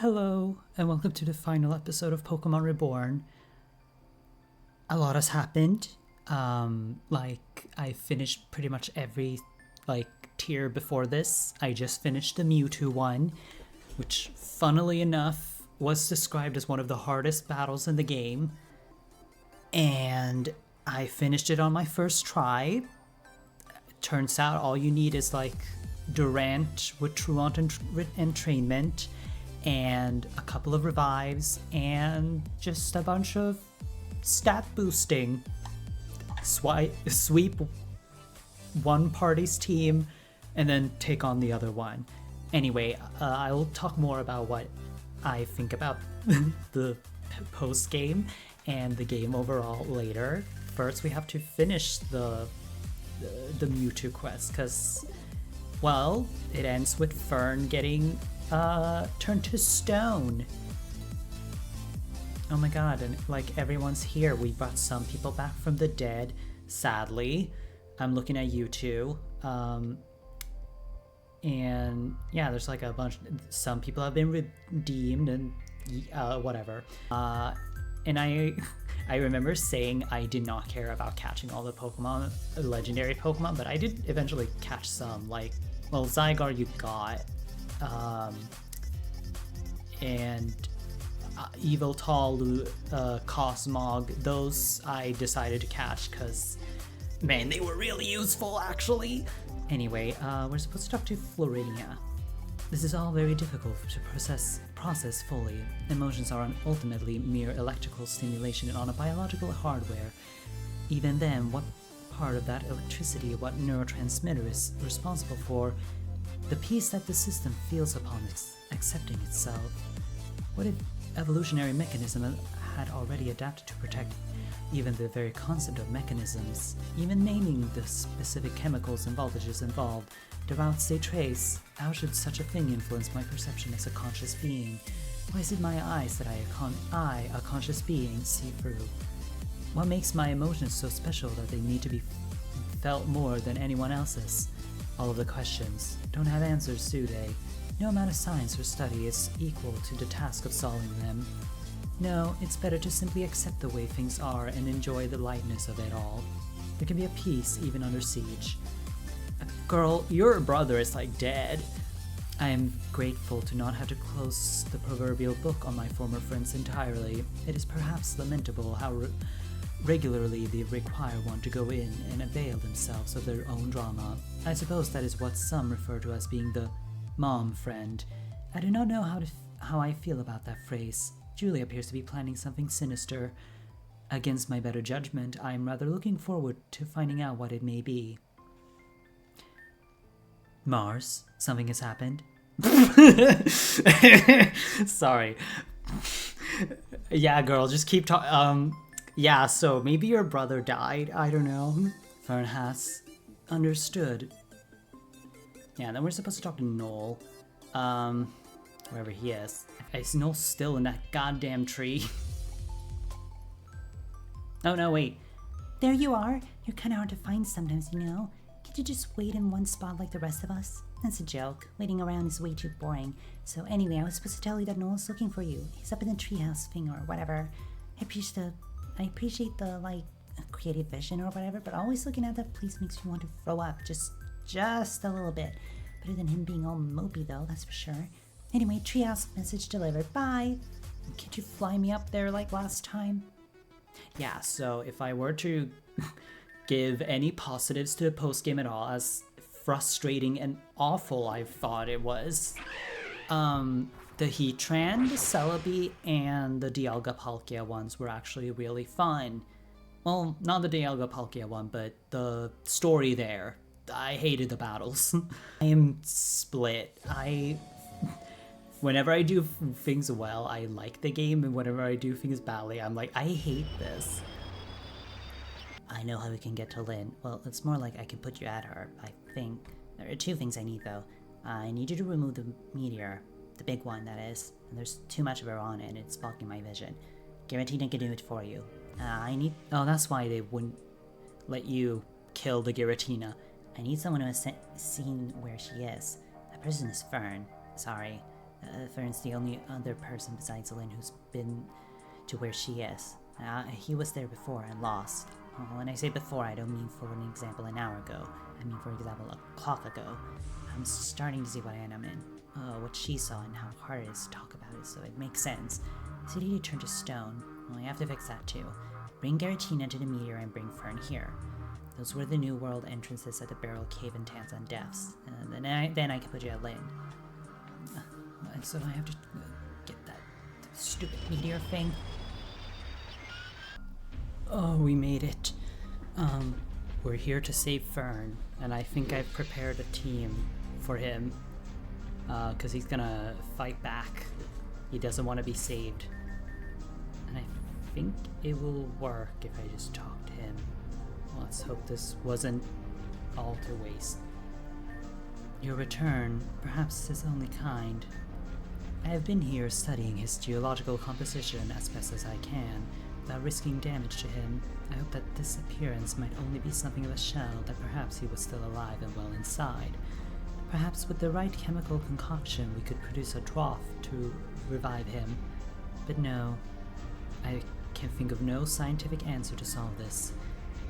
Hello, and welcome to the final episode of Pokémon Reborn. A lot has happened. I finished pretty much every, tier before this. I just finished the Mewtwo one, which, funnily enough, was described as one of the hardest battles in the game. And I finished it on my first try. Turns out all you need is, Durant with Truant and Entrainment, and a couple of revives, and just a bunch of stat boosting. Sweep one party's team, and then take on the other one. Anyway, I'll talk more about what I think about the post-game and the game overall later. First, we have to finish the Mewtwo quest, because, well, it ends with Fern getting turned to stone. Oh my god, and everyone's here. We brought some people back from the dead, sadly. I'm looking at you two. And yeah, there's a bunch. Some people have been redeemed and whatever. And I remember saying I did not care about catching all the Pokemon, legendary Pokemon, but I did eventually catch some. Zygarde you got. And Yveltal, Cosmog, those I decided to catch because, man, they were really useful actually. Anyway, we're supposed to talk to Florinia. This is all very difficult to process fully. Emotions are ultimately mere electrical stimulation on a biological hardware. Even then, what part of that electricity, what neurotransmitter is responsible for the peace that the system feels upon accepting itself? What if evolutionary mechanism had already adapted to protect even the very concept of mechanisms? Even naming the specific chemicals and voltages involved, the routes they trace, how should such a thing influence my perception as a conscious being? Why is it my eyes that I, a conscious being, see through? What makes my emotions so special that they need to be felt more than anyone else's? All of the questions don't have answers, do they? No amount of science or study is equal to the task of solving them. No, it's better to simply accept the way things are and enjoy the lightness of it all. There can be a peace even under siege. Girl, your brother is dead. I am grateful to not have to close the proverbial book on my former friends entirely. It is perhaps lamentable how regularly they require one to go in and avail themselves of their own drama. I suppose that is what some refer to as being the mom friend. I do not know how I feel about that phrase. Julie appears to be planning something sinister. Against my better judgment, I am rather looking forward to finding out what it may be. Mars, something has happened. Sorry. Yeah, girl, just keep talking. Yeah, so maybe your brother died. I don't know. Fern has understood. Yeah, then we're supposed to talk to Noel. Wherever he is. Is Noel still in that goddamn tree? Oh no, wait. There you are. You're kind of hard to find sometimes, you know. Can't you just wait in one spot like the rest of us? That's a joke. Waiting around is way too boring. So anyway, I was supposed to tell you that Noel's looking for you. He's up in the treehouse thing or whatever. I appreciate the creative vision or whatever, but always looking at that place makes me want to throw up just a little bit. Better than him being all mopey though, that's for sure. Anyway, treehouse message delivered. Bye. Can't you fly me up there like last time? Yeah, so if I were to give any positives to the postgame at all, as frustrating and awful I thought it was, the Heatran, the Celebi, and the Dialga Palkia ones were actually really fun. Well, not the Dialga Palkia one, but the story there. I hated the battles. I am split. Whenever I do things well, I like the game, and whenever I do things badly, I'm like, I hate this. I know how we can get to Lynn. Well, it's more like I can put you at her, I think. There are two things I need, though. I need you to remove the meteor. The big one, that is. And there's too much of her on it, and it's blocking my vision. Giratina can do it for you. Oh, that's why they wouldn't let you kill the Giratina. I need someone who has seen where she is. That person is Fern. Sorry. Fern's the only other person besides Lynn who's been to where she is. He was there before and lost. When I say before, I don't mean for an example an hour ago. I mean, for example, a clock ago. I'm starting to see what I'm in. What she saw and how hard it is to talk about it, so it makes sense. The city turned to stone. Well, I have to fix that too. Bring Garatina to the meteor and bring Fern here. Those were the new world entrances at the Barrel Cave and Tanzan Depths. And then I can put you at Lynn. So I have to get that stupid meteor thing. Oh, we made it. We're here to save Fern, and I think I've prepared a team for him. Because he's gonna fight back. He doesn't want to be saved. And I think it will work if I just talk to him. Let's hope this wasn't all to waste. Your return, perhaps his only kind. I have been here studying his geological composition as best as I can, without risking damage to him. I hope that this appearance might only be something of a shell, that perhaps he was still alive and well inside. Perhaps with the right chemical concoction we could produce a draught to revive him. But no, I can think of no scientific answer to solve this.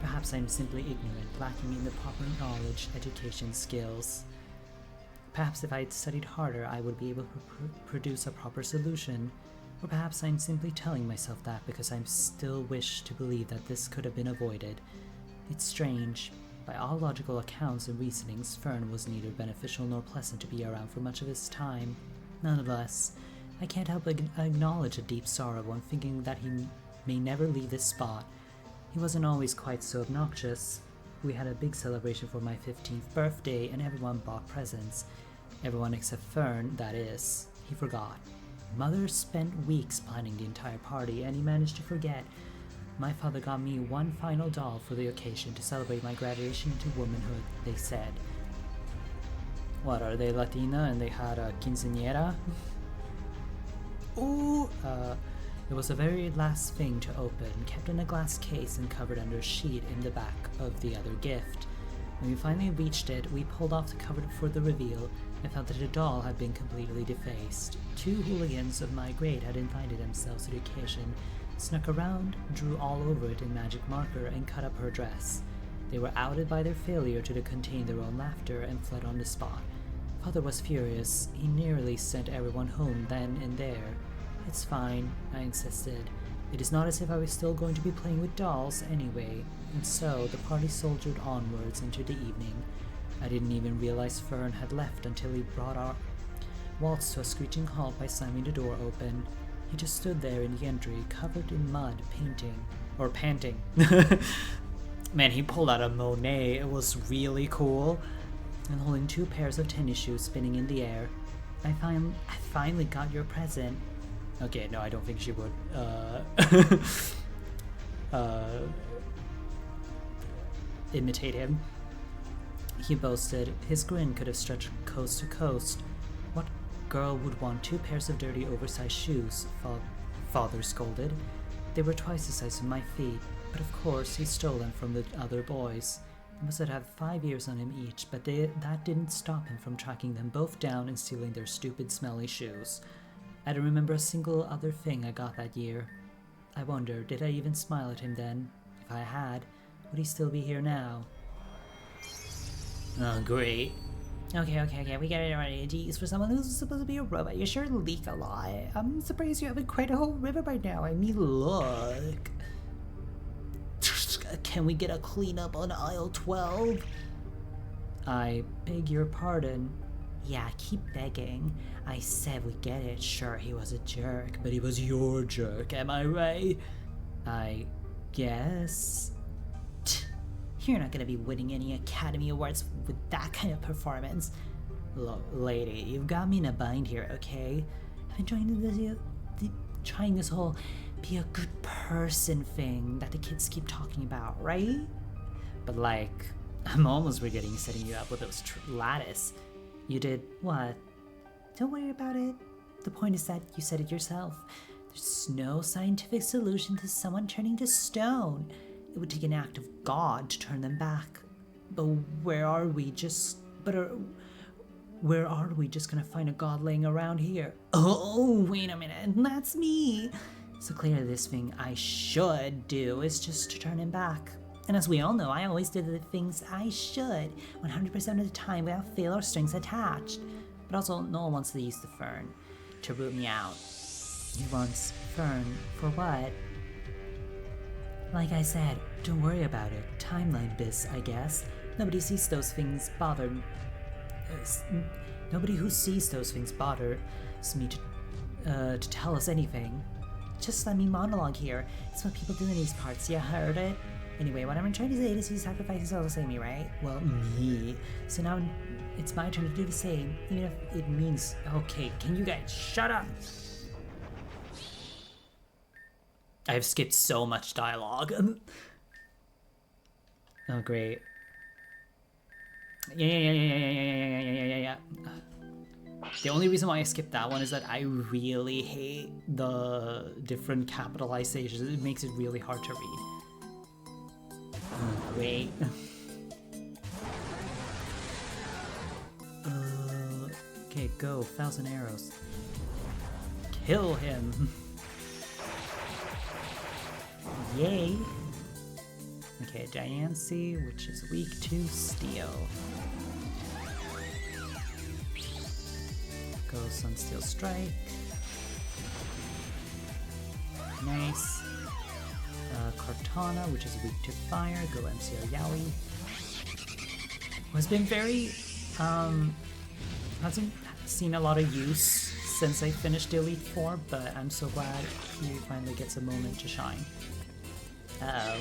Perhaps I'm simply ignorant, lacking in the proper knowledge, education, skills. Perhaps if I had studied harder, I would be able to produce a proper solution. Or perhaps I'm simply telling myself that because I still wish to believe that this could have been avoided. It's strange. By all logical accounts and reasonings, Fern was neither beneficial nor pleasant to be around for much of his time. Nonetheless, I can't help but acknowledge a deep sorrow when thinking that he may never leave this spot. He wasn't always quite so obnoxious. We had a big celebration for my 15th birthday and everyone bought presents. Everyone except Fern, that is. He forgot. Mother spent weeks planning the entire party and he managed to forget. My father got me one final doll for the occasion to celebrate my graduation into womanhood, they said. What, are they Latina and they had a quinceañera? Ooh! It was the very last thing to open, kept in a glass case and covered under a sheet in the back of the other gift. When we finally reached it, we pulled off the cover for the reveal and found that the doll had been completely defaced. 2 hooligans of my grade had invited themselves to the occasion, snuck around, drew all over it in magic marker, and cut up her dress. They were outed by their failure to contain their own laughter and fled on the spot. Father was furious. He nearly sent everyone home then and there. It's fine, I insisted. It is not as if I was still going to be playing with dolls anyway. And so the party soldiered onwards into the evening. I didn't even realize Fern had left until he brought our waltz to a screeching halt by slamming the door open. He just stood there in the entry, covered in mud, panting. Man, he pulled out a Monet. It was really cool. And holding 2 pairs of tennis shoes spinning in the air. I finally got your present. Okay, no, I don't think she would. Imitate him. He boasted. His grin could have stretched coast to coast. What girl would want 2 pairs of dirty, oversized shoes? Father scolded. They were twice the size of my feet, but of course he stole them from the other boys. He must have had 5 years on him each, but that didn't stop him from tracking them both down and stealing their stupid, smelly shoes. I don't remember a single other thing I got that year. I wonder, did I even smile at him then? If I had, would he still be here now? Oh, great. Okay, we get it already. Geez, for someone who's supposed to be a robot, you sure leak a lot. I'm surprised you haven't quite a whole river by now. I mean, look. Can we get a cleanup on aisle 12? I beg your pardon. Yeah, keep begging. I said we get it. Sure, he was a jerk, but he was your jerk, am I right? I guess. You're not gonna be winning any Academy Awards with that kind of performance. Look, lady, you've got me in a bind here, okay? I've been trying this whole be a good person thing that the kids keep talking about, right? But like, I'm almost regretting setting you up with those lattice. You did what? Don't worry about it. The point is that you said it yourself. There's no scientific solution to someone turning to stone. It would take an act of God to turn them back. But where are we? where are we just gonna find a god laying around here? Oh, wait a minute, that's me! So clearly this thing I should do is just to turn him back. And as we all know, I always do the things I should, 100% of the time without fail or strings attached. But also, no one wants to use the fern to root me out. He wants fern for what? Like I said, don't worry about it. Timeline biz, I guess. Nobody sees those things bothered. Nobody who sees those things bothers me to tell us anything. Just let me monologue here. It's what people do in these parts. You heard it? Anyway, what I'm trying to say is he sacrifices all to save me, right? Well, me. So now it's my turn to do the same, even if it means... Okay, can you guys shut up? I've skipped so much dialogue. Oh, great. Yeah. The only reason why I skipped that one is that I really hate the different capitalizations. It makes it really hard to read. Oh, great. Okay, go. 1,000 arrows. Kill him. Yay. Okay, Diancie, which is weak to steel. Go Sunsteel Strike. Nice. Cortana, which is weak to fire. Go MCR Yowie. Has been very, hasn't seen a lot of use since I finished Elite Four, but I'm so glad he finally gets a moment to shine. Uh-oh.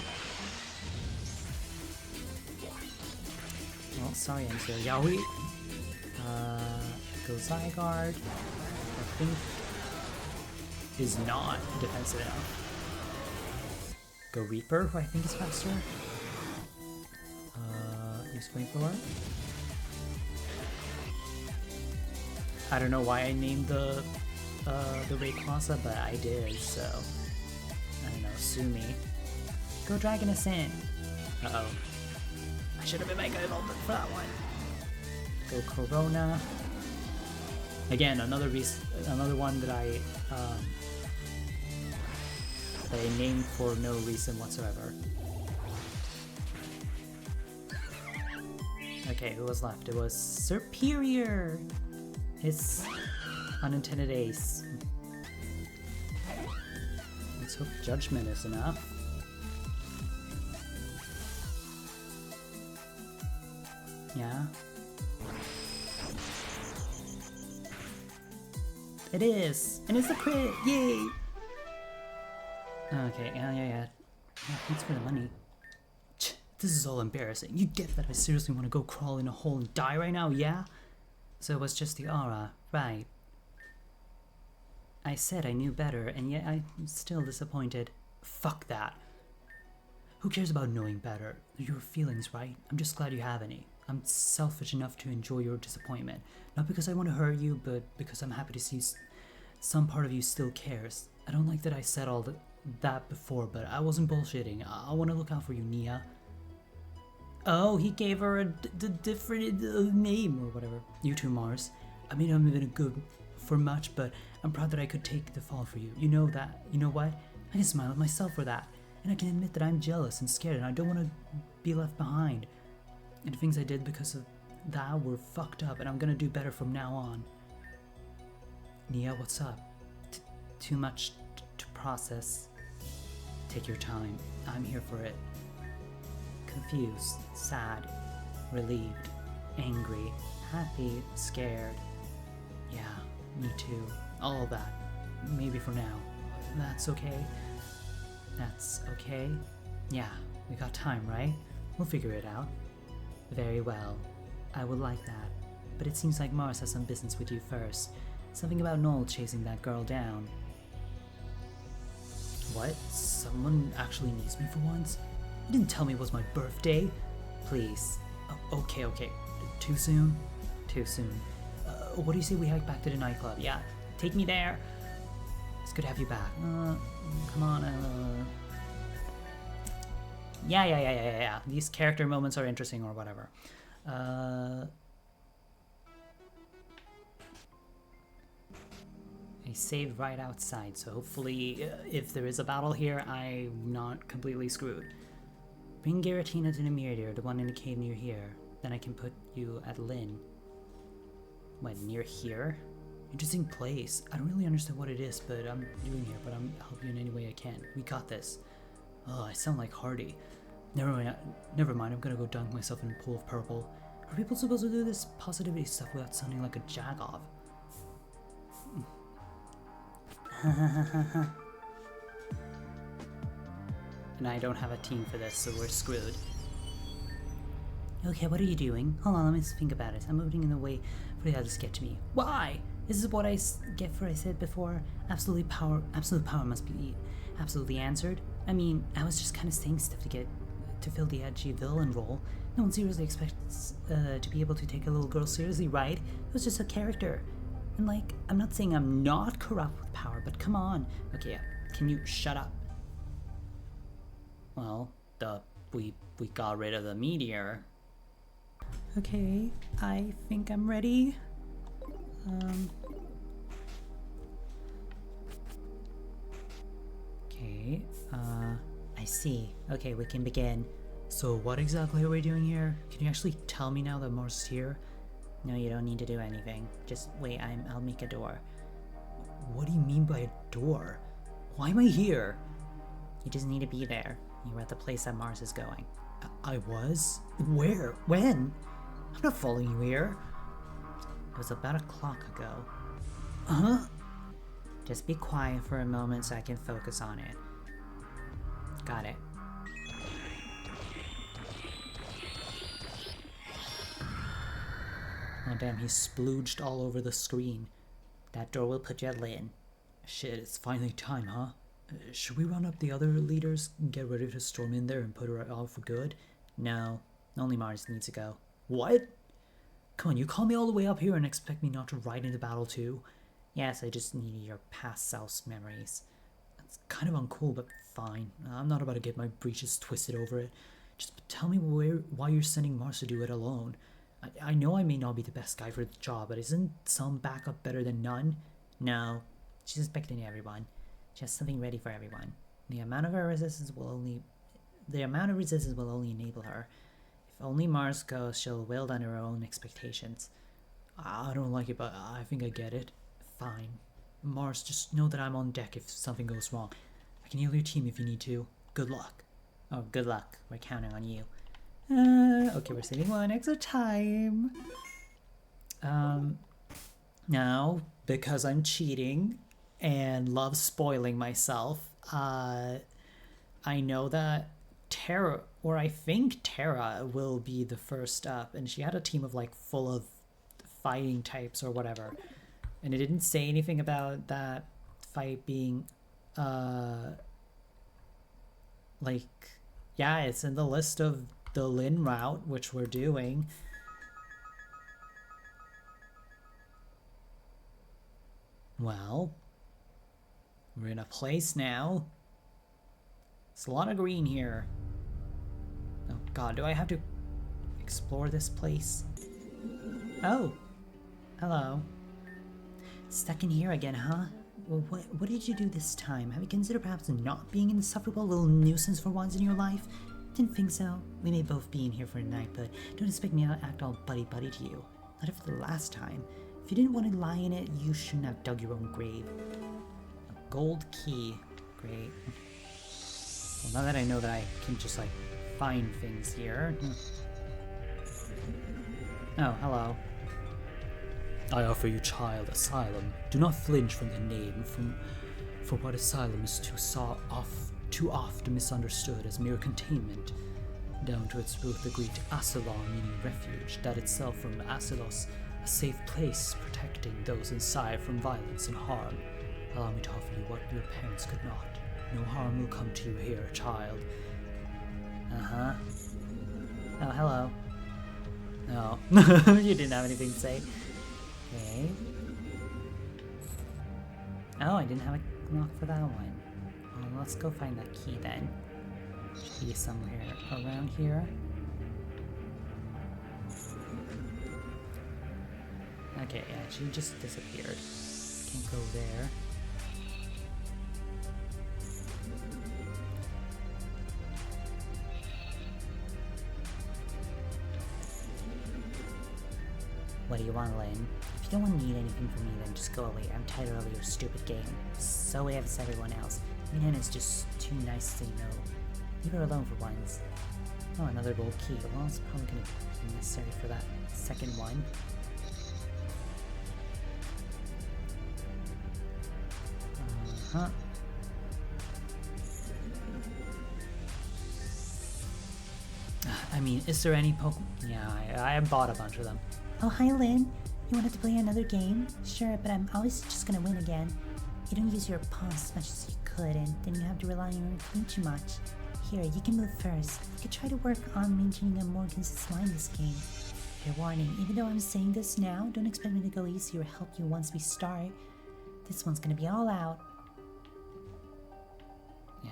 Well, sorry, MCR Yowie. Go Zygarde. I think is not defensive enough. Go Reaper, who I think is faster. Use Flamethrower. I don't know why I named the Rayquaza, but I did, so I don't know, sue me. Go Dragon Ascent. Uh-oh. I should have been Mega Evolved for that one. Go Corona. Again, another one that I named for no reason whatsoever. Okay, who was left? It was Superior! His unintended ace. Let's hope Judgment is enough. Yeah. It is! And it's a crit! Yay! Okay, yeah. Thanks for the money. This is all embarrassing. You get that I seriously want to go crawl in a hole and die right now, yeah? So it was just the aura, right? I said I knew better, and yet I'm still disappointed. Fuck that. Who cares about knowing better? They're your feelings, right? I'm just glad you have any. I'm selfish enough to enjoy your disappointment. Not because I want to hurt you, but because I'm happy to see some part of you still cares. I don't like that I said all that before, but I wasn't bullshitting. I want to look out for you, Nia. Oh, he gave her a different name or whatever. You too, Mars. I mean, I haven't been good for much, but I'm proud that I could take the fall for you. You know that. You know what? I can smile at myself for that. And I can admit that I'm jealous and scared and I don't want to be left behind. And the things I did because of that were fucked up and I'm gonna do better from now on. Nia, what's up? Too much to process. Take your time. I'm here for it. Confused, sad, relieved, angry, happy, scared. Yeah, me too. All of that. Maybe for now. That's okay. That's okay. Yeah, we got time, right? We'll figure it out. Very well. I would like that. But it seems like Mars has some business with you first. Something about Noel chasing that girl down. What? Someone actually needs me for once? You didn't tell me it was my birthday. Please. Okay. Too soon? Too soon. What do you say we hike back to the nightclub? Yeah, take me there. It's good to have you back. Come on. Yeah. These character moments are interesting or whatever. I saved right outside, so hopefully if there is a battle here, I'm not completely screwed. Bring Giratina to the Miridir, the one in the cave near here. Then I can put you at Lynn. What, near here? Interesting place. I don't really understand what it is, but I'm doing here, but I'm helping you in any way I can. We got this. Oh, I sound like Hardy. Never mind, I'm gonna go dunk myself in a pool of purple. Are people supposed to do this positivity stuff without sounding like a jagoff? And I don't have a team for this, so we're screwed. Okay, what are you doing? Hold on, let me think about it. I'm moving in the way for the others to get to me. Why? This is what I get for I said before. Absolute power must be absolutely answered. I mean, I was just kind of saying stuff to fill the edgy villain role. No one seriously expects to be able to take a little girl seriously, right? It was just a character. And like, I'm not saying I'm not corrupt with power, but come on. Okay, yeah. Can you shut up? Well, we got rid of the meteor. Okay, I think I'm ready. Okay, I see. Okay, we can begin. so what exactly are we doing here? Can you actually tell me now that Mars is here? No, you don't need to do anything. Just wait, I'll make a door. What do you mean by a door? Why am I here? You just need to be there. You were at the place that Mars is going. I was? Where? When? I'm not following you here. It was about a clock ago. Huh? Just be quiet for a moment so I can focus on it. Got it. Oh damn, he splooged all over the screen. That door will put you at Lynn. Shit, it's finally time, huh? Should we run up the other leaders and get ready to storm in there and put her out for good? No, only Mars needs to go. What? Come on, you call me all the way up here and expect me not to ride into battle too? Yes, I just needed your past self's memories. It's kind of uncool, but fine. I'm not about to get my breeches twisted over it. Just tell me why you're sending Mars to do it alone. I know I may not be the best guy for the job, but isn't some backup better than none? No, she's expecting everyone. She has something ready for everyone. The amount of resistance will only enable her. If only Mars goes, she'll wield under her own expectations. I don't like it, but I think I get it. Fine. Mars, just know that I'm on deck if something goes wrong. I can heal your team if you need to. Good luck. Oh, good luck. We're counting on you. Okay, we're saving one extra time. Now, because I'm cheating and love spoiling myself, I know that Terra, or I think Terra, will be the first up, and she had a team of like full of fighting types or whatever, and it didn't say anything about that fight being like, yeah, it's in the list of the Lin route, which we're doing. Well, we're in a place now. It's a lot of green here. Oh god, do I have to explore this place? Oh, hello. Stuck in here again, huh? Well, what did you do this time? Have you considered perhaps not being an insufferable little nuisance for once in your life? Didn't think so. We may both be in here for a night, but don't expect me to act all buddy-buddy to you. Not if for the last time. If you didn't want to lie in it, you shouldn't have dug your own grave. A gold key. Great. Well, now that I know that I can just, like, find things here. Oh, hello. I offer you, child, asylum. Do not flinch from the name, for what asylum is too oft misunderstood as mere containment. Down to its root, the Greek Asilon, meaning refuge, that itself from Asilos, a safe place protecting those inside from violence and harm. Allow me to offer you what your parents could not. No harm will come to you here, child. Uh-huh. Oh, hello. No. You didn't have anything to say. Okay. Oh, I didn't have a lock for that one. Well, let's go find that key then. Should be somewhere around here. Okay, yeah, she just disappeared. can't go there. What do you want, Lynn? If you don't need anything from me, then just go away. I'm tired of your stupid game. So is everyone else. Nana's just too nice to say no. Leave her alone for once. Oh, another gold key. Well, it's probably going to be necessary for that second one. Uh-huh. I mean, is there any Pokemon? Yeah, I bought a bunch of them. Oh, hi, Lynn. You wanted to play another game? Sure, but I'm always just gonna win again. You don't use your paws as much as you could, and then you have to rely on your feet too much. Here, you can move first. You could try to work on maintaining a more consistent line this game. Fair warning, even though I'm saying this now, don't expect me to go easy or help you once we start. This one's gonna be all out.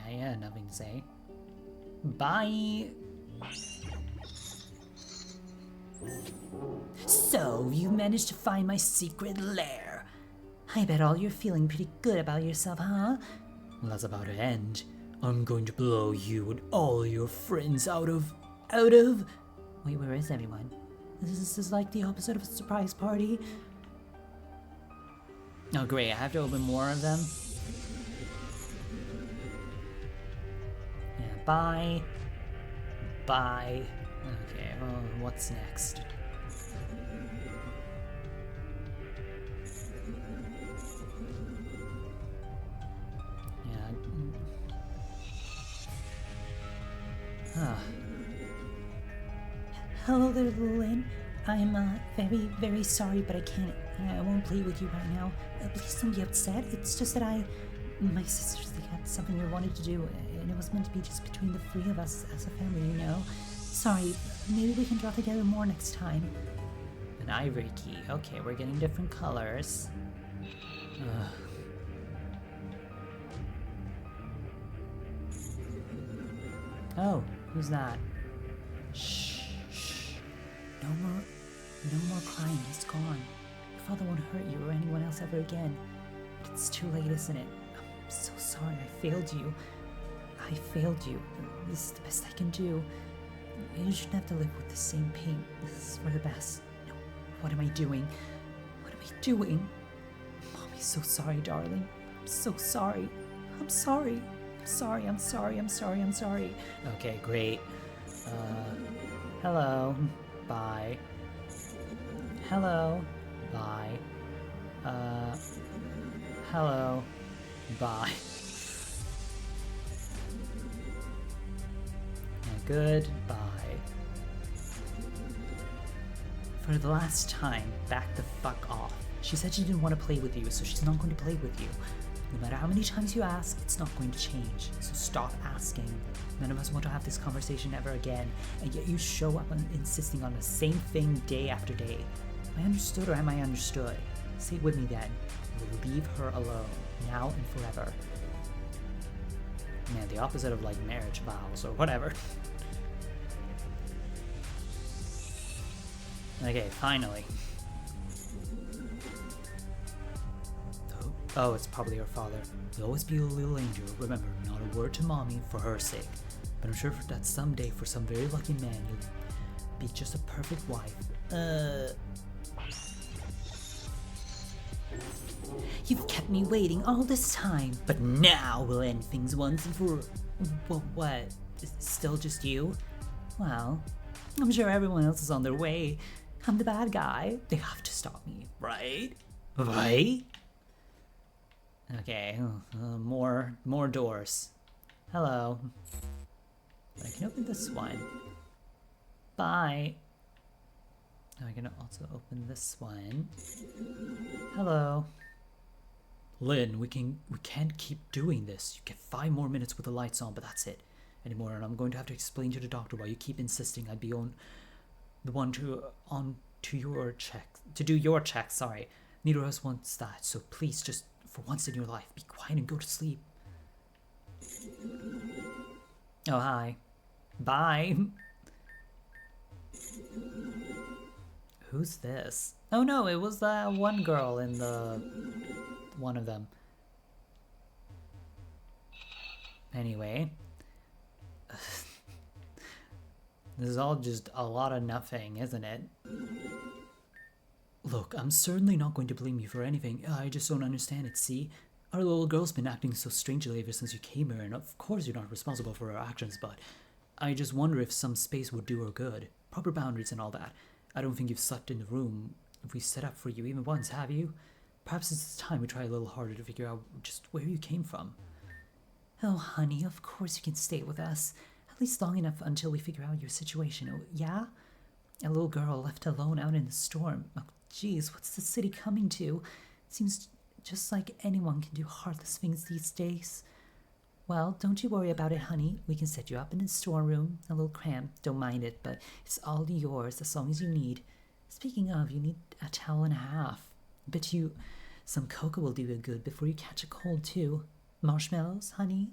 Yeah, nothing to say. Bye! So, you managed to find my secret lair. I bet all you're feeling pretty good about yourself, huh? Well, that's about to end. I'm going to blow you and all your friends out of... Wait, where is everyone? This is like the opposite of a surprise party. Oh great, I have to open more of them? Yeah, bye. Bye. Okay, well, what's next? Huh. Hello there, little Lynn. I'm very, very sorry, but I won't play with you right now. Please don't be upset. It's just that my sisters, they had something we wanted to do, and it was meant to be just between the three of us as a family, you know? Sorry, maybe we can draw together more next time. An ivory key. Okay, we're getting different colors. Oh, who's that? Shh. No more crying. He's gone. Your father won't hurt you or anyone else ever again. But it's too late, isn't it? I'm so sorry. I failed you. This is the best I can do. You shouldn't have to live with the same pain. This is for the best. No, what am I doing? Mommy's so sorry, darling. I'm so sorry. I'm sorry. Okay, great. Hello. Bye. Hello. Bye. Hello. Bye. And goodbye. For the last time, back the fuck off. She said she didn't want to play with you, so she's not going to play with you. No matter how many times you ask, it's not going to change. So stop asking. None of us want to have this conversation ever again, and yet you show up insisting on the same thing day after day. Am I understood or am I understood? Say it with me then. We'll leave her alone, now and forever. Man, the opposite of like marriage vows or whatever. Okay, finally. Oh, it's probably her father. You'll always be a little angel. Remember, not a word to mommy for her sake. But I'm sure that someday, for some very lucky man, you'll be just a perfect wife. You've kept me waiting all this time, but now we'll end things once and for... What? Is it still just you? Well, I'm sure everyone else is on their way. I'm the bad guy. They have to stop me, right? Right? Okay, more doors. Hello. I can open this one. Bye. I can also open this one. Hello. Lynn, we can't keep doing this. You get 5 more minutes with the lights on, but that's it. Anymore, and I'm going to have to explain to the doctor why you keep insisting I'd be on the one to do your check. Sorry, neither of us wants that. So please, just for once in your life, be quiet and go to sleep. Oh hi, bye. Who's this? Oh no, it was that one girl in the one of them. Anyway. This is all just a lot of nothing, isn't it? Look, I'm certainly not going to blame you for anything. I just don't understand it, see? Our little girl's been acting so strangely ever since you came here, and of course you're not responsible for her actions, but I just wonder if some space would do her good. Proper boundaries and all that. I don't think you've slept in the room we set up for you even once, have you? Perhaps it's time we try a little harder to figure out just where you came from. Oh, honey, of course you can stay with us. At least long enough until we figure out your situation, oh, yeah? A little girl left alone out in the storm. Oh, geez, what's the city coming to? It seems just like anyone can do heartless things these days. Well, don't you worry about it, honey. We can set you up in the storeroom. A little cramped, don't mind it, but it's all yours as long as you need. Speaking of, you need a towel and a half. Bet you some cocoa will do you good before you catch a cold, too. Marshmallows, honey?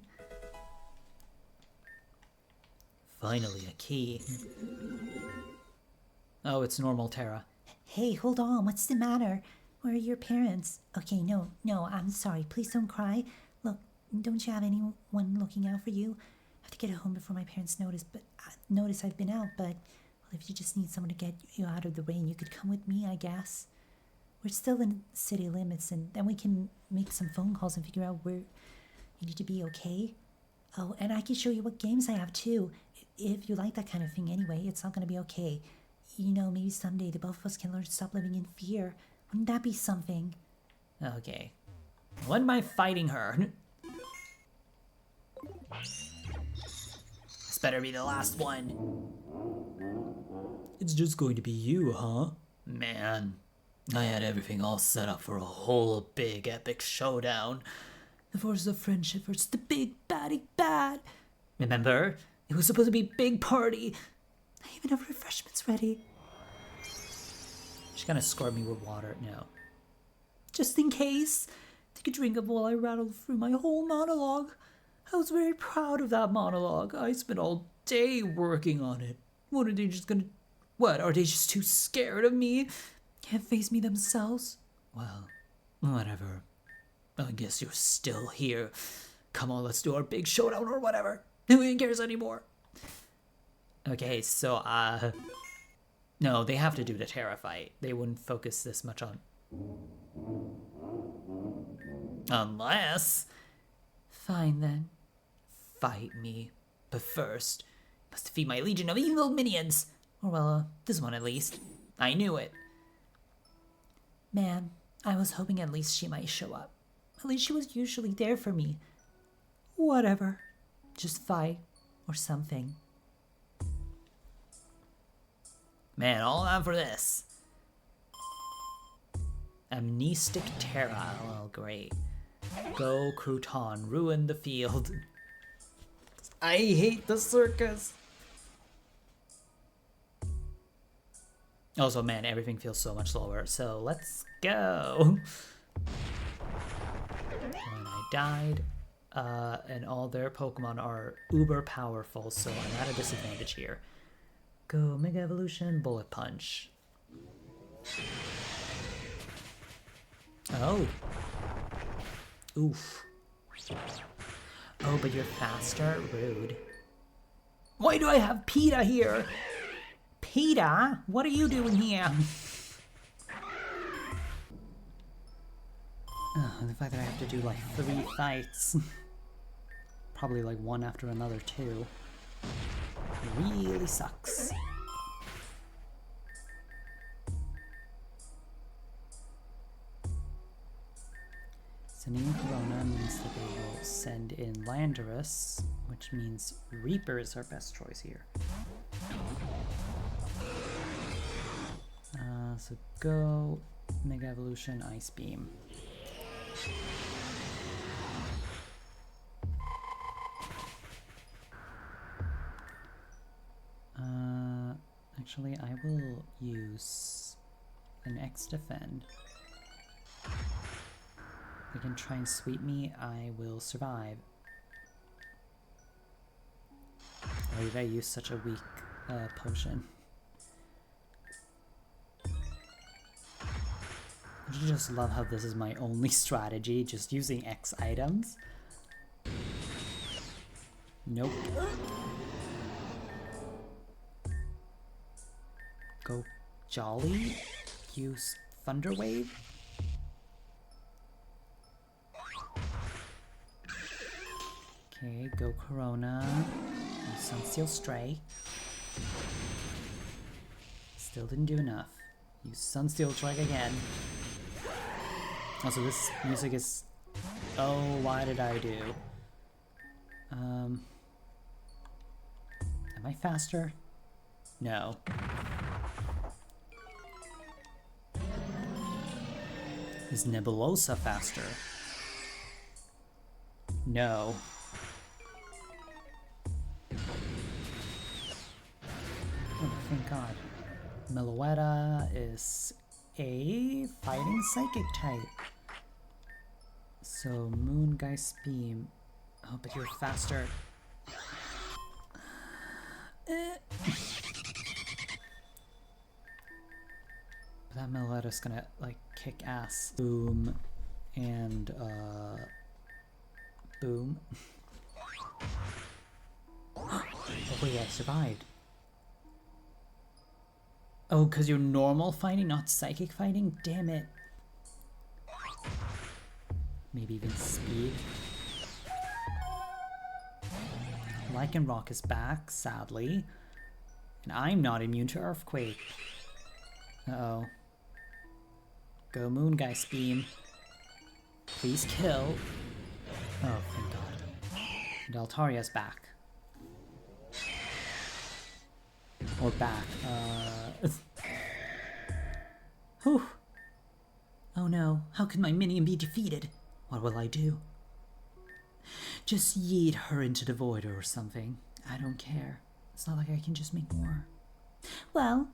Finally, a key. Oh, it's normal Terra. Hey, hold on. What's the matter? Where are your parents? Okay, no, I'm sorry. Please don't cry. Look, don't you have anyone looking out for you? I have to get home before my parents notice I've been out, but well, if you just need someone to get you out of the rain, you could come with me, I guess. We're still in city limits, and then we can make some phone calls and figure out where you need to be, okay? Oh, and I can show you what games I have, too. If you like that kind of thing anyway, it's all going to be okay. You know, maybe someday the both of us can learn to stop living in fear. Wouldn't that be something? Okay. When am I fighting her? This better be the last one. It's just going to be you, huh? Man, I had everything all set up for a whole big epic showdown. The forces of friendship versus the big baddie bad. Remember? It was supposed to be a big party. I even have refreshments ready. She's gonna squirt me with water. No. Just in case. Take a drink of while I rattle through my whole monologue. I was very proud of that monologue. I spent all day working on it. What are they just gonna... What, are they just too scared of me? Can't face me themselves? Well, whatever. I guess you're still here. Come on, let's do our big showdown or whatever. Who even cares anymore? Okay, so, no, they have to do the Terra fight. They wouldn't focus this much on... Unless... Fine, then. Fight me. But first, must defeat my legion of evil minions. Or, well, this one at least. I knew it. Man, I was hoping at least she might show up. At least she was usually there for me. Whatever. Just fight. Or something. Man, all out for this. Amnestic Terra. Oh, great. Go, Crouton. Ruin the field. I hate the circus. Also, man, everything feels so much slower. So, let's go. And I died. And all their Pokemon are uber powerful, so I'm at a disadvantage here. Go, Mega Evolution, Bullet Punch. Oh. Oof. Oh, but you're faster? Rude. Why do I have PETA here? PETA? What are you doing here? Oh, and the fact that I have to do like 3 fights. Probably like one after another too. Really sucks. Sending in Corona means that they will send in Landorus, which means Reaper is our best choice here. So go, Mega Evolution, Ice Beam. Actually, I will use an X Defend. If they can try and sweep me, I will survive. Why did I use such a weak potion? I just love how this is my only strategy, just using X items. Nope. Go Jolly. Use Thunder Wave. Okay, go Corona. Use Sunsteel Strike. Still didn't do enough. Use Sunsteel Strike again. Also, this music is... Oh, why did I do? Am I faster? No. Is Nebulosa faster? No. Oh, thank God. Meloetta is a fighting psychic type. So Moongeist Beam. Oh, but you're faster. That Meloetta's gonna like kick ass. Boom and boom. Oh wait, I survived. Oh, because you're normal fighting, not psychic fighting? Damn it. Maybe even speed. Lycanroc is back, sadly. And I'm not immune to Earthquake. Uh-oh. Go Moongeist Beam. Please kill. Oh, thank God. And Altaria's back. Or back. Whew. Oh no, how can my minion be defeated? What will I do? Just yeet her into the void or something. I don't care. It's not like I can just make more. Well,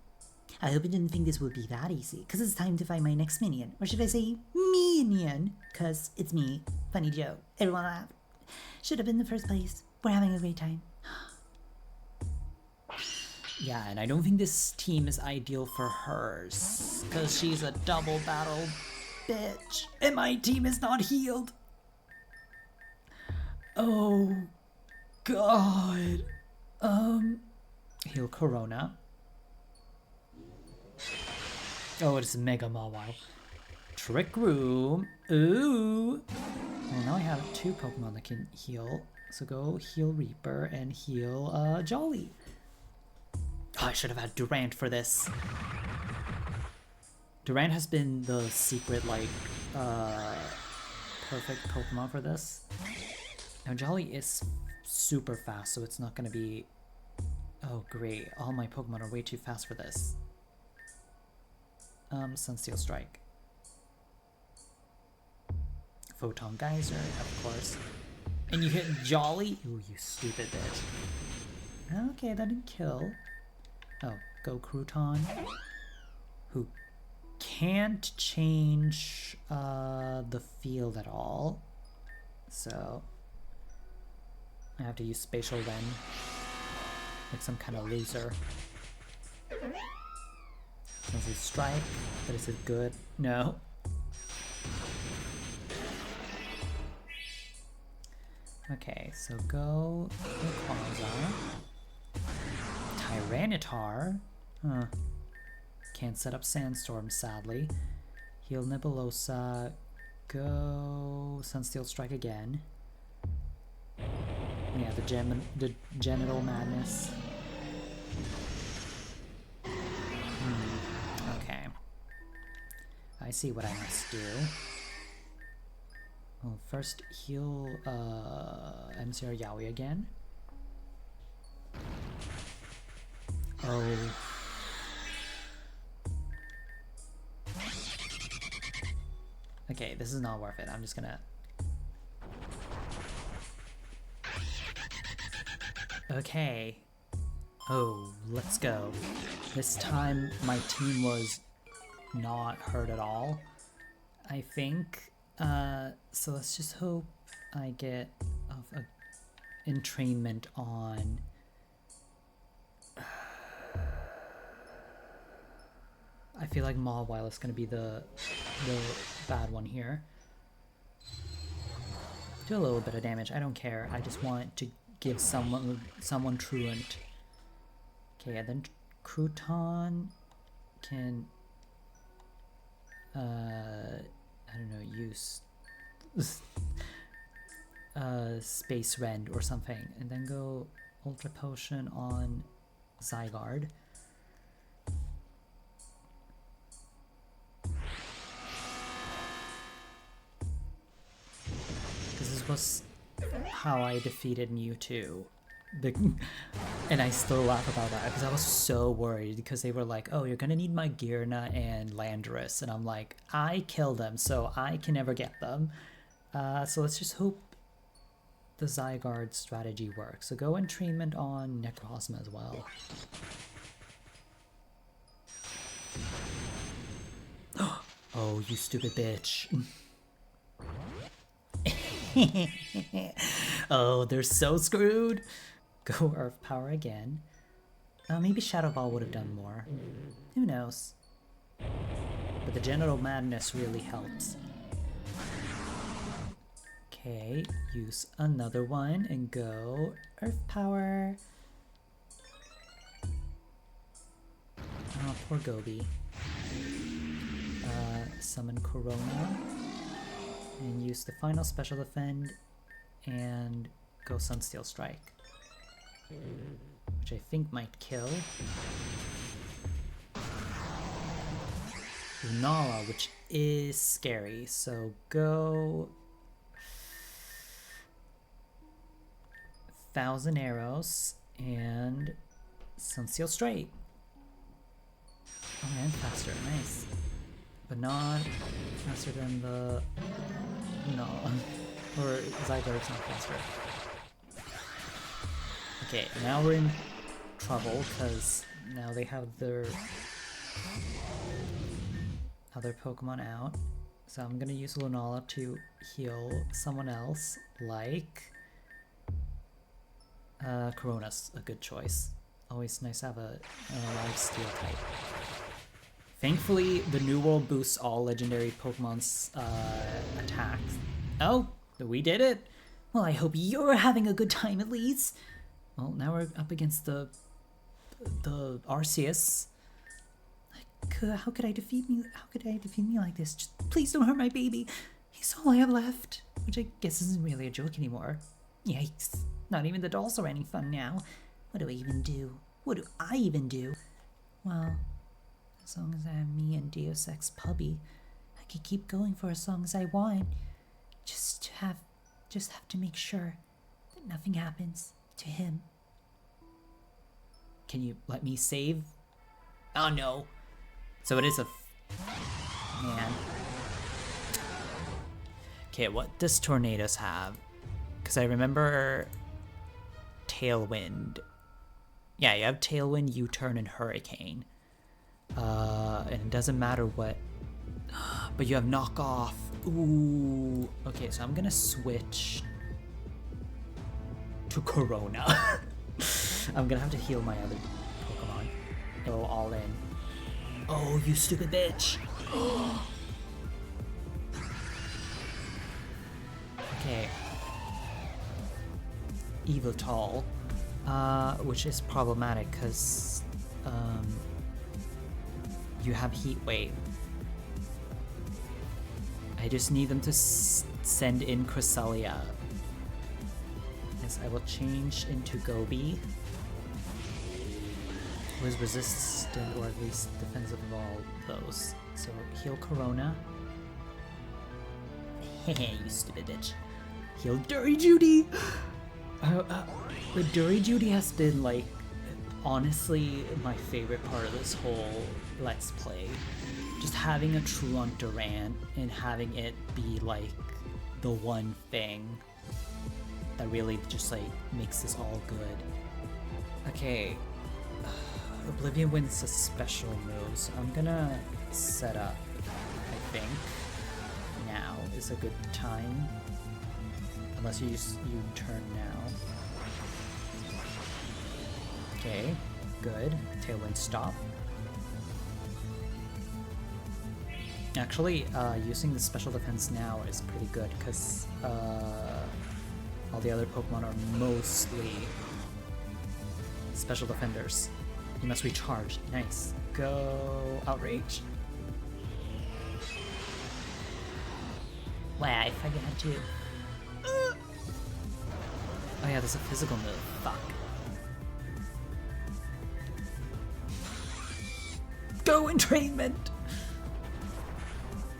I hope you didn't think this would be that easy, because it's time to find my next minion. Or should I say, minion? Because it's me. Funny joke. Everyone laughed. Should have been the first place. We're having a great time. Yeah, and I don't think this team is ideal for hers, because she's a double battle bitch, and my team is not healed. Oh, God. Heal Corona. Oh, it's Mega Mawile. Trick Room. Ooh. Well, now I have 2 Pokemon that can heal. So go heal Reaper and heal Jolly. Oh, I should have had Durant for this. Durant has been the secret, like, perfect Pokemon for this. Now, Jolly is super fast, so it's not going to be... Oh, great. All my Pokemon are way too fast for this. Sunsteel Strike. Photon Geyser, of course. And you hit Jolly? Ooh, you stupid bitch. Okay, that didn't kill. Oh, go Crouton. Who can't change the field at all. So I have to use Spatial Ren. Like some kind of loser. Does it strike? But is it good? No. Okay, so go Rayquaza. Tyranitar. Huh. Can't set up Sandstorm, sadly. Heal Nebulosa. Go Sunsteel Strike again. Yeah, the Genital Madness. Okay. I see what I must do. Well, first heal MCR Yaoi again. Oh. Okay, this is not worth it. I'm just gonna... Okay. Oh, let's go. This time my team was not hurt at all, I think. So let's just hope I get a entrainment on... I feel like Mawile is gonna be the bad one here. Do a little bit of damage. I don't care. I just want to give someone truant. Okay, and then Crouton can I don't know, use Space Rend or something, and then go Ultra Potion on Zygarde. This was how I defeated Mewtwo. And I still laugh about that because I was so worried because they were like, oh, you're gonna need my Magearna and Landorus, and I'm like, I kill them so I can never get them. So let's just hope the Zygarde strategy works. So go entrainment on Necrozma as well. Oh, you stupid bitch. Oh, they're so screwed. Go Earth Power again. Maybe Shadow Ball would have done more. Who knows? But the General Madness really helps. Okay, use another one and go Earth Power. Oh, poor Gobi. Summon Corona. And use the final special defend and go Sunsteel Strike. Which I think might kill. Lunala, which is scary, so go 1,000 arrows and Sunsteel Strike. Oh man, faster, nice. But not faster than the... no. Or Zygarde's not faster. Okay, now we're in trouble because now they have their other Pokemon out. So I'm gonna use Lunala to heal someone else, like Corona's a good choice. Always nice to have a live steel type. Thankfully, the New World boosts all legendary Pokemon's attacks. Oh, we did it! Well, I hope you're having a good time at least. Well, now we're up against the Arceus. How could I defeat me? How could I defeat me like this? Just please don't hurt my baby. He's all I have left. Which I guess isn't really a joke anymore. Yikes! Not even the dolls are any fun now. What do I even do? What do I even do? Well, as long as I have me and Deus Ex Puppy, I could keep going for as long as I want. Just have to make sure that nothing happens to him. Can you let me save? Oh no. So it is a... man. Okay, what does Tornadoes have? Because I remember... Tailwind. Yeah, you have Tailwind, U-Turn, and Hurricane. And it doesn't matter what... but you have Knockoff. Ooh. Okay, so I'm gonna switch... to Corona. I'm gonna have to heal my other Pokemon. Go all in. Oh, you stupid bitch! Okay. Evital, which is problematic because you have Heat Wave. I just need them to send in Cresselia. Yes, I will change into Gobi, who is resistant or at least defensive of all those. So heal Corona. Hehe, you stupid bitch. Heal Dury Judy! The Dury Judy has been, like, honestly my favorite part of this whole Let's Play. Just having a Truant Durant and having it be, like, the one thing that really just, like, makes this all good. Okay. Oblivion Wind's a special move, so I'm gonna set up, I think. Now is a good time. Unless you turn now. Okay, good. Tailwind stop. Actually, using the special defense now is pretty good because all the other Pokemon are mostly special defenders. You must recharge. Nice. Go Outrage. Wait, I forgot to. Oh yeah, there's a physical move. Fuck. Go entrainment!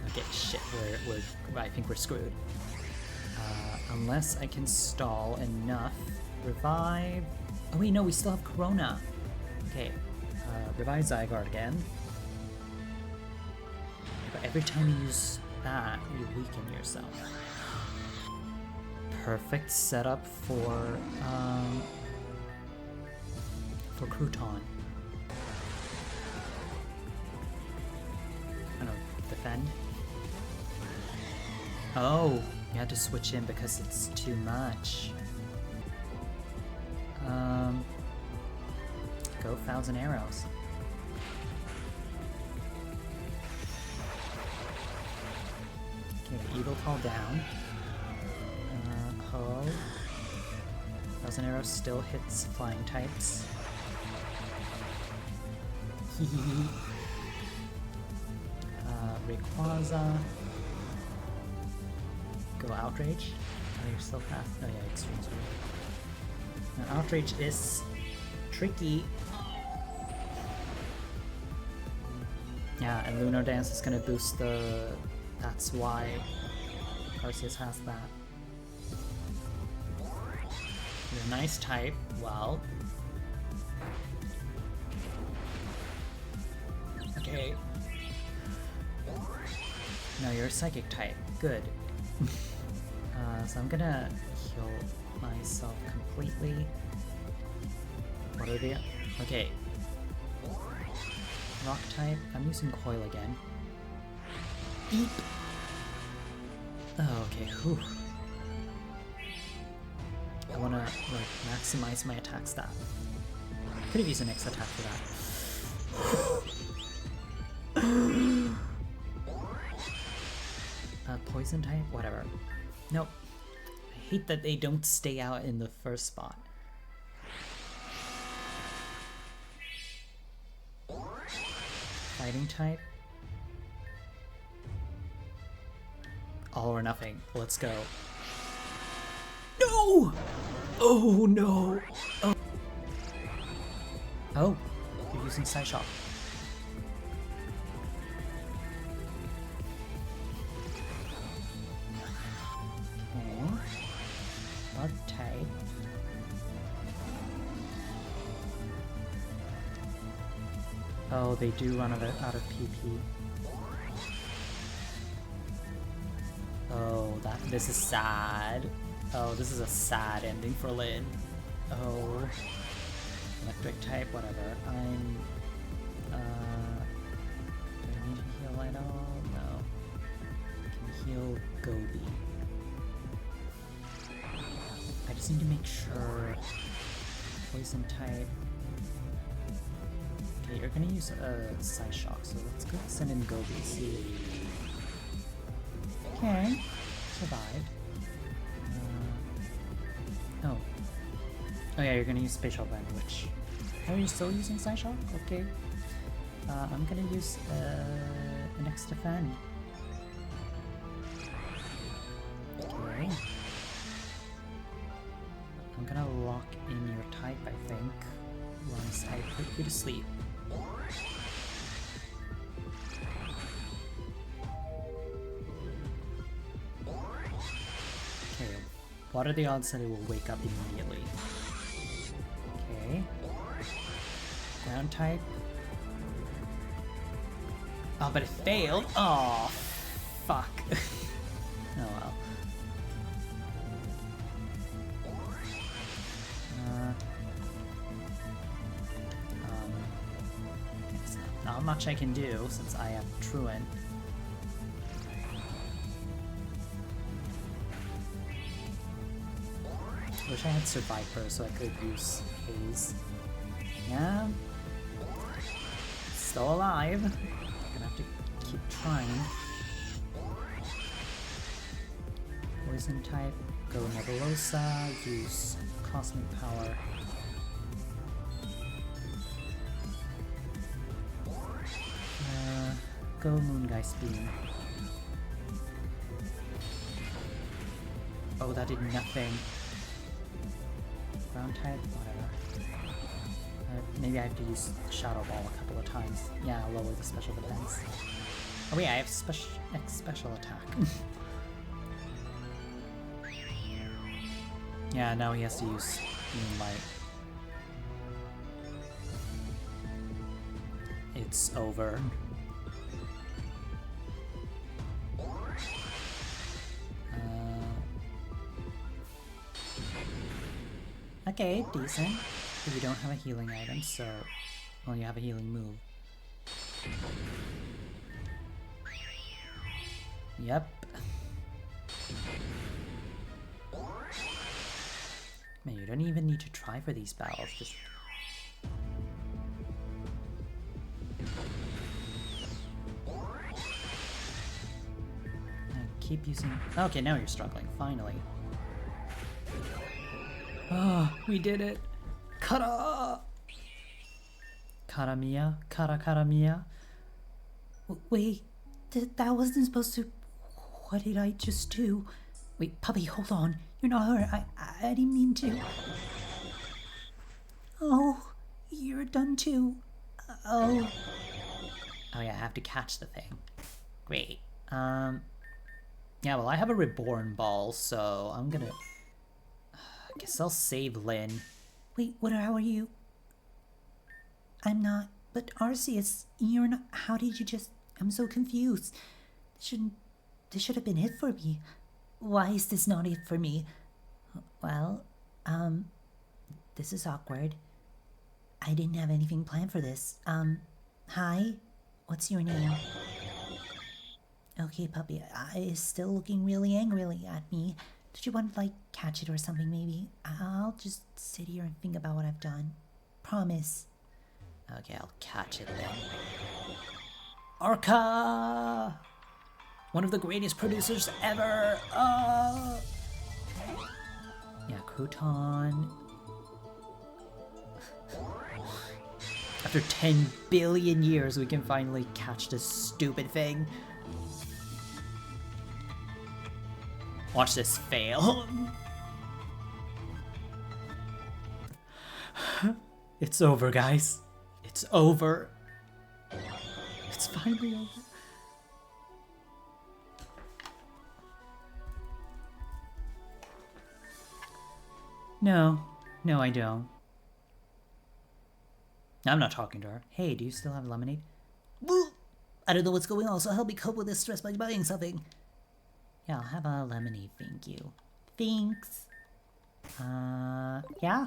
Okay, shit, I think we're screwed. Unless I can stall enough. Revive. Oh wait, no, we still have Corona. Okay, revive Zygarde again. But every time you use that, you weaken yourself. Perfect setup for Crouton. I don't know, defend? Oh, you had to switch in because it's too much. Go 1,000 arrows. Okay, Evil Tall down. Ho. 1,000 arrows still hits flying types. Hehehe. Rayquaza. Go Outrage. Oh, you're still fast. Oh yeah, Extreme Speed. Now Outrage is tricky. Yeah, and Lunar Dance is gonna boost the... That's why Arceus has that. You're a nice type. Well. Okay. No, you're a psychic type. Good. So I'm gonna heal myself completely. What are the... Okay. Rock type. I'm using Coil again. Eep! Oh, okay. Whew. I wanna, like, maximize my attack stat. Could have used an X attack for that. Poison type? Whatever. Nope. I hate that they don't stay out in the first spot. Fighting type? All or nothing. Let's go. No! Oh no! Oh, oh, you're using Psyshock. Okay. Bug type. Oh, they do run out of PP. Oh, this is sad. Oh, this is a sad ending for Lynn. Oh. Electric type, whatever. I'm... do I need to heal at all? No. I can heal Gobi. I just need to make sure... Poison type... Okay, you're gonna use a Psyshock, so let's go send in Gobi, see... Okay, survived. Oh. Oh yeah, you're gonna use Spatial Bend, which... Are you still using Psyshock? Okay. I'm gonna use an X Defend. Okay. I'm gonna lock in your type, I think. Once I put you to sleep. Okay, what are the odds that it will wake up immediately? Okay. Ground type. Oh, but it failed? Oh, fuck. Oh well. Not much I can do since I have Truant. Wish I had Survivor so I could use Haze. Yeah. Still alive. Gonna have to keep trying. poison type. Go Nebulosa, use Cosmic Power. Go Moongeist Beam. Oh, that did nothing. Ground type? Whatever. Maybe I have to use Shadow Ball a couple of times. Yeah, I'll lower the special defense. Oh yeah, I have special attack. Yeah, now he has to use Moonlight. It's over. Okay, decent. But you don't have a healing item, so... Well, you have a healing move. Yep. Man, you don't even need to try for these battles, just... Keep using... Okay, now you're struggling, finally. Oh, we did it! Kara! Karamiya? Karamiya? Wait, that wasn't supposed to... What did I just do? Wait, puppy, hold on. You're not hurt. I didn't mean to. Oh, you're done too. Oh. Oh yeah, I have to catch the thing. Great. Yeah, well, I have a Reborn ball, so I'm gonna... I guess I'll save Lynn. Wait, how are you? I'm not... But Arceus, you're not... How did you just... I'm so confused. This should have been it for me. Why is this not it for me? Well, this is awkward. I didn't have anything planned for this. Hi? What's your name? Okay, puppy, is still looking really angrily at me. Did you want to, like, catch it or something, maybe? I'll just sit here and think about what I've done. Promise. Okay, I'll catch it then. Orca! One of the greatest producers ever! Yeah, Crouton. After 10 billion years, we can finally catch this stupid thing. Watch this fail. It's over, guys. It's over. It's finally over. No, I don't. I'm not talking to her. Hey, do you still have lemonade? I don't know what's going on, so help me cope with this stress by buying something. Yeah, I'll have a lemonade, thank you. Thanks. Yeah.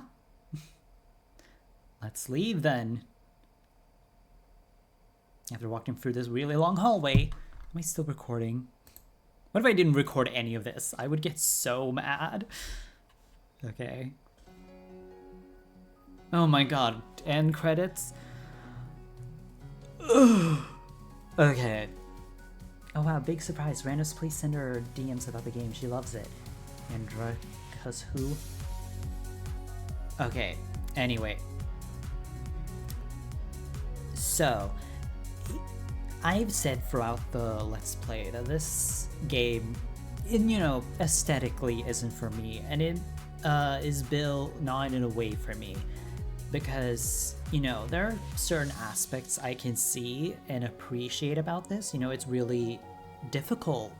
Let's leave then. After walking through this really long hallway. Am I still recording? What if I didn't record any of this? I would get so mad. Okay. Oh my god, end credits? Okay. Oh wow, big surprise. Randos, please send her DMs about the game. She loves it. Andra, cause who? Okay, anyway. So, I've said throughout the Let's Play that this game, aesthetically isn't for me. And it is built not in a way for me. Because, there are certain aspects I can see and appreciate about this. It's really difficult,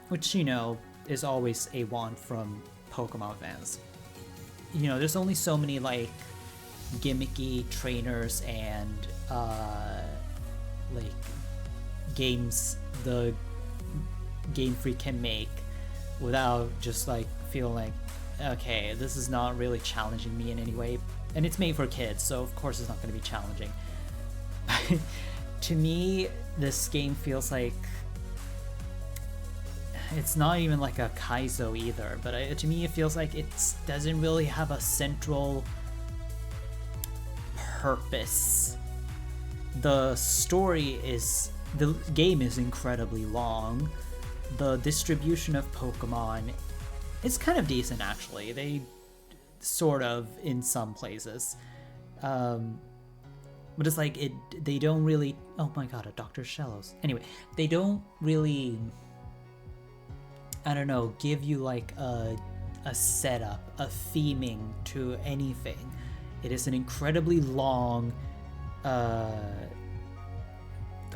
which, is always a want from Pokemon fans. There's only so many, like, gimmicky trainers and, like, games the Game Freak can make without just, like, feeling like, okay, this is not really challenging me in any way. And it's made for kids, so of course it's not going to be challenging. To me, this game feels like... It's not even like a Kaizo either, but to me it feels like it doesn't really have a central purpose. The game is incredibly long, the distribution of Pokemon is kind of decent, actually. They sort of in some places. But it's like they don't really, oh my god, a Dr. Shellos. Anyway, they don't really, I don't know, give you like a setup, a theming to anything. It is an incredibly long,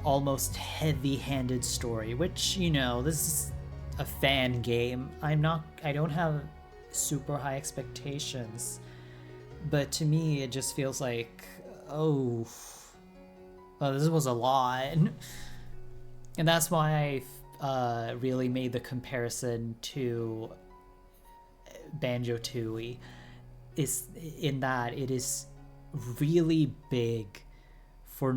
almost heavy-handed story, which, you know, this is a fan game. I don't have super high expectations, but to me it just feels like, oh, well, this was a lot. And that's why I really made the comparison to Banjo-Tooie, is in that it is really big for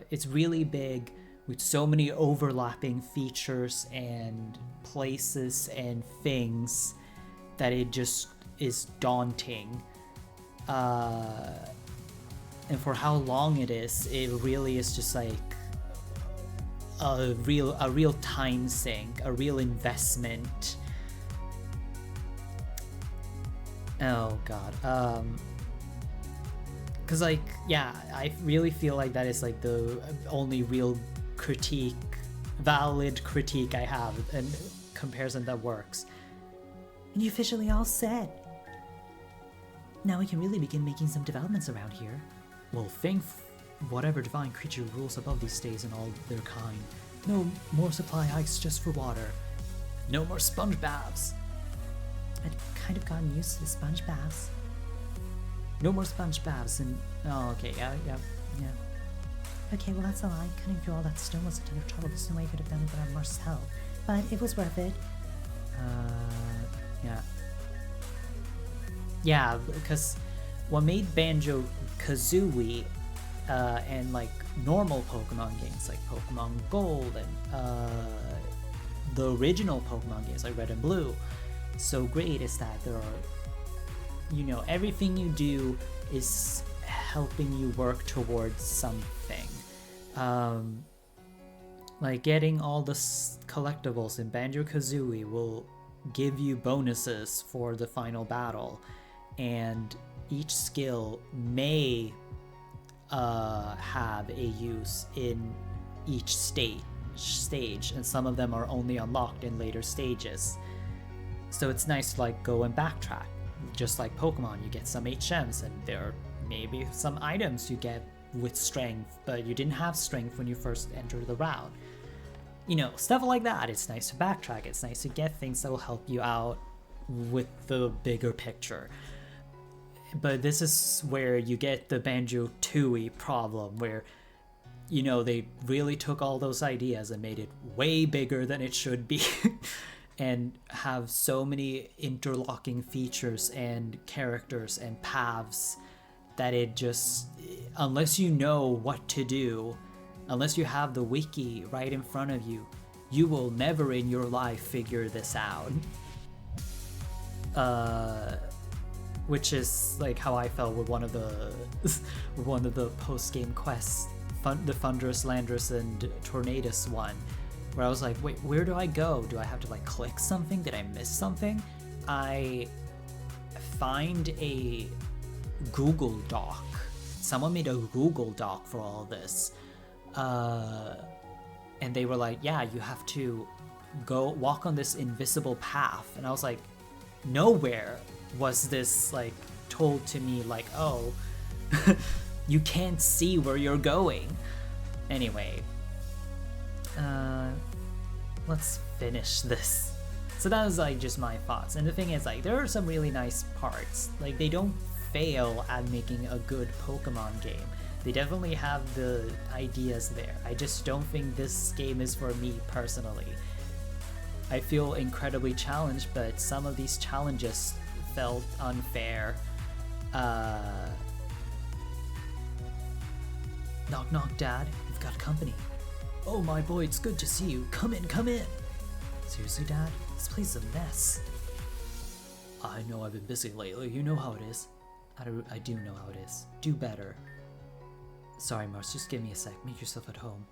it's really big with so many overlapping features and places and things that it just is daunting. And for how long it really is just like a real time sink, a real investment. Oh god. Cause like, yeah, I really feel like that is like the only real valid critique I have, and comparison that works. And you officially all set. Now we can really begin making some developments around here. Well, thank whatever divine creature rules above these days and all their kind. No more supply hikes just for water. No more sponge baths. I'd kind of gotten used to the sponge baths. No more sponge baths and... Oh, okay, yeah. Okay, well that's a lie. Cutting through all that stone was a ton of trouble. There's no way I could have done it without Marsh's help. But it was worth it. Yeah. Yeah, because what made Banjo-Kazooie and like normal Pokemon games like Pokemon Gold and the original Pokemon games like Red and Blue so great is that there are, you know, everything you do is helping you work towards something. Like getting all the collectibles in Banjo-Kazooie will give you bonuses for the final battle, and each skill may have a use in each stage, and some of them are only unlocked in later stages. So it's nice to like go and backtrack. Just like Pokemon, you get some HMs and there are maybe some items you get with strength, but you didn't have strength when you first entered the route. You know, stuff like that. It's nice to backtrack. It's nice to get things that will help you out with the bigger picture. But this is where you get the Banjo-Tooie problem, where, you know, they really took all those ideas and made it way bigger than it should be. And have so many interlocking features and characters and paths that it just, unless you know what to do, unless you have the wiki right in front of you, you will never in your life figure this out. Which is like how I felt with one of the post-game quests, the Thunderous, Landorus, and Tornadus one, where I was like, wait, where do I go? Do I have to like click something? Did I miss something? I find a Google Doc. Someone made a Google Doc for all this. And they were like, yeah, you have to go walk on this invisible path. And I was like, nowhere was this like told to me like, oh, you can't see where you're going. Anyway, let's finish this. So that was like just my thoughts. And the thing is, like, there are some really nice parts. Like, they don't fail at making a good Pokemon game. They definitely have the ideas there. I just don't think this game is for me personally. I feel incredibly challenged, but some of these challenges felt unfair. Knock knock, Dad. You've got company. Oh my boy, it's good to see you. Come in, come in. Seriously, Dad? This place is a mess. I know I've been busy lately. You know how it is. I do know how it is. Do better. Sorry, Mars. Just give me a sec. Make yourself at home.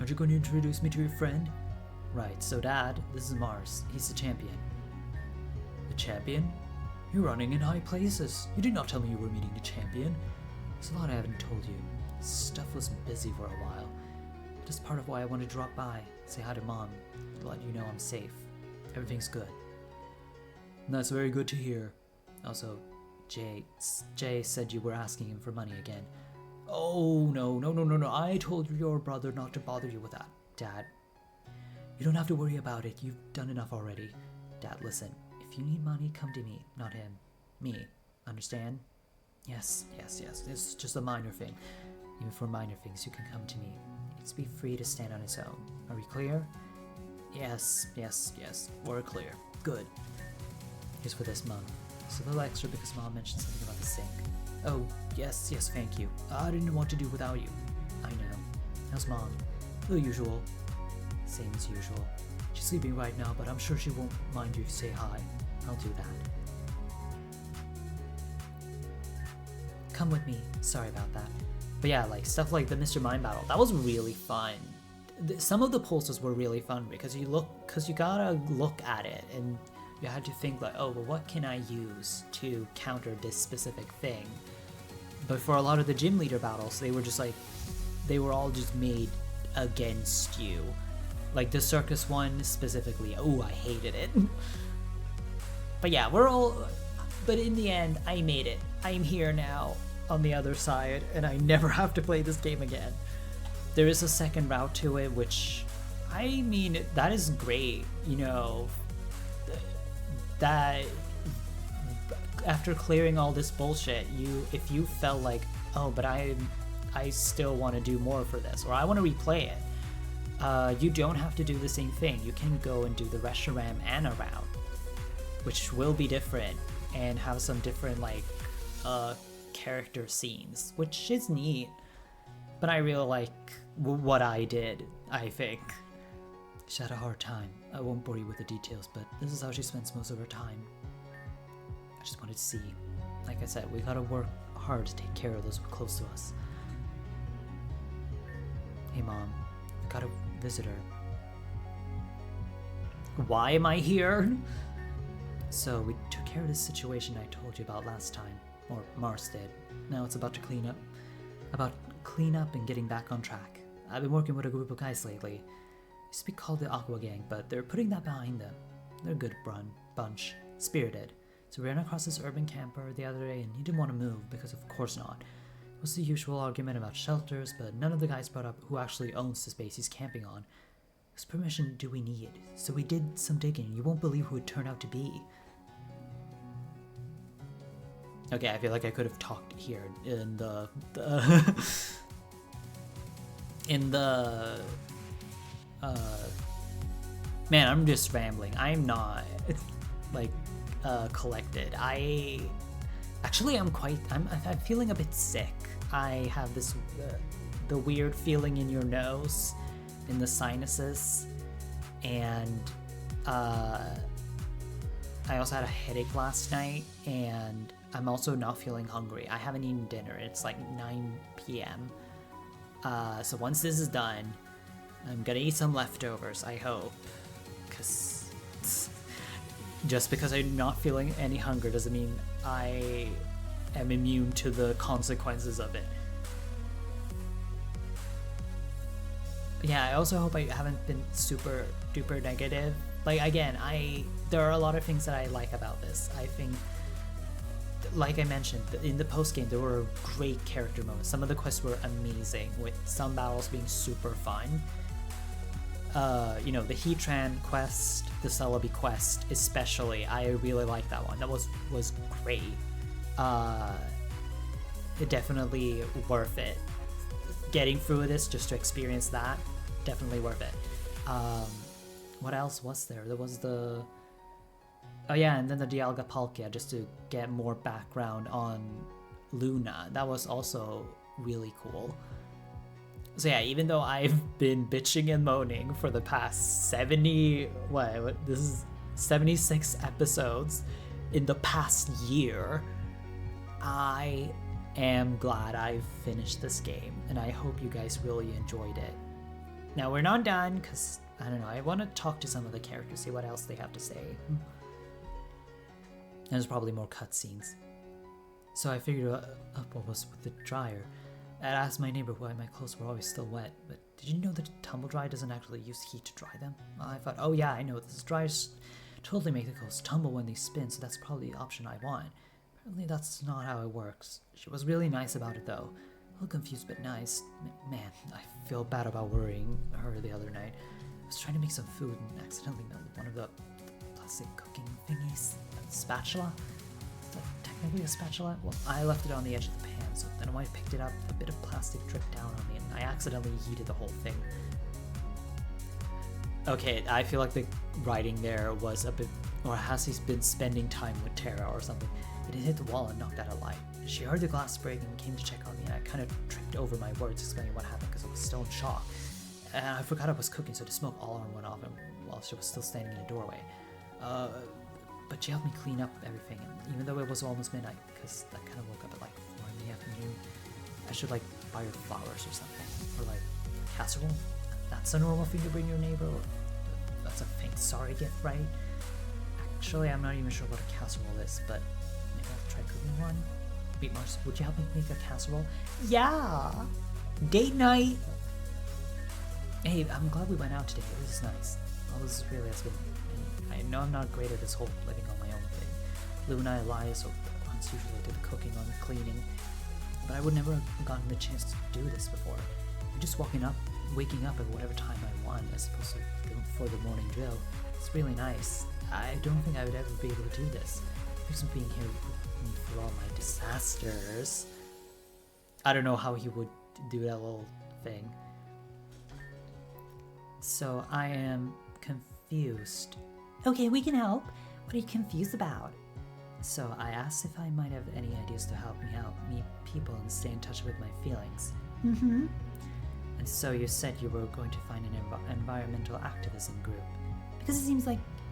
Aren't you going to introduce me to your friend? Right, so Dad, this is Mars. He's the champion. The champion? You're running in high places. You did not tell me you were meeting the champion. There's a lot I haven't told you. Stuff was busy for a while. Just part of why I wanted to drop by, say hi to Mom, to let you know I'm safe. Everything's good. And that's very good to hear. Also, Jay said you were asking him for money again. Oh, no. I told your brother not to bother you with that, Dad. You don't have to worry about it. You've done enough already. Dad, listen. If you need money, come to me, not him. Me. Understand? Yes. It's just a minor thing. Even for minor things, you can come to me. He needs to be free to stand on his own. Are we clear? Yes. We're clear. Good. Here's for this, Mom. It's a little extra because Mom mentioned something about the sink. Oh, yes, thank you. I didn't know what to do without you. I know. How's Mom? The usual. Same as usual. She's sleeping right now, but I'm sure she won't mind you if you say hi. I'll do that. Come with me. Sorry about that. But yeah, like stuff like the Mr. Mime battle, that was really fun. Some of the pulses were really fun because you gotta look at it and you had to think like, oh, well, what can I use to counter this specific thing? But for a lot of the gym leader battles, they were all just made against you. Like the circus one specifically, oh, I hated it. But yeah, but in the end, I made it. I'm here now on the other side, and I never have to play this game again. There is a second route to it, which, I mean, that is great, you know, that after clearing all this bullshit, if you felt like, oh, but I still want to do more for this, or I want to replay it, you don't have to do the same thing. You can go and do the Reshiram and a route, which will be different and have some different like character scenes, which is neat. But I really like what I did, I think. She had a hard time. I won't bore you with the details, but this is how she spends most of her time. I just wanted to see. Like I said, we gotta work hard to take care of those close to us. Hey Mom, I got a visitor. Why am I here? So we took care of this situation I told you about last time, or Mars did. Now it's about clean up and getting back on track. I've been working with a group of guys lately. Used to be called the Aqua Gang, but they're putting that behind them. They're a good bunch, spirited. So we ran across this urban camper the other day and he didn't want to move because of course not. It was the usual argument about shelters, but none of the guys brought up who actually owns the space he's camping on. Whose permission do we need? So we did some digging. You won't believe who it turned out to be. Okay, I feel like I could have talked here in the man, I'm just rambling. I'm not like collected. I'm feeling a bit sick. I have this the weird feeling in your nose, in the sinuses, and I also had a headache last night, and I'm also not feeling hungry. I haven't eaten dinner. It's like 9 p.m. So once this is done, I'm gonna eat some leftovers, I hope. Because just because I'm not feeling any hunger doesn't mean I am immune to the consequences of it. Yeah, I also hope I haven't been super duper negative. Like, again, there are a lot of things that I like about this. I think, like I mentioned, in the post-game, there were great character moments. Some of the quests were amazing, with some battles being super fun. You know, the Heatran quest, the Celebi quest especially, I really like that one. That was great. It definitely worth it. Getting through this just to experience that, definitely worth it. What else was there? There was the... Oh yeah, and then the Dialga Palkia, just to get more background on Luna. That was also really cool. So yeah, even though I've been bitching and moaning for the past 76 episodes in the past year, I am glad I've finished this game, and I hope you guys really enjoyed it. Now we're not done, because, I don't know, I want to talk to some of the characters, see what else they have to say. There's probably more cutscenes. So I figured out what was with the dryer. I asked my neighbor why my clothes were always still wet, but did you know that tumble dry doesn't actually use heat to dry them? I thought, oh yeah, I know, this dryers totally make the clothes tumble when they spin, so that's probably the option I want. Apparently that's not how it works. She was really nice about it though. A little confused but nice. Man, I feel bad about worrying her the other night. I was trying to make some food and accidentally melted one of the plastic cooking thingies. A spatula? Is that technically a spatula? Well, I left it on the edge of the pan, so then when I picked it up, a bit of plastic dripped down on me and I accidentally heated the whole thing. Okay, I feel like the writing there was a bit, or has he been spending time with Tara or something? It hit the wall and knocked out a light. She heard the glass break and came to check on me, and I kind of tripped over my words explaining what happened because I was still in shock. And I forgot I was cooking, so the smoke all went off while she was still standing in the doorway. But she helped me clean up everything, and even though it was almost midnight, because I kind of woke up at like 4 in the afternoon, I should like buy her flowers or something, or like a casserole. That's a normal thing to bring your neighbor. That's a thank sorry gift, right? Actually, I'm not even sure what a casserole is, but maybe I'll try cooking one. Wait, Mars, would you help me make a casserole? Yeah! Date night! Hey, I'm glad we went out today. It was nice. All this really has been... I know I'm not great at this whole living on my own thing. Lou and I, Elias, or Hans usually do the cooking on the cleaning. But I would never have gotten the chance to do this before. I'm just waking up at whatever time I want, as opposed to for the morning drill. It's really nice. I don't think I would ever be able to do this. Thanks for being here with me for all my disasters. I don't know how he would do that little thing. So I am confused. Okay, we can help. What are you confused about? So I asked if I might have any ideas to help me out, meet people, and stay in touch with my feelings. Mm-hmm. And so you said you were going to find an environmental activism group. Because it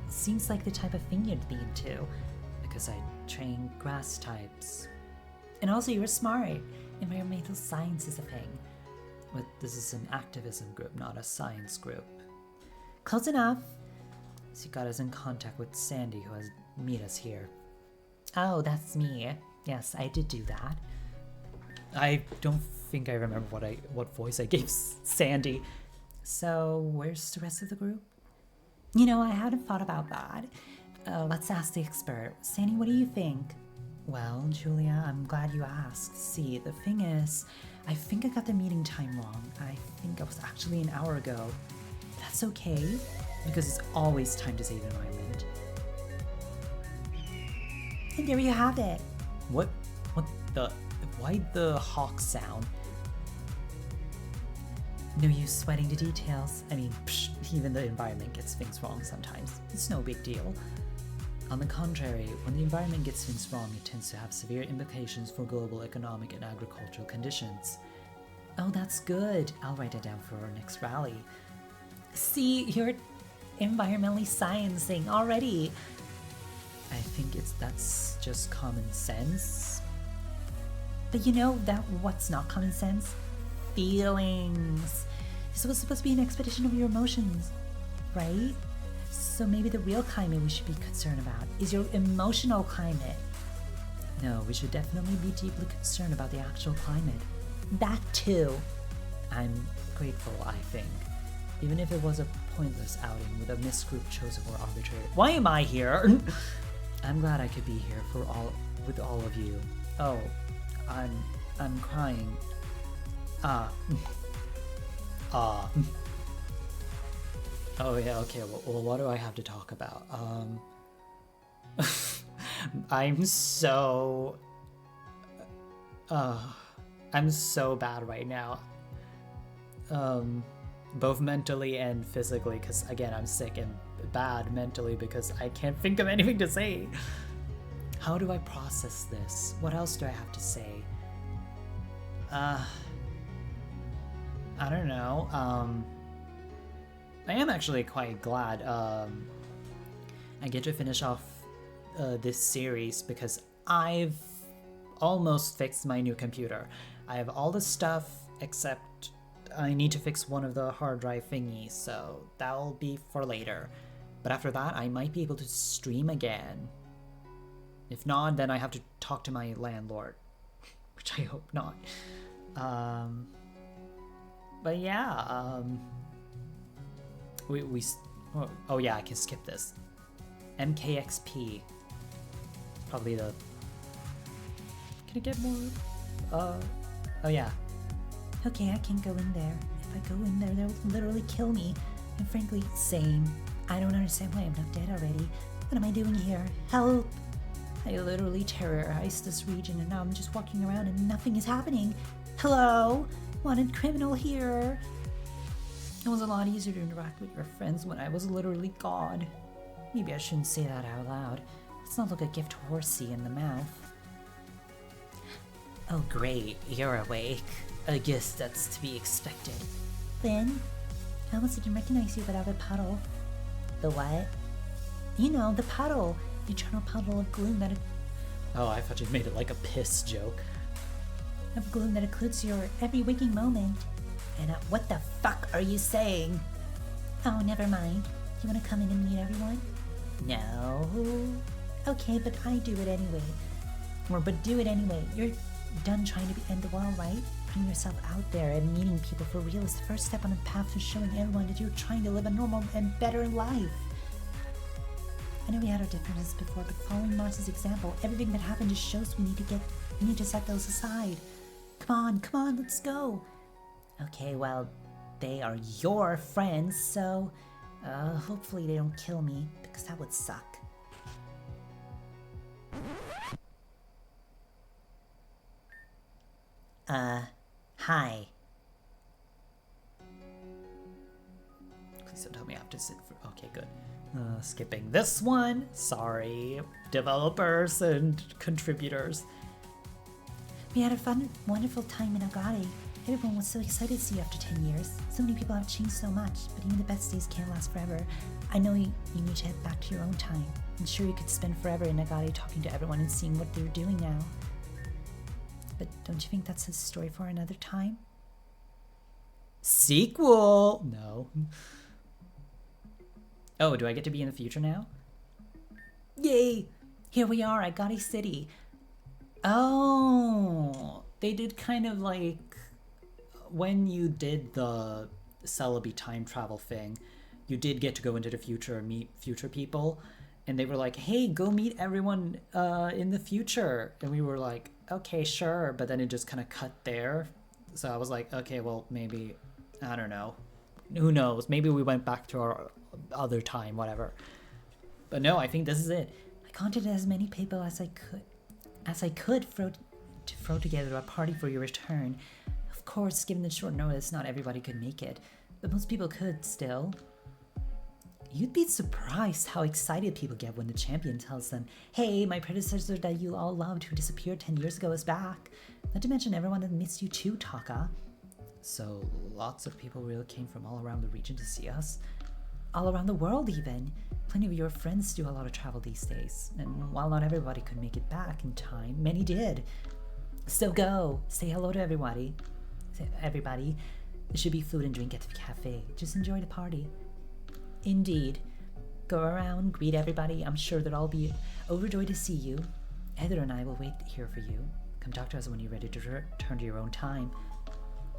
seems like the type of thing you'd be into. Because I train grass types. And also you're smart. Environmental science is a thing. But this is an activism group, not a science group. Close enough. So you got us in contact with Sandy, who has meet us here. Oh, that's me. Yes, I did do that. I don't think I remember what voice I gave Sandy. So where's the rest of the group? You know, I hadn't thought about that. Let's ask the expert. Sandy, what do you think? Well, Julia, I'm glad you asked. See, the thing is, I think I got the meeting time wrong. I think it was actually an hour ago. That's okay. Because it's always time to save the environment. And there you have it. What the... Why the hawk sound? No use sweating the details. I mean, even the environment gets things wrong sometimes. It's no big deal. On the contrary, when the environment gets things wrong, it tends to have severe implications for global economic and agricultural conditions. Oh, that's good. I'll write it down for our next rally. See, you're environmentally sciencing already. I think that's just common sense. But you know that what's not common sense? Feelings. This was supposed to be an expedition of your emotions, right? So maybe the real climate we should be concerned about is your emotional climate. No, we should definitely be deeply concerned about the actual climate. That too. I'm grateful, I think. Even if it was a pointless outing with a missed group chosen for arbitrary. Why am I here? I'm glad I could be here with all of you. Oh, I'm crying. Oh yeah, okay, well what do I have to talk about? I'm so bad right now. Both mentally and physically, because again, I'm sick, and bad mentally because I can't think of anything to say. How do I process this? What else do I have to say? I don't know. I am actually quite glad I get to finish off this series because I've almost fixed my new computer. I have all the stuff except I need to fix one of the hard drive thingies, so that'll be for later. But after that, I might be able to stream again. If not, then I have to talk to my landlord, which I hope not. But yeah, oh yeah, I can skip this. MKXP, probably the. Can I get more? Oh yeah. Okay, I can go in there. If I go in there, they'll literally kill me. And frankly, same. I don't understand why I'm not dead already. What am I doing here? Help! I literally terrorized this region and now I'm just walking around and nothing is happening. Hello? Wanted criminal here. It was a lot easier to interact with your friends when I was literally gone. Maybe I shouldn't say that out loud. Let's not look a gift horsey in the mouth. Oh great, you're awake. I guess that's to be expected. Lynn? I almost didn't recognize you without a puddle. The what? You know, the puddle. The eternal puddle of gloom that... Oh, I thought you made it like a piss joke. Of gloom that occludes your every waking moment. And what the fuck are you saying? Oh, never mind. You want to come in and meet everyone? No. Okay, but I do it anyway. But do it anyway. You're done trying to end the world, right? Putting yourself out there and meeting people for real is the first step on the path to showing everyone that you're trying to live a normal and better life. I know we had our differences before, but following Mars's example, everything that happened just shows we need to set those aside. Come on, let's go. Okay, well, they are your friends, so hopefully they don't kill me, because that would suck. Hi. Please don't tell me I have to sit for... Okay, good. Skipping this one. Sorry, developers and contributors. We had a fun, wonderful time in Agari. Everyone was so excited to see you after 10 years. So many people have changed so much, but even the best days can't last forever. I know you need to head back to your own time. I'm sure you could spend forever in Agari talking to everyone and seeing what they're doing now. But don't you think that's a story for another time? Sequel! No. Oh, do I get to be in the future now? Yay! Here we are, Agari City. Oh, they did kind of like when you did the Celebi time travel thing, you did get to go into the future and meet future people, and they were like, hey, go meet everyone in the future, and we were like, okay, sure, but then it just kind of cut there. So I was like, okay, well, maybe, I don't know, who knows, maybe we went back to our other time, whatever. But no, I think this is it. I contacted as many people as I could throw together a party for your return. Of course, given the short notice, not everybody could make it, but most people could still. You'd be surprised how excited people get when the champion tells them, hey, my predecessor that you all loved who disappeared 10 years ago is back. Not to mention everyone that missed you too, Taka. So lots of people really came from all around the region to see us? All around the world even. Plenty of your friends do a lot of travel these days, and while not everybody could make it back in time, many did. So go, say hello to everybody. There should be food and drink at the cafe. Just enjoy the party. Indeed. Go around, greet everybody. I'm sure they'll all be overjoyed to see you. Heather and I will wait here for you. Come talk to us when you're ready to return to your own time.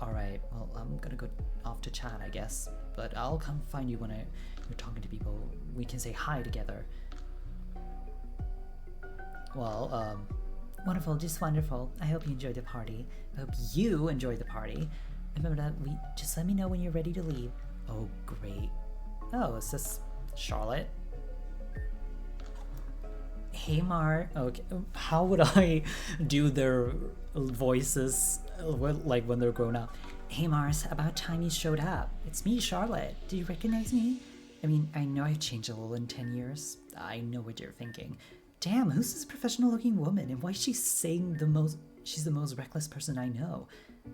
Alright, well, I'm gonna go off to chat, I guess. But I'll come find you when you're talking to people. We can say hi together. Well, Wonderful, just wonderful. I hope you enjoyed the party. I hope you enjoyed the party. Remember that just let me know when you're ready to leave. Oh, great. Oh, is this Charlotte? Hey, Mar. Okay, how would I do their voices like when they're grown up? Hey, Mars, about time you showed up. It's me, Charlotte. Do you recognize me? I mean, I know I've changed a little in 10 years. I know what you're thinking. Damn, who's this professional looking woman and why is she saying she's the most reckless person I know?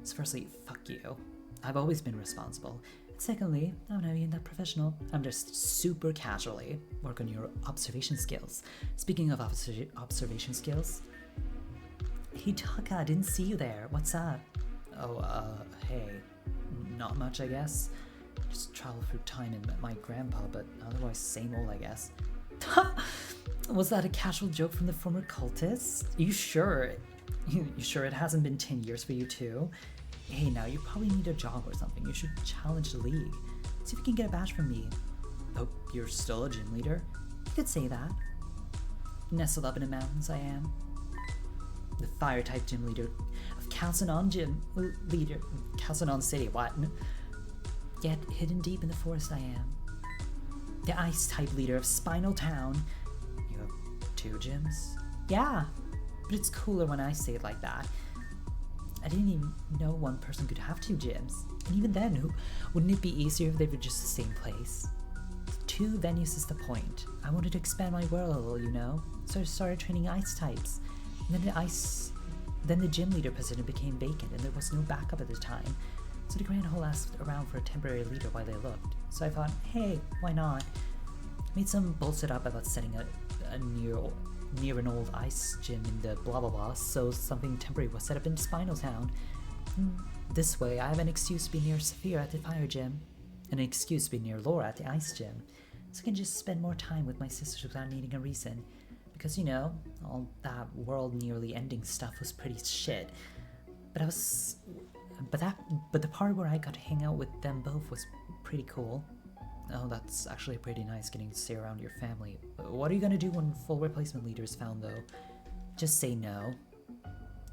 So firstly, fuck you. I've always been responsible. Secondly, I'm not even that professional. I'm just super casually work on your observation skills. Speaking of observation skills. Hey Taka, I didn't see you there. What's up? Oh, hey. not much, I guess. Just travel through time and met my grandpa, but otherwise same old, I guess. Was that a casual joke from the former cultist? You sure? You sure it hasn't been 10 years for you too? Hey, now you probably need a job or something. You should challenge the league. See if you can get a badge from me. Oh, you're still a gym leader? You could say that. Nestled up in the mountains, I am. The fire-type gym leader of Calcinon City, what? Yet hidden deep in the forest I am. The ice-type leader of Spinal Town. You have 2 gyms? Yeah, but it's cooler when I say it like that. I didn't even know one person could have 2 gyms. And even then, wouldn't it be easier if they were just the same place? 2 venues is the point. I wanted to expand my world a little, you know? So I started training ice types. And then the gym leader position became vacant and there was no backup at the time. So the Grand Hall asked around for a temporary leader while they looked. So I thought, hey, why not? Made some bullshit up about setting a near an old ice gym in the blah blah blah, so something temporary was set up in Spinal Town. This way, I have an excuse to be near Saphira at the fire gym, and an excuse to be near Laura at the ice gym, so I can just spend more time with my sisters without needing a reason. Because, you know, all that world nearly ending stuff was pretty shit. But the part where I got to hang out with them both was pretty cool. Oh, that's actually pretty nice getting to stay around your family. What are you gonna do when full replacement leader is found, though? Just say no.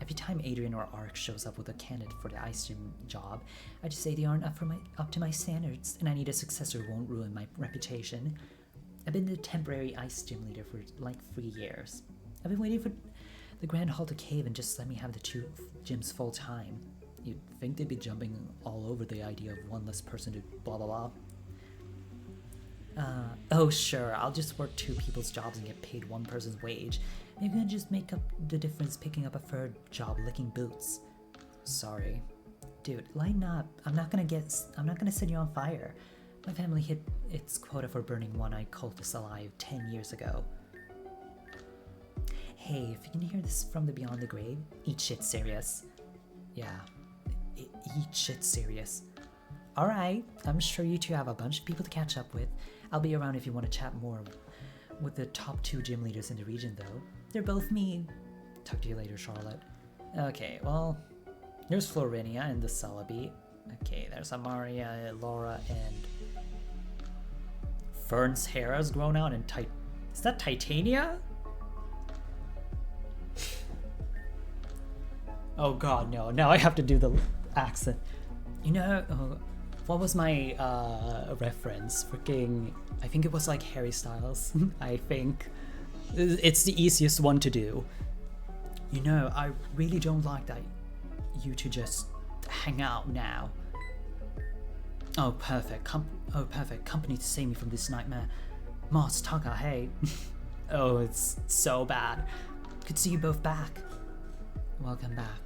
Every time Adrian or Ark shows up with a candidate for the ice gym job, I just say they aren't up to my standards, and I need a successor who won't ruin my reputation. I've been the temporary ice gym leader for like 3 years. I've been waiting for the Grand Hall to cave and just let me have the 2 gyms full time. You'd think they'd be jumping all over the idea of one less person to blah blah blah. Oh sure, I'll just work 2 people's jobs and get paid 1 person's wage. Maybe I'll just make up the difference picking up a 3rd job licking boots. Sorry. Dude, lighten up. I'm not gonna set you on fire. My family hit its quota for burning one-eyed cultists alive 10 years ago. Hey, if you can hear this from the beyond the grave, eat shit serious. Yeah, eat shit serious. Alright, I'm sure you 2 have a bunch of people to catch up with. I'll be around if you want to chat more with the top 2 gym leaders in the region, though. They're both me. Talk to you later, Charlotte. Okay, well, there's Florinia and the Celebi. Okay, there's Amaria, Laura, and Fern's hair has grown out and is that Titania? Oh god, no. Now I have to do the accent. You know, what was my reference? Freaking, I think it was like Harry Styles. I think it's the easiest one to do. You know, I really don't like that you 2 just hang out now. Oh perfect, perfect company to save me from this nightmare. Moss, Taka, hey. Oh, it's so bad. Good to see you both back. Welcome back.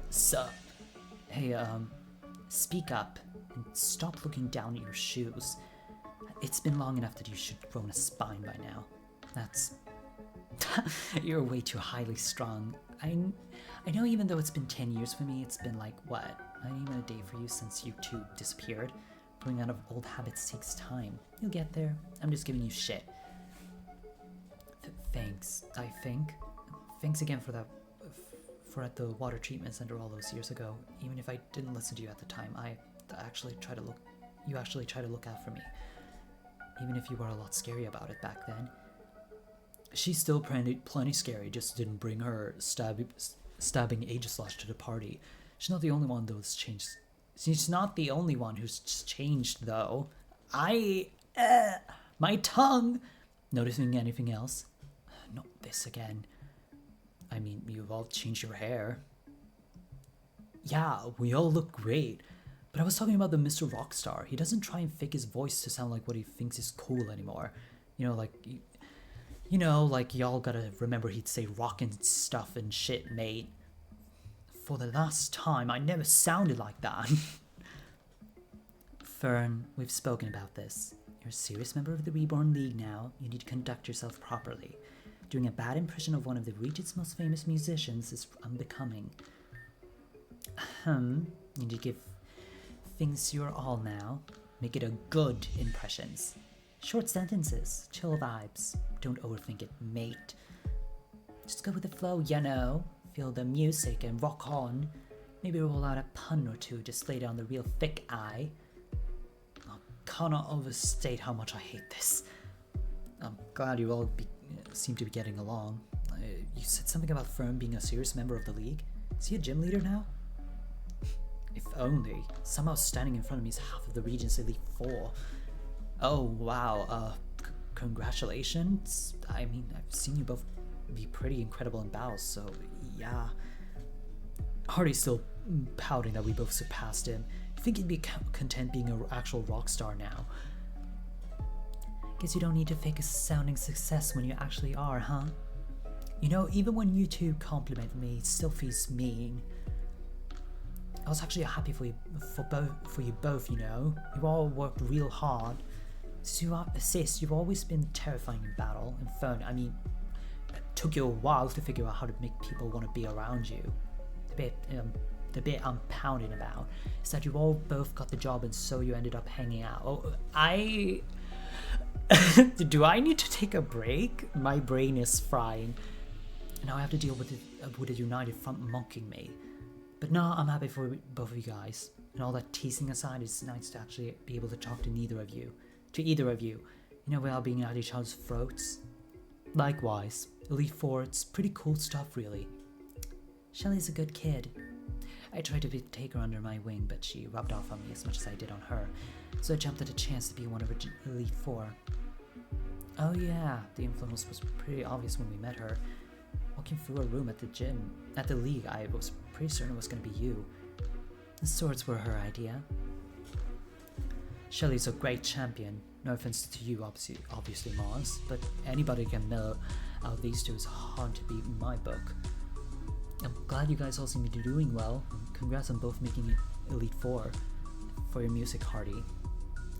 Sup? Hey, speak up and stop looking down at your shoes. It's been long enough that you should have grown a spine by now. That's... You're way too highly strung. I know even though it's been 10 years for me, it's been like, what, not even a day for you since you 2 disappeared? Growing out of old habits takes time. You'll get there. I'm just giving you shit. Thanks, I think. Thanks again for that, for at the water treatment center all those years ago. Even if I didn't listen to you at the time, you actually try to look out for me. Even if you were a lot scary about it back then. She's still plenty scary, just didn't bring her stabbing Aegislash to the party. She's not the only one who's changed. She's not the only one who's changed, though. My tongue! Noticing anything else? Not this again. I mean, you've all changed your hair. Yeah, we all look great. But I was talking about the Mr. Rockstar. He doesn't try and fake his voice to sound like what he thinks is cool anymore. You know, like y'all gotta remember he'd say rockin' stuff and shit, mate. For the last time, I never sounded like that. Fern, we've spoken about this. You're a serious member of the Reborn League now. You need to conduct yourself properly. Doing a bad impression of one of the region's most famous musicians is unbecoming. You need to give thinks you're all now. Make it a good impressions. Short sentences, chill vibes. Don't overthink it, mate. Just go with the flow, you know. Feel the music and rock on. Maybe roll out a pun or two, just lay down the real thick eye. I cannot overstate how much I hate this. I'm glad you all seem to be getting along. You said something about Fern being a serious member of the league. Is he a gym leader now? If only. Somehow standing in front of me is half of the region's Elite Four. Oh, wow. Congratulations. I mean, I've seen you both be pretty incredible in battles, so yeah. Hardy's still pouting that we both surpassed him. I think he'd be content being an actual rock star now. Guess you don't need to fake a sounding success when you actually are, huh? You know, even when you two compliment me, it still feels mean. I was actually happy for you both, you know. You all worked real hard. Sis, you've always been terrifying in battle and fun. I mean, it took you a while to figure out how to make people want to be around you. The bit I'm pounding about is that you all both got the job and so you ended up hanging out. Oh, do I need to take a break? My brain is frying. Now I have to deal with a united front mocking me. But no, I'm happy for both of you guys. And all that teasing aside, it's nice to actually be able to talk to either of you. You know, without being at each other's throats. Likewise, Elite Four, it's pretty cool stuff, really. Shelly's a good kid. I tried to take her under my wing, but she rubbed off on me as much as I did on her. So I jumped at a chance to be one of her Elite Four. Oh yeah, the influence was pretty obvious when we met her. Walking through a room at the gym, at the league, I was pretty certain it was going to be you. The swords were her idea. Shelly's a great champion. No offense to you, obviously Mars, but anybody can know out these two is hard to beat in my book. I'm glad you guys all seem to be doing well. Congrats on both making Elite Four for your music, Hardy.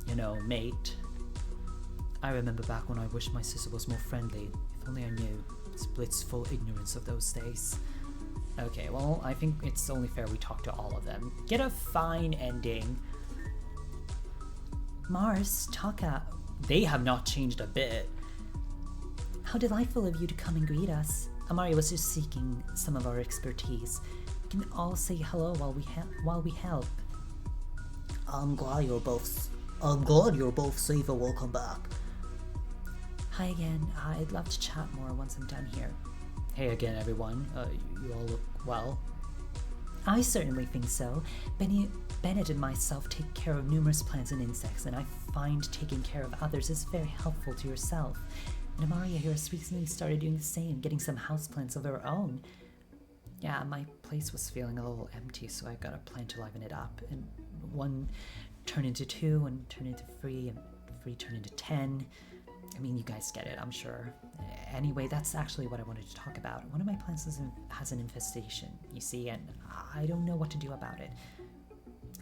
You know, mate. I remember back when I wished my sister was more friendly. If only I knew. It's blitzful ignorance of those days. Okay, well, I think it's only fair we talk to all of them. Get a fine ending. Mars, Taka. They have not changed a bit. How delightful of you to come and greet us. Amari was just seeking some of our expertise. We can all say hello while we help. I'm glad you're both safe and welcome back. Hi again. I'd love to chat more once I'm done here. Hey again, everyone. You all look well. I certainly think so. Bennett and myself take care of numerous plants and insects, and I find taking care of others is very helpful to yourself. And Amaria here has recently started doing the same, getting some houseplants of her own. Yeah, my place was feeling a little empty, so I got a plant to liven it up. And one turned into 2, and turned into 3, and 3 turned into 10. I mean, you guys get it, I'm sure. Anyway, that's actually what I wanted to talk about. One of my plants has an infestation, you see, and I don't know what to do about it.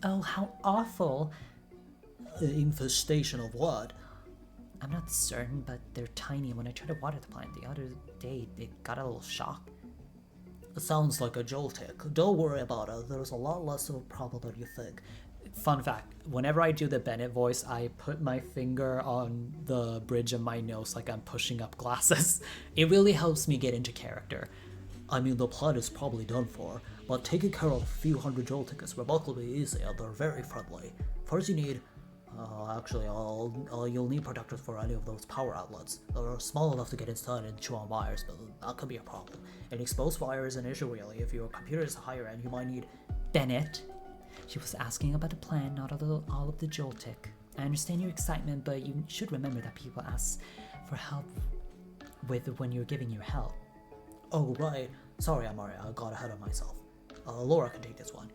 Oh, how awful! Infestation of what? I'm not certain, but they're tiny, and when I tried to water the plant the other day, it got a little shock. It sounds like a Joltic. Don't worry about it, there's a lot less of a problem than you think. Fun fact, whenever I do the Bennett voice, I put my finger on the bridge of my nose like I'm pushing up glasses. It really helps me get into character. I mean, the plant is probably done for, but taking care of a few hundred Joltic is remarkably easy and they're very friendly. First you need... you'll need protectors for any of those power outlets. They're small enough to get inside and chew on wires, but that could be a problem. And exposed wire is an issue really. If your computer is higher end, you might need... Bennett? She was asking about the plan, not all of the Joltic. I understand your excitement, but you should remember that people ask for help when you're giving your help. Oh, right. Sorry, Amaria, I got ahead of myself. Laura can take this one.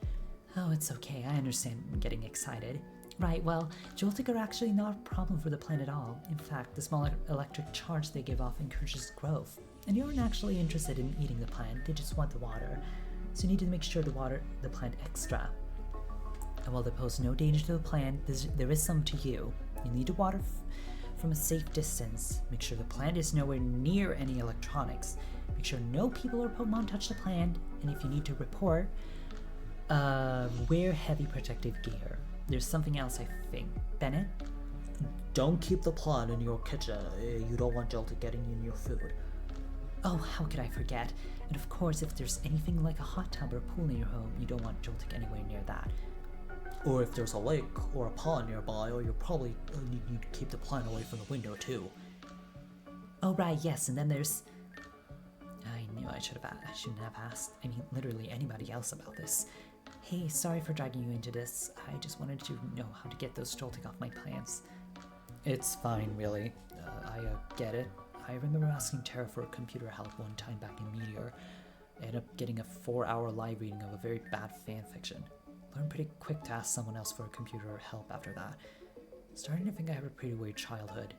Oh, it's okay. I understand getting excited. Right, well, Joltic are actually not a problem for the plant at all. In fact, the small electric charge they give off encourages growth. And you aren't actually interested in eating the plant, they just want the water. So you need to make sure to water the plant extra. And while they pose no danger to the plant, there is some to you. You need to water from a safe distance. Make sure the plant is nowhere near any electronics. Make sure no people or Pokemon touch the plant. And if you need to report, wear heavy protective gear. there's something else I think. Bennett? Don't keep the plant in your kitchen. You don't want Joltik getting in your food. Oh, how could I forget? And of course, if there's anything like a hot tub or pool in your home, you don't want Joltik anywhere near that. Or if there's a lake or a pond nearby, or you'll probably need to keep the plant away from the window too. Oh right, yes, and then there's... I knew I shouldn't have asked literally anybody else about this. Hey, sorry for dragging you into this. I just wanted to know how to get those Joltik off my plants. It's fine, really. I get it. I remember asking Tara for computer help one time back in Meteor. I ended up getting a 4-hour live reading of a very bad fanfiction. Learned pretty quick to ask someone else for computer help after that. Starting to think I have a pretty weird childhood.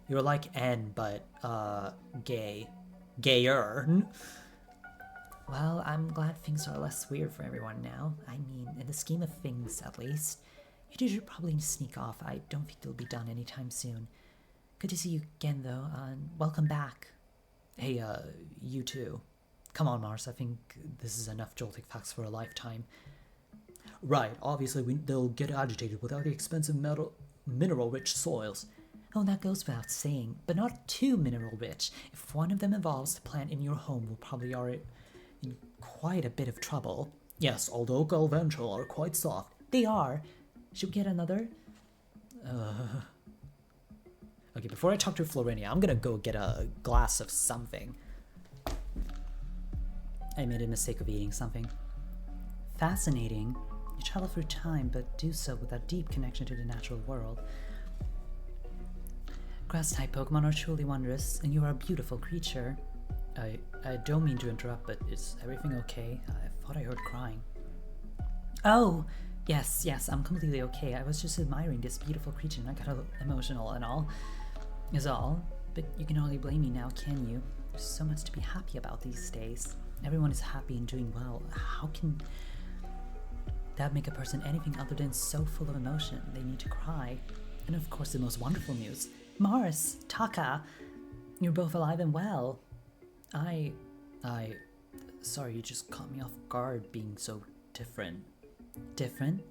You're like N, but, gay. Gayer. Well, I'm glad things are less weird for everyone now. I mean, in the scheme of things, at least. You two should probably sneak off. I don't think it'll be done anytime soon. Good to see you again, though, and welcome back. Hey, you too. Come on, Mars, I think this is enough Joltik facts for a lifetime. Right, obviously they'll get agitated without the expensive mineral-rich soils. Oh, that goes without saying, but not too mineral-rich. If one of them evolves to plant in your home, we'll probably are in quite a bit of trouble. Yes, although Galvantral are quite soft. They are. Should we get another? Okay, before I talk to Florinia, I'm gonna go get a glass of something. I made a mistake of eating something. Fascinating. You travel through time, but do so with a deep connection to the natural world. Grass-type Pokemon are truly wondrous, and you are a beautiful creature. I don't mean to interrupt, but is everything okay? I thought I heard crying. Oh! Yes, I'm completely okay. I was just admiring this beautiful creature and I got emotional and all. Is all. But you can hardly blame me now, can you? There's so much to be happy about these days. Everyone is happy and doing well. How can that make a person anything other than so full of emotion they need to cry? And of course the most wonderful news. Mars, Taka, you're both alive and well. Sorry, you just caught me off guard being so different. Different?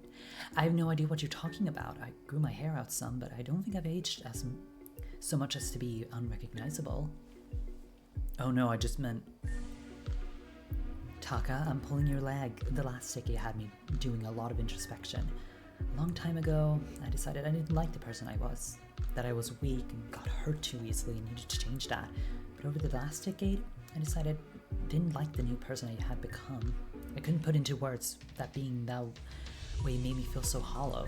I have no idea what you're talking about. I grew my hair out some, but I don't think I've aged so much as to be unrecognizable. Oh no, I just meant... Taka, I'm pulling your leg. The last decade had me doing a lot of introspection. A long time ago, I decided I didn't like the person I was. That I was weak and got hurt too easily and needed to change that. But over the last decade, I decided I didn't like the new person I had become. I couldn't put into words that being that way made me feel so hollow.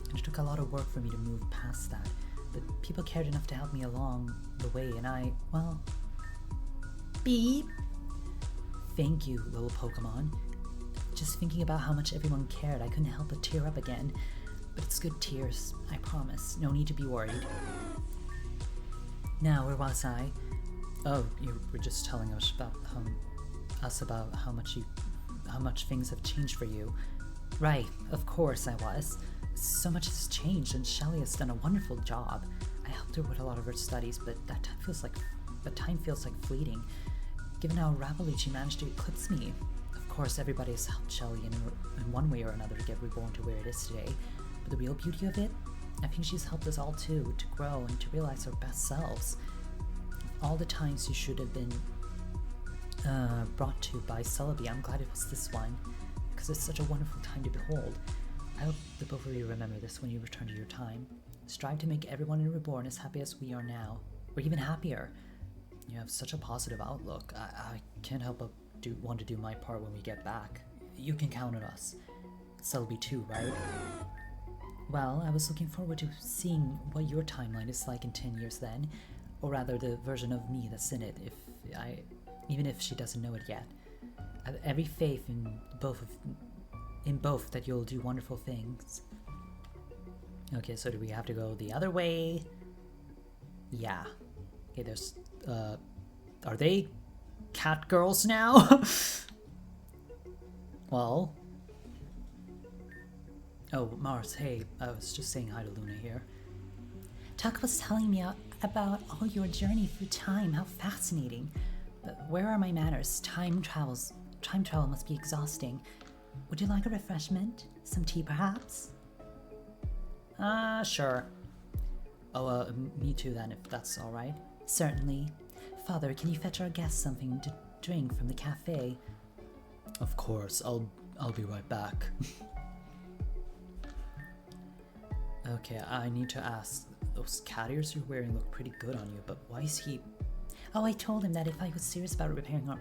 And it took a lot of work for me to move past that. But people cared enough to help me along the way, and I, well... Beep! Thank you, little Pokemon. Just thinking about how much everyone cared, I couldn't help but tear up again. But it's good tears, I promise. No need to be worried. Now, where was I? Oh, you were just telling us about how much things have changed for you. Right, of course I was. So much has changed, and Shelly has done a wonderful job. I helped her with a lot of her studies, but time feels like fleeting. Given how rapidly she managed to eclipse me. Of course, everybody has helped Shelly in one way or another to get Reborn to where it is today. But the real beauty of it, I think she's helped us all too, to grow and to realize our best selves. All the times you should have been brought to by Celebi, I'm glad it was this one, because it's such a wonderful time to behold. I hope the both of you remember this when you return to your time. Strive to make everyone in Reborn as happy as we are now, or even happier. You have such a positive outlook. I can't help but want to do my part when we get back. You can count on us. Celebi too, right? Well, I was looking forward to seeing what your timeline is like in 10 years then, or rather the version of me that's in it, even if she doesn't know it yet. I have every faith in both that you'll do wonderful things. Okay, so do we have to go the other way? Yeah. Okay, there's, are they cat girls now? Well. Oh, Mars, hey, I was just saying hi to Luna here. Tuck was telling me about all your journey through time, how fascinating. But where are my manners? Time travel must be exhausting. Would you like a refreshment? Some tea, perhaps? Sure. Oh, me too then, if that's alright. Certainly. Father, can you fetch our guests something to drink from the cafe? Of course, I'll be right back. Okay, I need to ask, those cat ears you're wearing look pretty good on you, but why is he... Oh, I told him that if I was serious about repairing our...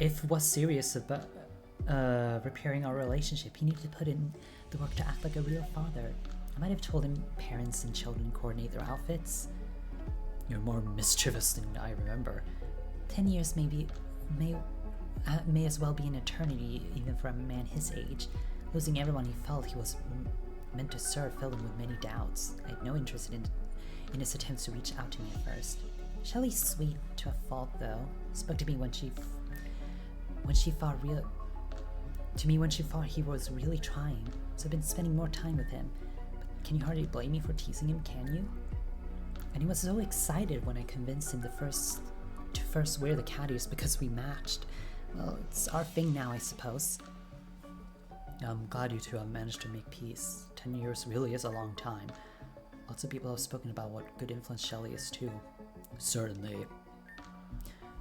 If was serious about repairing our relationship, he needed to put in the work to act like a real father. I might have told him parents and children coordinate their outfits. You're more mischievous than I remember. 10 years may as well be an eternity, even for a man his age. Losing everyone he felt he was meant to serve filled him with many doubts. I had no interest in his attempts to reach out to me at first. Shelley's sweet to a fault, though. Spoke to me when she thought he was really trying. So I've been spending more time with him. But can you hardly blame me for teasing him, can you? And he was so excited when I convinced him to first wear the cat ears because we matched. Well, it's our thing now, I suppose. I'm glad you two have managed to make peace. 10 years really is a long time. Lots of people have spoken about what good influence Shelley is too. Certainly.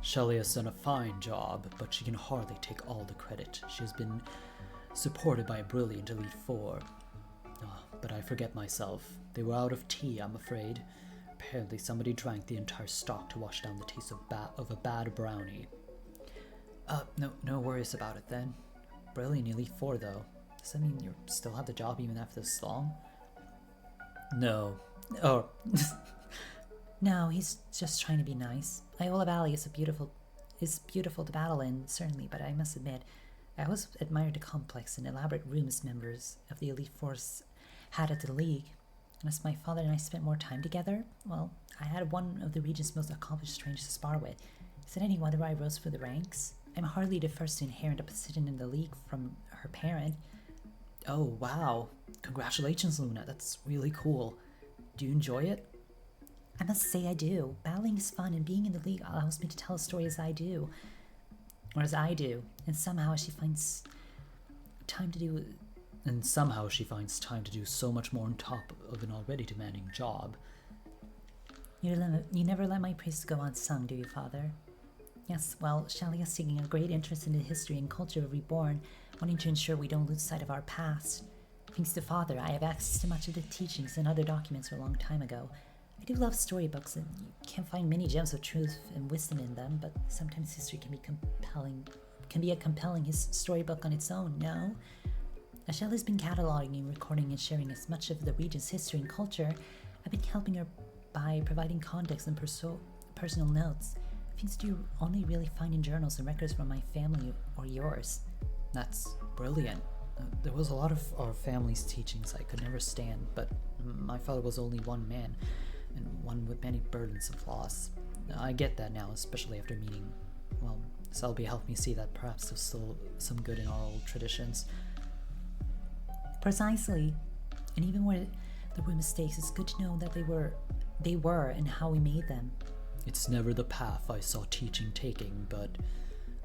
Shelley has done a fine job, but she can hardly take all the credit. She has been supported by a brilliant Elite Four. But I forget myself. They were out of tea, I'm afraid. Apparently somebody drank the entire stock to wash down the taste of a bad brownie. No worries about it then. Brilliant Elite Four though. Does that mean you still have the job even after this long? No. Oh. No, he's just trying to be nice. Iola Valley is beautiful to battle in, certainly, but I must admit, I always admired the complex and elaborate rooms members of the Elite Force had at the League. And as my father and I spent more time together, well, I had one of the region's most accomplished strangers to spar with. Is it any wonder I rose through the ranks? I'm hardly the first to inherit a position in the League from her parent. Oh, wow. Congratulations, Luna. That's really cool. Do you enjoy it? I must say I do. Battling is fun, and being in the League allows me to tell a story as I do. Or as I do. And somehow she finds time to do... And somehow she finds time to do so much more on top of an already demanding job. You never let my praise go unsung, do you, Father? Yes, well, Shelley is taking a great interest in the history and culture of Reborn, wanting to ensure we don't lose sight of our past. Thanks to Father, I have access to much of the teachings and other documents from a long time ago. I do love storybooks, and you can find many gems of truth and wisdom in them, but sometimes history can be a compelling storybook on its own, no? As Shelley's been cataloging, recording, and sharing as much of the region's history and culture, I've been helping her by providing context and personal notes. Things you only really find in journals and records from my family or yours. That's brilliant. There was a lot of our family's teachings I could never stand, but my father was only one man, and one with many burdens of loss. I get that now, especially after meeting, well, Selby helped me see that perhaps there's still some good in our old traditions. Precisely. And even where there were mistakes, it's good to know that they were and how we made them. It's never the path I saw teaching taking, but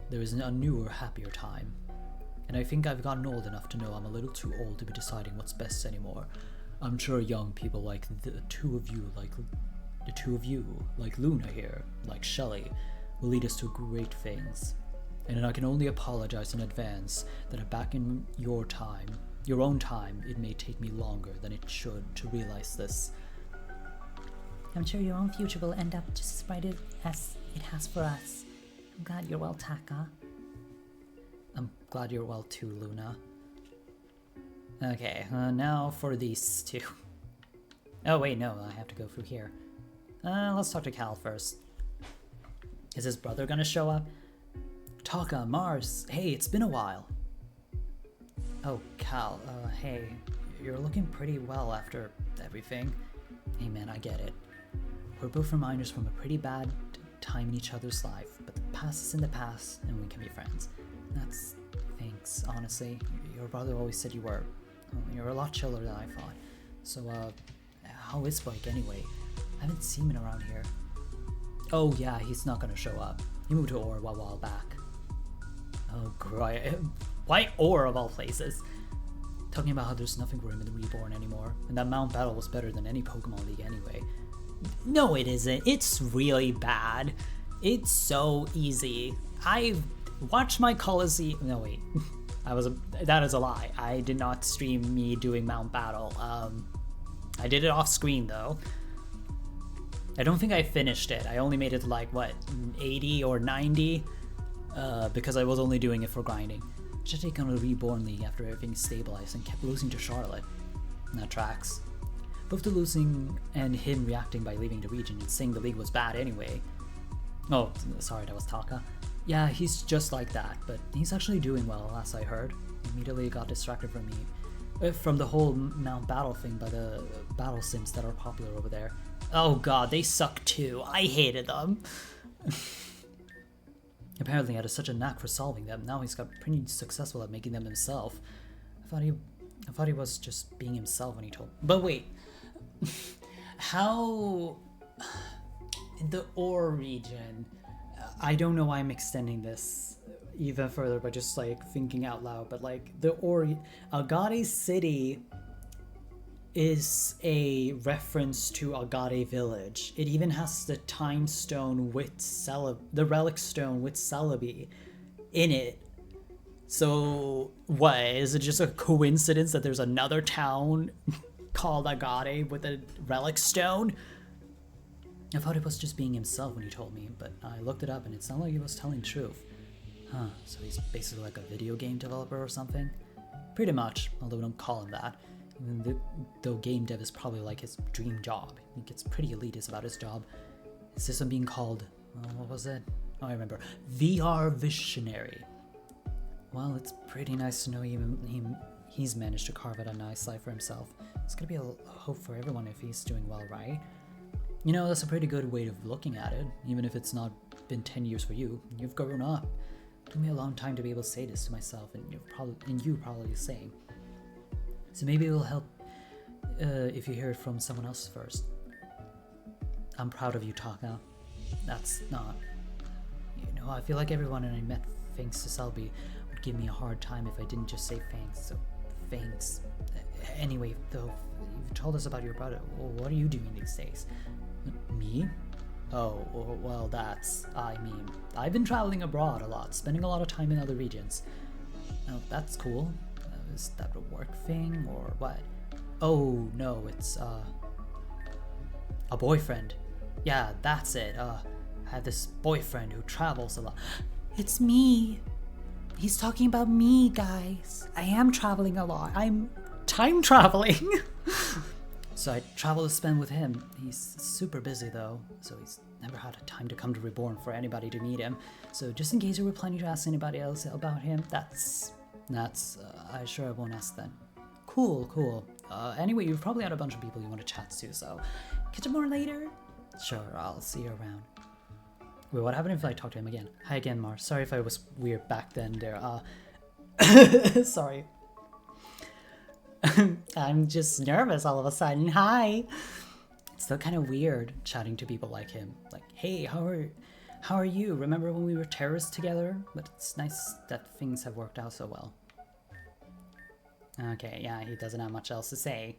there is a newer, happier time. And I think I've gotten old enough to know I'm a little too old to be deciding what's best anymore. I'm sure young people like the two of you, like Luna here, like Shelley, will lead us to great things. And I can only apologize in advance that back in your own time, it may take me longer than it should to realize this. I'm sure your own future will end up just as bright as it has for us. I'm glad you're well, Taka. I'm glad you're well too, Luna. Okay, now for these two. Oh wait, no, I have to go through here. Let's talk to Cal first. Is his brother gonna show up? Taka, Mars, hey, it's been a while. Oh, Cal, hey, you're looking pretty well after everything. Hey man, I get it. We're both reminders from a pretty bad time in each other's life, but the past is in the past, and we can be friends. Thanks, honestly. Your brother always said you're a lot chiller than I thought. So, how is Spike anyway? I haven't seen him around here. Oh yeah, he's not gonna show up. He moved to Orwa a while back. Oh great. Why Ore of all places? Talking about how there's nothing for him in the Reborn anymore, and that Mount Battle was better than any Pokemon League anyway. No, it isn't. It's really bad. It's so easy. I've watched my Coliseum. No, wait. That is a lie. I did not stream me doing Mount Battle. I did it off screen though. I don't think I finished it. I only made it like, what, 80 or 90? Because I was only doing it for grinding. Should take on a Reborn League after everything stabilized and kept losing to Charlotte. That tracks. Both the losing and him reacting by leaving the region and saying the league was bad anyway. Oh, sorry, that was Taka. Yeah, he's just like that, but he's actually doing well, last I heard. Immediately got distracted from me. From the whole Mount Battle thing by the battle sims that are popular over there. Oh god, they suck too. I hated them. Apparently he had such a knack for solving them. Now he's got pretty successful at making them himself. I thought he was just being himself when he told. But wait, how in the Ore region? I don't know why I'm extending this even further, but just like thinking out loud. But like the Agate City is a reference to Agate Village. It even has the Time Stone with the Relic Stone with Celebi in it. So what, is it just a coincidence that there's another town called Agate with a Relic Stone? I thought it was just being himself when he told me, but I looked it up and it sounded like he was telling truth. Huh, so he's basically like a video game developer or something? Pretty much, although we don't call him that. Even though game dev is probably like his dream job. He gets pretty elitist about his job. Is this one being called, what was it? Oh, I remember. VR Visionary. Well, it's pretty nice to know he's managed to carve out a nice life for himself. It's gonna be a hope for everyone if he's doing well, right? You know, that's a pretty good way of looking at it, even if it's not been 10 years for you. You've grown up. It took me a long time to be able to say this to myself, and you probably the same. So maybe it will help if you hear it from someone else first. I'm proud of you, Taka. That's not... You know, I feel like everyone I met thanks to Selby would give me a hard time if I didn't just say thanks, so thanks. Anyway, though, you've told us about your brother. Well, what are you doing these days? Me? Oh, well, I mean, I've been traveling abroad a lot, spending a lot of time in other regions. Oh, that's cool. Is that a work thing, or what? Oh, no, it's, a boyfriend. Yeah, that's it. I had this boyfriend who travels a lot. It's me. He's talking about me, guys. I am traveling a lot. I'm time traveling. So I travel to spend with him. He's super busy though, so he's never had a time to come to Reborn for anybody to meet him. So just in case you were planning to ask anybody else about him, that's I sure I won't ask then. Cool. Anyway, you've probably had a bunch of people you want to chat to, so catch up more later? Sure, I'll see you around. Wait, what happened if I talk to him again? Hi again, Mars. Sorry if I was weird back then there. Sorry. I'm just nervous all of a sudden. Hi. It's still kind of weird chatting to people like him. Like, hey, how are you? Remember when we were terrorists together? But it's nice that things have worked out so well. Okay, yeah, he doesn't have much else to say.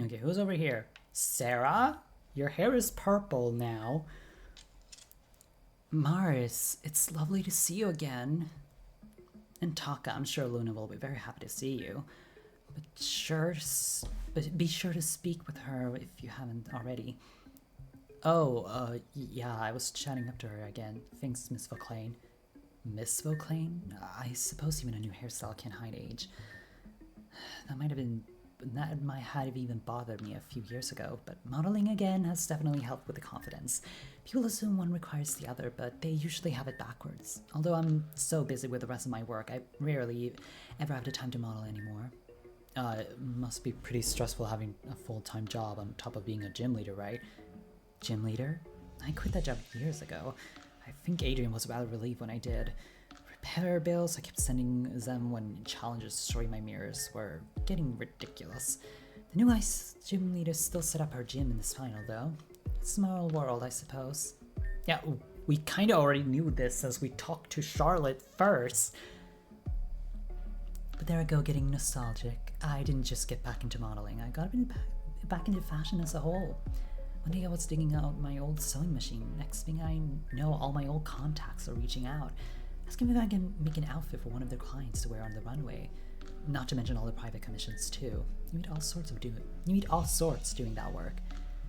Okay, who's over here? Sarah? Your hair is purple now. Mars, it's lovely to see you again. And Taka, I'm sure Luna will be very happy to see you. But be sure to speak with her if you haven't already. Oh, yeah, I was chatting up to her again. Thanks, Miss Vauclain. Miss Vauclain? I suppose even a new hairstyle can hide age. That might have even bothered me a few years ago, but modeling again has definitely helped with the confidence. People assume one requires the other, but they usually have it backwards. Although I'm so busy with the rest of my work, I rarely ever have the time to model anymore. It must be pretty stressful having a full-time job on top of being a gym leader, right? Gym leader? I quit that job years ago. I think Adrian was rather relieved when I did. Repair bills I kept sending them when challenges destroying my mirrors were getting ridiculous. The new ice gym leader still set up her gym in this final, though. Small world, I suppose. Yeah, We kind of already knew this as we talked to Charlotte first. But there I go, getting nostalgic. I didn't just get back into modeling. I got back into fashion as a whole. One day I was digging out my old sewing machine. Next thing I know, all my old contacts are reaching out, asking if I can make an outfit for one of their clients to wear on the runway. Not to mention all the private commissions too. You meet all sorts doing that work.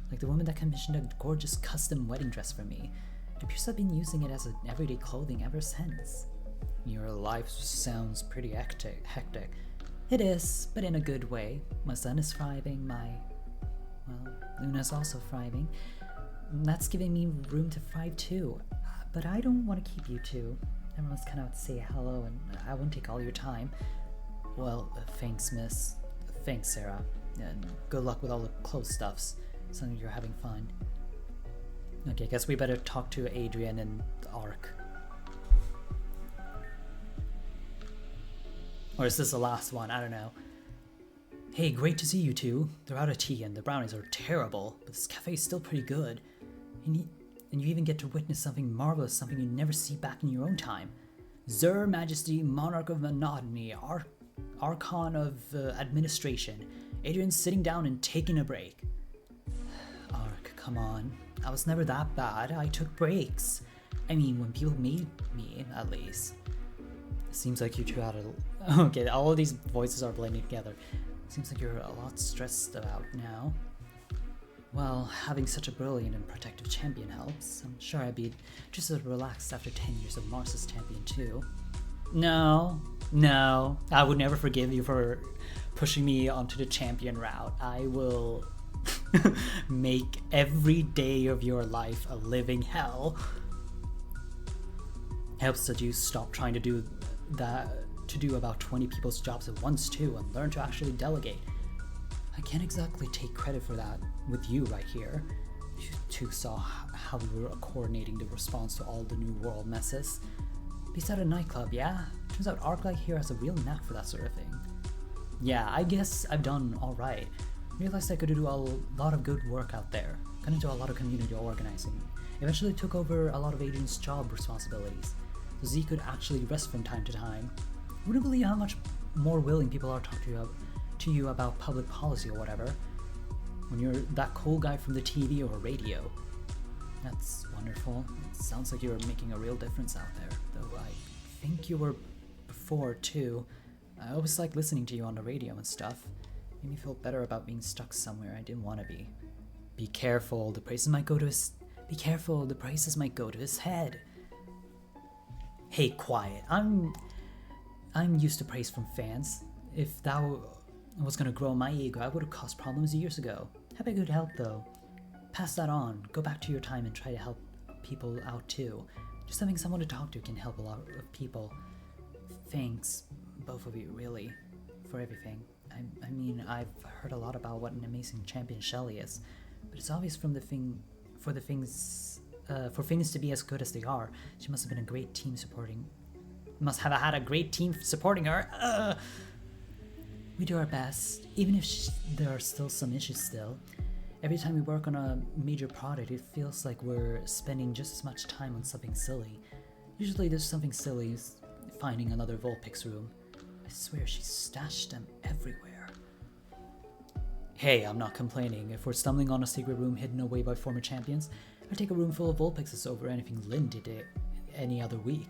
Like the woman that commissioned a gorgeous custom wedding dress for me. It appears I've been using it as an everyday clothing ever since. Your life sounds pretty hectic. It is, but in a good way. My son is thriving, Luna's also thriving. That's giving me room to thrive too. But I don't want to keep you two. Everyone's come out to say hello, and I won't take all your time. Well, thanks, miss. Thanks, Sarah. And good luck with all the clothes stuffs. Sounds like you're having fun. Okay, I guess we better talk to Adrian and Ark. Or is this the last one? I don't know. Hey, great to see you two. They're out of tea and the brownies are terrible, but this cafe is still pretty good. And you even get to witness something marvelous, something you never see back in your own time. Zur Majesty, Monarch of Monotony, Archon of Administration. Adrian's sitting down and taking a break. Ark, come on. I was never that bad. I took breaks. I mean, when people made me, at least. It seems like you two had Okay, all of these voices are blending together. Seems like you're a lot stressed about now. Well, having such a brilliant and protective champion helps. I'm sure I'd be just as relaxed after 10 years of Mars's champion too. No, I would never forgive you for pushing me onto the champion route. I will make every day of your life a living hell. Helps that you stop trying to do about 20 people's jobs at once too, and learn to actually delegate. I can't exactly take credit for that with you right here. You two saw how we were coordinating the response to all the New World messes. Based at a nightclub, yeah? Turns out Arclight here has a real knack for that sort of thing. Yeah, I guess I've done alright. Realized I could do a lot of good work out there. Got into a lot of community organizing. Eventually took over a lot of Adrian's job responsibilities, so Z could actually rest from time to time. Wouldn't believe how much more willing people are to talk to you about public policy or whatever, when you're that cool guy from the TV or radio. That's wonderful. It sounds like you're making a real difference out there, though I think you were before too. I always liked listening to you on the radio and stuff. Made me feel better about being stuck somewhere I didn't want to be. Be careful, the prices might go to his head. Hey, quiet. I'm used to praise from fans. If that was gonna grow my ego, I would have caused problems years ago. Happy I could help though. Pass that on. Go back to your time and try to help people out too. Just having someone to talk to can help a lot of people. Thanks, both of you, really, for everything. I mean, I've heard a lot about what an amazing champion Shelly is, but it's obvious for things to be as good as they are, she must have been a great team supporting. Must have had a great team supporting her. We do our best, even if there are still some issues still. Every time we work on a major project, it feels like we're spending just as much time on something silly. Usually there's something silly, finding another Vulpix room. I swear she stashed them everywhere. Hey, I'm not complaining. If we're stumbling on a secret room hidden away by former champions, I'd take a room full of Vulpixes over anything Lynn did any other week.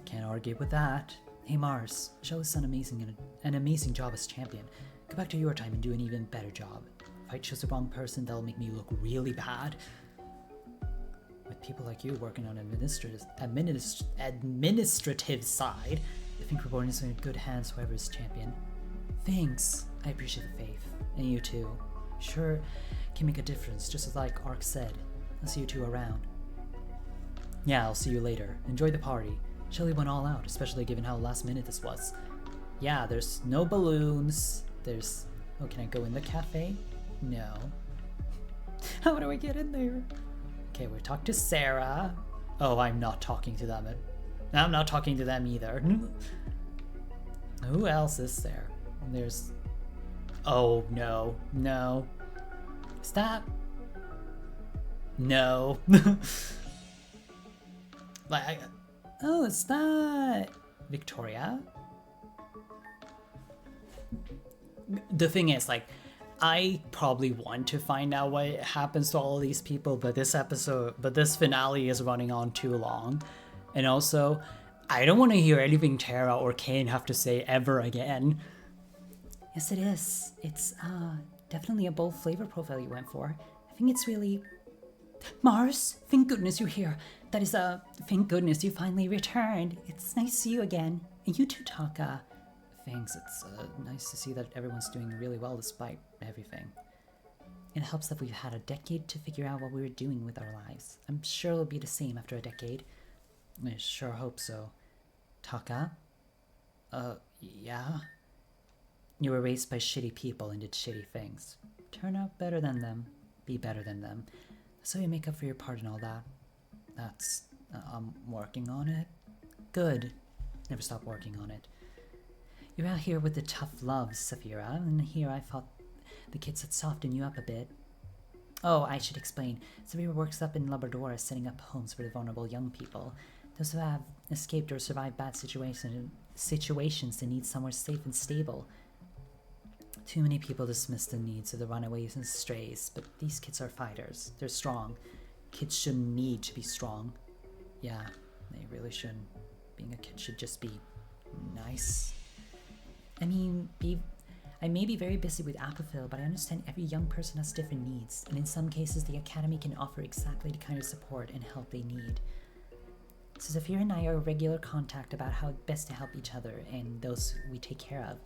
Can't argue with that. Hey Mars, Shelly's done an amazing job as champion. Go back to your time and do an even better job. If I choose the wrong person, that'll make me look really bad. With people like you working on administrative side, I think Reborn is in good hands, whoever is champion. Thanks, I appreciate the faith. And you too. Sure can make a difference, just as like Ark said. I'll see you two around. Yeah, I'll see you later. Enjoy the party. Shelly went all out, especially given how last minute this was. Yeah, there's no balloons. Oh, can I go in the cafe? No. How do I get in there? Okay, we talked to Sarah. Oh, I'm not talking to them. I'm not talking to them either. Who else is there? There's... Oh, no. No. Stop. No. Oh, it's that Victoria. The thing is, like, I probably want to find out what happens to all of these people, but this finale is running on too long. And also, I don't want to hear anything Tara or Kane have to say ever again. Yes, it is. It's definitely a bold flavor profile you went for. I think it's really... Mars, thank goodness you're here. That is, thank goodness you finally returned. It's nice to see you again. And you too, Taka. Thanks, it's nice to see that everyone's doing really well despite everything. It helps that we've had a decade to figure out what we were doing with our lives. I'm sure it'll be the same after a decade. I sure hope so. Taka? Yeah? You were raised by shitty people and did shitty things. Turn out better than them. Be better than them. So you make up for your part and all that. That's... I'm working on it. Good. Never stop working on it. You're out here with the tough love, Saphira, and here I thought the kids had softened you up a bit. Oh, I should explain. Saphira works up in Labrador setting up homes for the vulnerable young people. Those who have escaped or survived bad situations and need somewhere safe and stable. Too many people dismiss the needs of the runaways and strays, but these kids are fighters. They're strong. Kids shouldn't need to be strong. Yeah, they really shouldn't. Being a kid should just be nice. I mean, I may be very busy with Aquafil, but I understand every young person has different needs, and in some cases the Academy can offer exactly the kind of support and help they need. So Zafira and I are in regular contact about how best to help each other and those we take care of.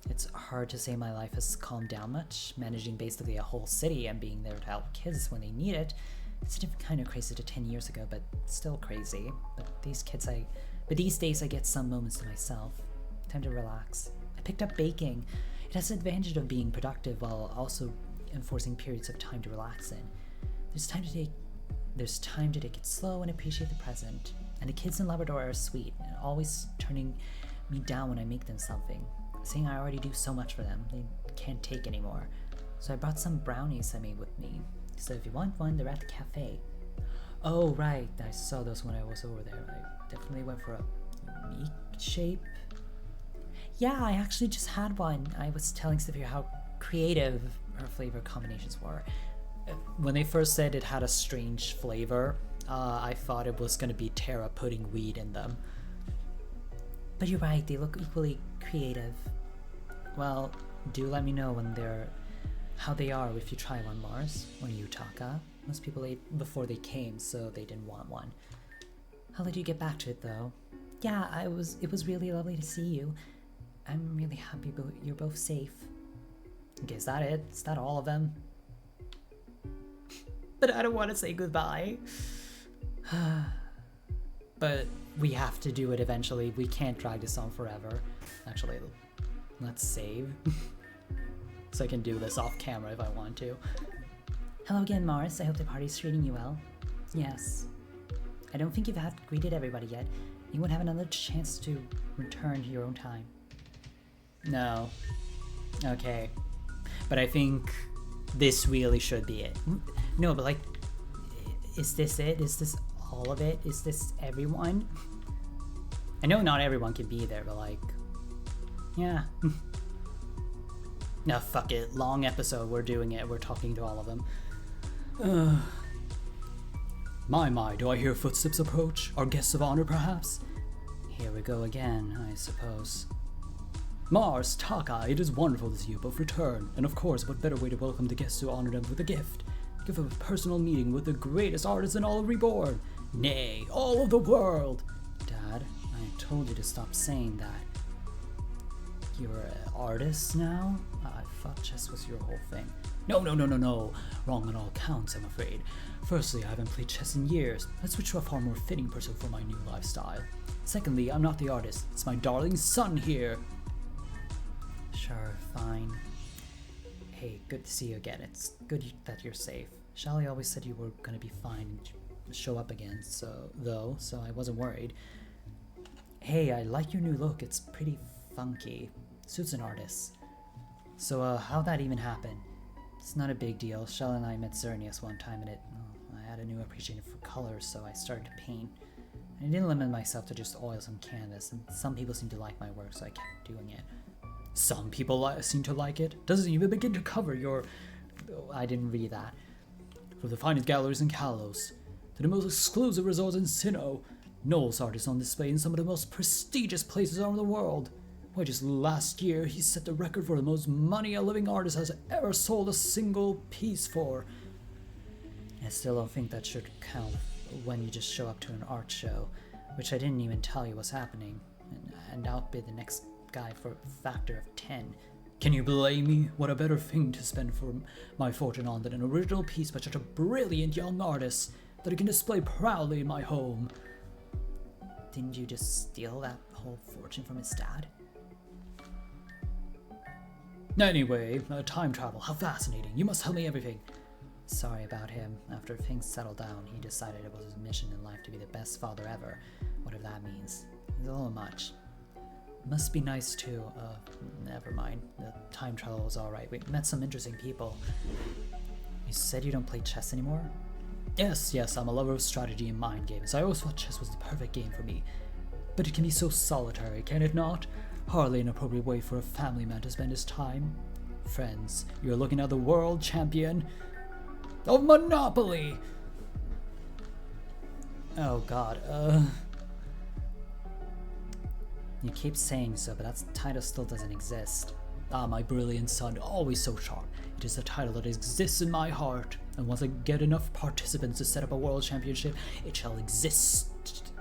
It's hard to say my life has calmed down much, managing basically a whole city and being there to help kids when they need it. It's a different kind of crazy to 10 years ago, but still crazy. But these days I get some moments to myself. Time to relax. I picked up baking. It has the advantage of being productive while also enforcing periods of time to relax in. There's time to take it slow and appreciate the present. And the kids in Labrador are sweet, and always turning me down when I make them something, saying I already do so much for them, they can't take anymore. So I brought some brownies I made with me. So if you want one, they're at the cafe. Oh right, I saw those when I was over there. I definitely went for a unique shape. Yeah, I actually just had one. I was telling Sophia how creative her flavor combinations were. When they first said it had a strange flavor, I thought it was going to be Tara putting weed in them. But you're right, they look equally creative. Well, do let me know how they are if you try one, Mars, or Utaka. Most people ate before they came, so they didn't want one. I'll let you get back to it, though. Yeah, it was really lovely to see you. I'm really happy you're both safe. Okay, is that it? Is that all of them? But I don't want to say goodbye. But we have to do it eventually. We can't drag this on forever. Actually, let's save. So I can do this off camera if I want to. Hello again, Mars. I hope the party's treating you well. Yes. I don't think you've greeted everybody yet. You won't have another chance to return to your own time. No. Okay. But I think this really should be it. No, but like, is this it? Is this all of it? Is this everyone? I know not everyone can be there, but like, yeah. No, fuck it. Long episode. We're doing it. We're talking to all of them. My, do I hear footsteps approach? Our guests of honor, perhaps? Here we go again, I suppose. Mars, Taka, it is wonderful to see you both return. And of course, what better way to welcome the guests to honor them with a gift? Give a personal meeting with the greatest artist in all of Reborn. Nay, all of the world. Dad, I told you to stop saying that. You're an artist now? I thought chess was your whole thing. No. Wrong on all counts, I'm afraid. Firstly, I haven't played chess in years. Let's switch to a far more fitting pursuit for my new lifestyle. Secondly, I'm not the artist. It's my darling son here. Sure, fine. Hey, good to see you again. It's good that you're safe. Shally always said you were gonna be fine and show up again, so I wasn't worried. Hey, I like your new look. It's pretty funky. Suits an artist. So, how'd that even happen? It's not a big deal. Shell and I met Xerneas one time and I had a new appreciation for colors, so I started to paint. I didn't limit myself to just oils and canvas, and some people seem to like my work, so I kept doing it. Some people seem to like it. Doesn't even begin to cover your... Oh, I didn't read that. From the finest galleries in Kalos to the most exclusive resorts in Sinnoh, Noel's art is on display in some of the most prestigious places around the world. Why, just last year, he set the record for the most money a living artist has ever sold a single piece for. I still don't think that should count when you just show up to an art show, which I didn't even tell you was happening, and outbid the next guy for a factor of 10. Can you blame me? What a better thing to spend for my fortune on than an original piece by such a brilliant young artist that I can display proudly in my home. Didn't you just steal that whole fortune from his dad? Anyway, time travel, how fascinating. You must tell me everything. Sorry about him. After things settled down, he decided it was his mission in life to be the best father ever, whatever that means. It's a little much. Must be nice too. Never mind. The time travel was alright. We met some interesting people. You said you don't play chess anymore? Yes, I'm a lover of strategy and mind games. I always thought chess was the perfect game for me. But it can be so solitary, can it not? Hardly an appropriate way for a family man to spend his time. Friends, you're looking at the world champion of Monopoly! Oh god, You keep saying so, but that title still doesn't exist. Ah, my brilliant son, always so sharp. It is a title that exists in my heart, and once I get enough participants to set up a world championship, it shall exist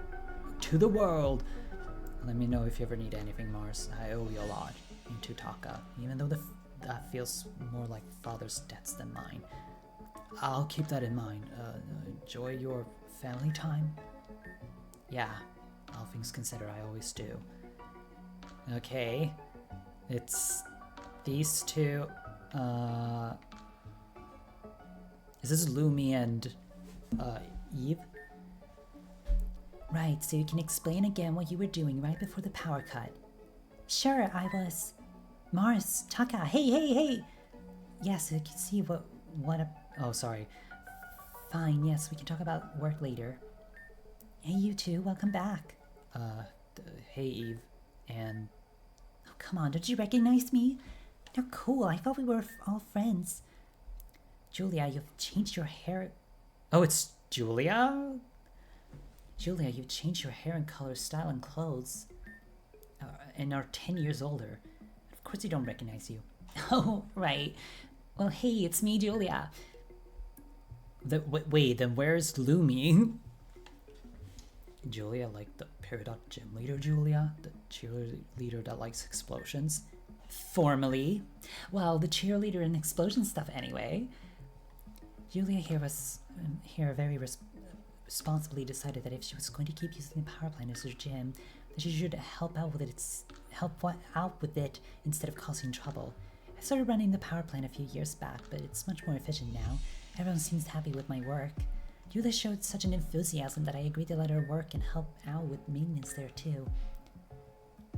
to the world. Let me know if you ever need anything, Mars. I owe you a lot. In Tutaka, even though that feels more like father's debts than mine. I'll keep that in mind. Enjoy your family time? Yeah, all things considered, I always do. Okay, it's these two. Is this Lumi and Eve? Right, so you can explain again what you were doing right before the power cut. Sure, I was... Mars, Taka, hey! Yeah, so you can see Oh, sorry. Fine, yes, we can talk about work later. Hey, you two, welcome back. Hey, Eve, and... Oh, come on, don't you recognize me? You're cool, I thought we were all friends. Julia, you've changed your hair... Oh, it's Julia? Julia, you've changed your hair and color, style, and clothes. And are 10 years older. Of course you don't recognize you. Oh, right. Well, hey, it's me, Julia. Wait, then where's Lumi? Julia, like the Peridot gym leader Julia? The cheerleader that likes explosions? Formally. Well, the cheerleader and explosion stuff anyway. Julia here very responsibly decided that if she was going to keep using the power plant as her gym, that she should help out with it instead of causing trouble. I started running the power plant a few years back, but it's much more efficient now. Everyone seems happy with my work. Julia showed such an enthusiasm that I agreed to let her work and help out with maintenance there too.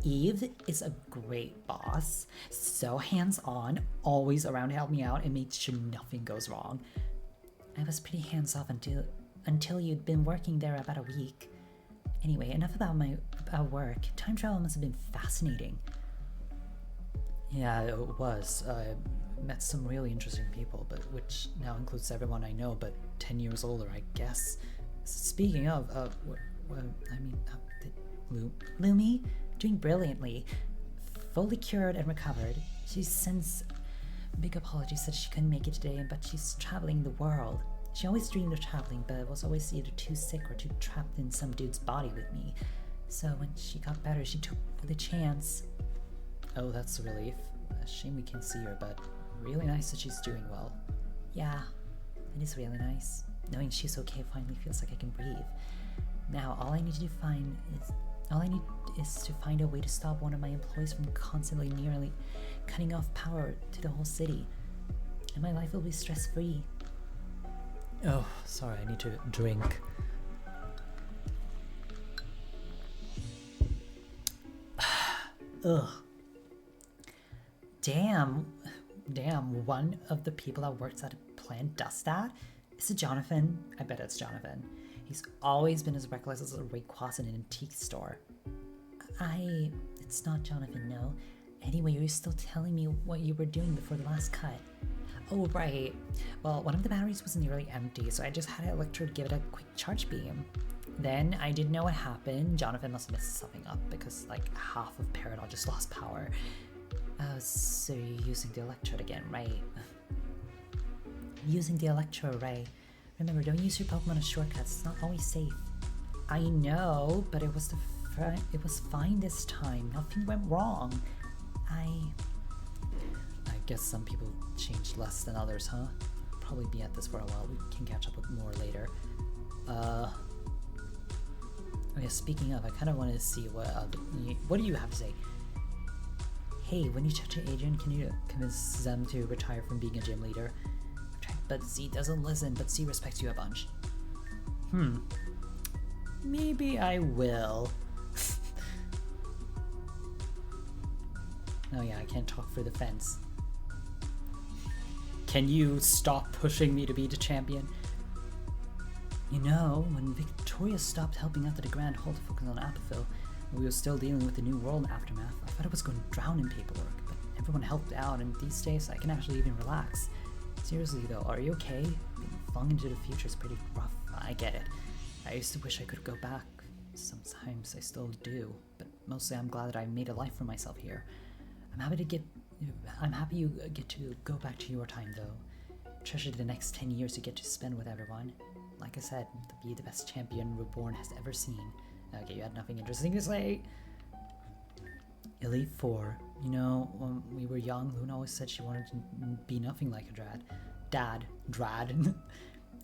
Eve is a great boss, so hands-on, always around to help me out and make sure nothing goes wrong. I was pretty hands-off until you'd been working there about a week. Anyway, enough about my work. Time travel must have been fascinating. Yeah, it was. I met some really interesting people, but which now includes everyone I know, but 10 years older, I guess. Speaking of, Lumi, doing brilliantly. Fully cured and recovered. She sends big apologies that she couldn't make it today, but she's traveling the world. She always dreamed of traveling, but was always either too sick or too trapped in some dude's body with me. So when she got better, she took the chance. Oh, that's a relief. A shame we can't see her, but really nice that she's doing well. Yeah, it is really nice. Knowing she's okay finally feels like I can breathe. Now, all I need is to find a way to stop one of my employees from constantly nearly cutting off power to the whole city. And my life will be stress-free. Oh, sorry, I need to drink. Ugh. Damn, one of the people that works at a plant does that? Is it Jonathan? I bet it's Jonathan. He's always been as reckless as a Rayquaza in an antique store. It's not Jonathan, no. Anyway, you're still telling me what you were doing before the last cut. Oh, right. Well, one of the batteries was nearly empty, so I just had Electrode give it a quick charge beam. Then I didn't know what happened. Jonathan must have messed something up because like half of Peridot just lost power. So you're using the Electrode again, right? Using the Electro Ray. Remember, don't use your Pokemon as shortcuts. It's not always safe. I know, but it was it was fine this time. Nothing went wrong. I guess some people changed less than others, huh? Probably be at this for a while. We can catch up with more later. Okay, speaking of, I kind of wanted to see what do you have to say? Hey, when you talk to Adrian, can you convince them to retire from being a gym leader? But Z doesn't listen, but Z respects you a bunch. Maybe I will. Oh yeah, I can't talk for the fence. Can you stop pushing me to be the champion? You know, when Victoria stopped helping out the Grand Hall to focus on Apophil, we were still dealing with the New World aftermath, I thought I was going to drown in paperwork, but everyone helped out, and these days I can actually even relax. Seriously though, are you okay? Being flung into the future is pretty rough. I get it. I used to wish I could go back. Sometimes I still do, but mostly I'm glad that I made a life for myself here. I'm happy you get to go back to your time though. Treasure the next 10 years you get to spend with everyone. Like I said, to be the best champion Reborn has ever seen. Okay, you had nothing interesting to say. Elite Four. You know, when we were young, Luna always said she wanted to be nothing like her dad. And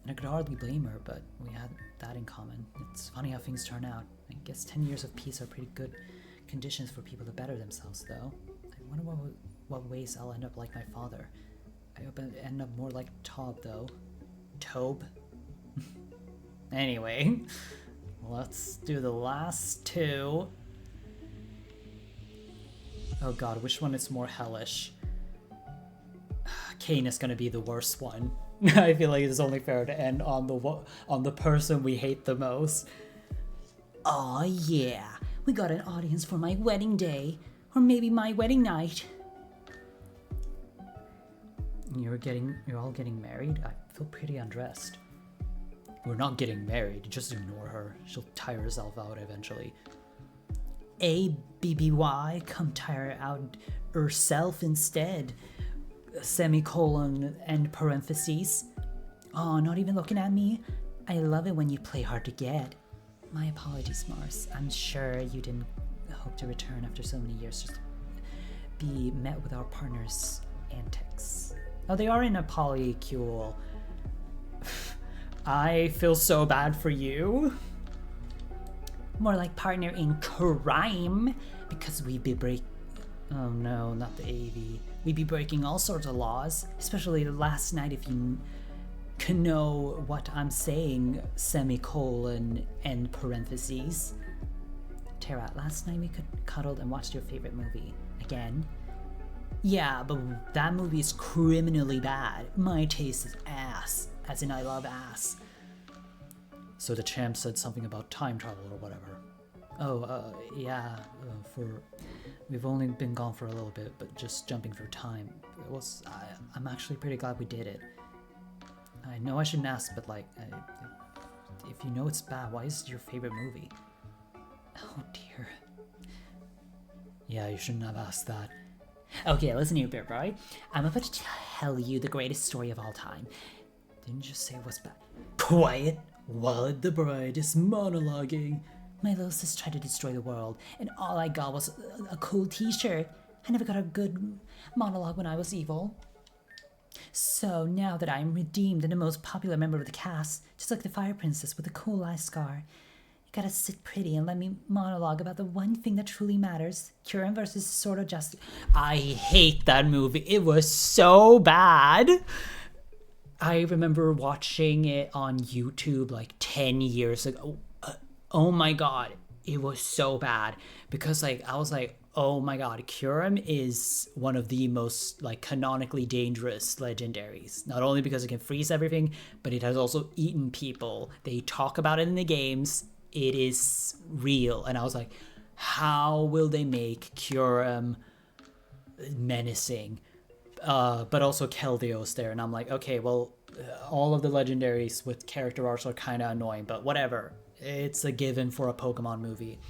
I could hardly blame her, but we had that in common. It's funny how things turn out. I guess 10 years of peace are pretty good conditions for people to better themselves, though. I wonder what ways I'll end up like my father. I hope I end up more like Tob, though. Tobe? Anyway, let's do the last two. Oh god, which one is more hellish? Kane is gonna be the worst one. I feel like it's only fair to end on the person we hate the most. Aw, yeah. We got an audience for my wedding day. Or maybe my wedding night. You're all getting married? I feel pretty undressed. We're not getting married, just ignore her. She'll tire herself out eventually. ABBY, come tire out herself instead. Semicolon and parentheses. Oh, not even looking at me? I love it when you play hard to get. My apologies, Mars. I'm sure you didn't hope to return after so many years just to be met with our partner's antics. Oh, they are in a polycule. I feel so bad for you. More like partner in crime, because we'd be Oh no, not the AV. We'd be breaking all sorts of laws, especially last night if you can know what I'm saying, semicolon and parentheses. Tara, last night we cuddled and watched your favorite movie. Again? Yeah, but that movie is criminally bad. My taste is ass. As in, I love ass. So the champ said something about time travel or whatever. Oh, yeah, we've only been gone for a little bit, but just jumping through time. I'm actually pretty glad we did it. I know I shouldn't ask, but like, if you know it's bad, why is it your favorite movie? Oh dear. Yeah, you shouldn't have asked that. Okay, listen here, Bear Boy. I'm about to tell you the greatest story of all time. Didn't you just say what's bad? Quiet while the bride is monologuing. My little sis tried to destroy the world, and all I got was a cool t-shirt. I never got a good monologue when I was evil. So now that I'm redeemed and the most popular member of the cast, just like the Fire Princess with a cool eye scar, you gotta sit pretty and let me monologue about the one thing that truly matters, Curran versus Sword of Justice. I hate that movie. It was so bad. I remember watching it on YouTube like 10 years ago. Oh my god, it was so bad. Because like I was like, oh my god, Kyurem is one of the most like canonically dangerous legendaries. Not only because it can freeze everything, but it has also eaten people. They talk about it in the games. It is real. And I was like, how will they make Kyurem menacing? But also Keldeos there. And I'm like, okay, well, all of the legendaries with character arcs are kind of annoying, but whatever. It's a given for a Pokemon movie.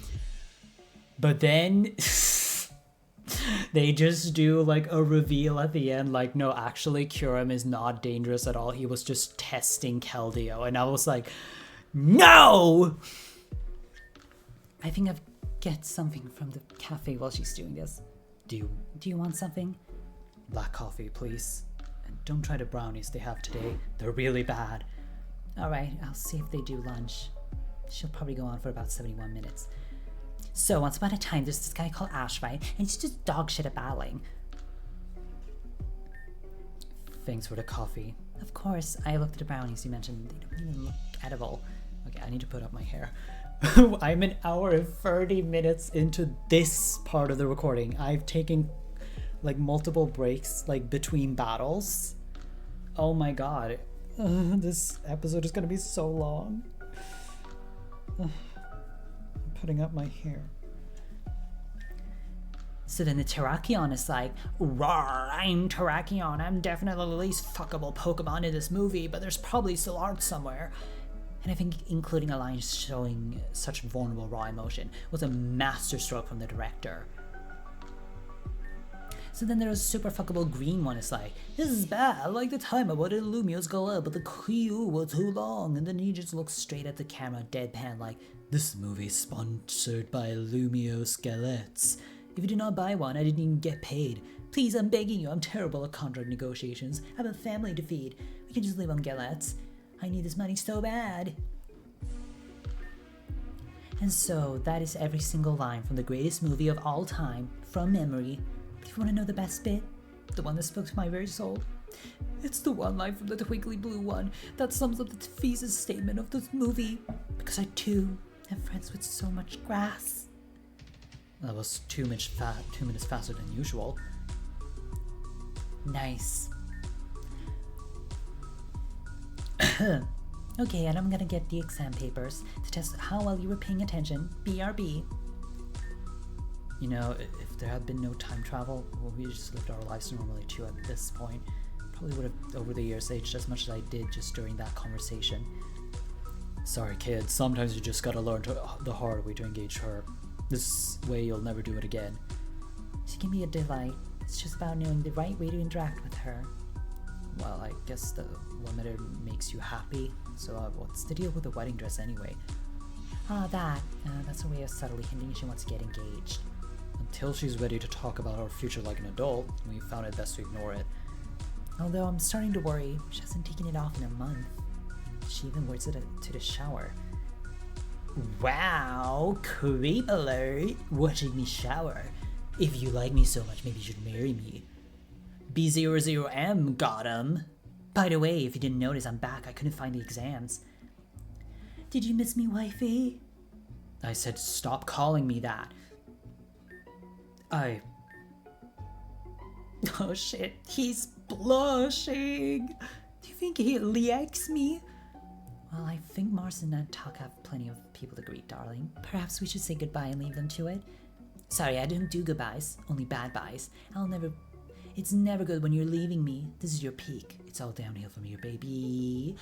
But then they just do like a reveal at the end, like, no, actually Kyurem is not dangerous at all. He was just testing Keldeo. And I was like, no! I think I've get something from the cafe while she's doing this. Do you want something? black coffee, please? And don't try the brownies they have today. They're really bad. Alright, I'll see if they do lunch. She'll probably go on for about 71 minutes. So, once upon a time, there's this guy called Ash, right? And he's just dog shit at battling. Thanks for the coffee. Of course, I looked at the brownies you mentioned. They don't even look edible. Okay, I need to put up my hair. I'm an hour and 30 minutes into this part of the recording. I've taken like multiple breaks like between battles. Oh my god. This episode is gonna be so long. I'm putting up my hair. So then the Terrakion is like, "Rawr, I'm Terrakion. I'm definitely the least fuckable Pokemon in this movie, but there's probably still art somewhere." And I think including a line showing such vulnerable raw emotion was a masterstroke from the director. So then there's a super fuckable green one. It's like, "This is bad. Like the time I wanted Lumio's go up, but the queue was too long." And then he just looks straight at the camera, deadpan, like, "This movie is sponsored by Lumio Skeletts. If you do not buy one, I didn't even get paid. Please, I'm begging you. I'm terrible at contract negotiations. I have a family to feed. We can just live on Galettes. I need this money so bad." And so that is every single line from the greatest movie of all time, from memory. If you want to know the best bit, the one that spoke to my very soul, it's the one line from the Twinkly Blue one that sums up the thesis statement of this movie. Because I too have friends with so much grass. That was 2 minutes faster than usual. Nice. Okay, and I'm gonna get the exam papers to test how well you were paying attention. BRB. You know, if there had been no time travel, well, we just lived our lives normally too at this point. Probably would have, over the years, aged as much as I did just during that conversation. Sorry, kids. Sometimes you just gotta learn the hard way to engage her. This way you'll never do it again. She can be a delight. It's just about knowing the right way to interact with her. Well, I guess the limiter makes you happy. So what's the deal with the wedding dress anyway? That's a way of subtly hinting she wants to get engaged. Until she's ready to talk about her future like an adult, we found it best to ignore it. Although I'm starting to worry, she hasn't taken it off in a month. She even wears it to the shower. Wow, creep alert! Watching me shower. If you like me so much, maybe you should marry me. B00M got him. By the way, if you didn't notice, I'm back. I couldn't find the exams. Did you miss me, wifey? I said stop calling me that. Oh shit, he's blushing. Do you think he likes me? Well, I think Mars and Nantucket have plenty of people to greet, darling. Perhaps we should say goodbye and leave them to it. Sorry, I don't do goodbyes, only bad byes. It's never good when you're leaving me. This is your peak. It's all downhill from here, baby.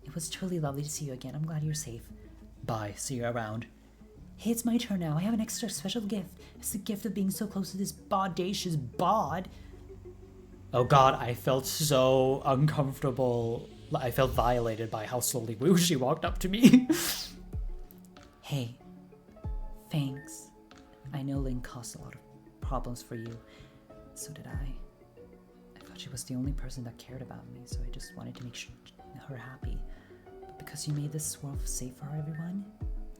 It was truly lovely to see you again. I'm glad you're safe. Bye, see you around. Hey, it's my turn now. I have an extra special gift. It's the gift of being so close to this bodacious bod. Oh god, I felt so uncomfortable. I felt violated by how slowly she walked up to me. Hey, thanks. I know Lynn caused a lot of problems for you. So did I. I thought she was the only person that cared about me, so I just wanted to make her happy. But because you made this world safe for everyone,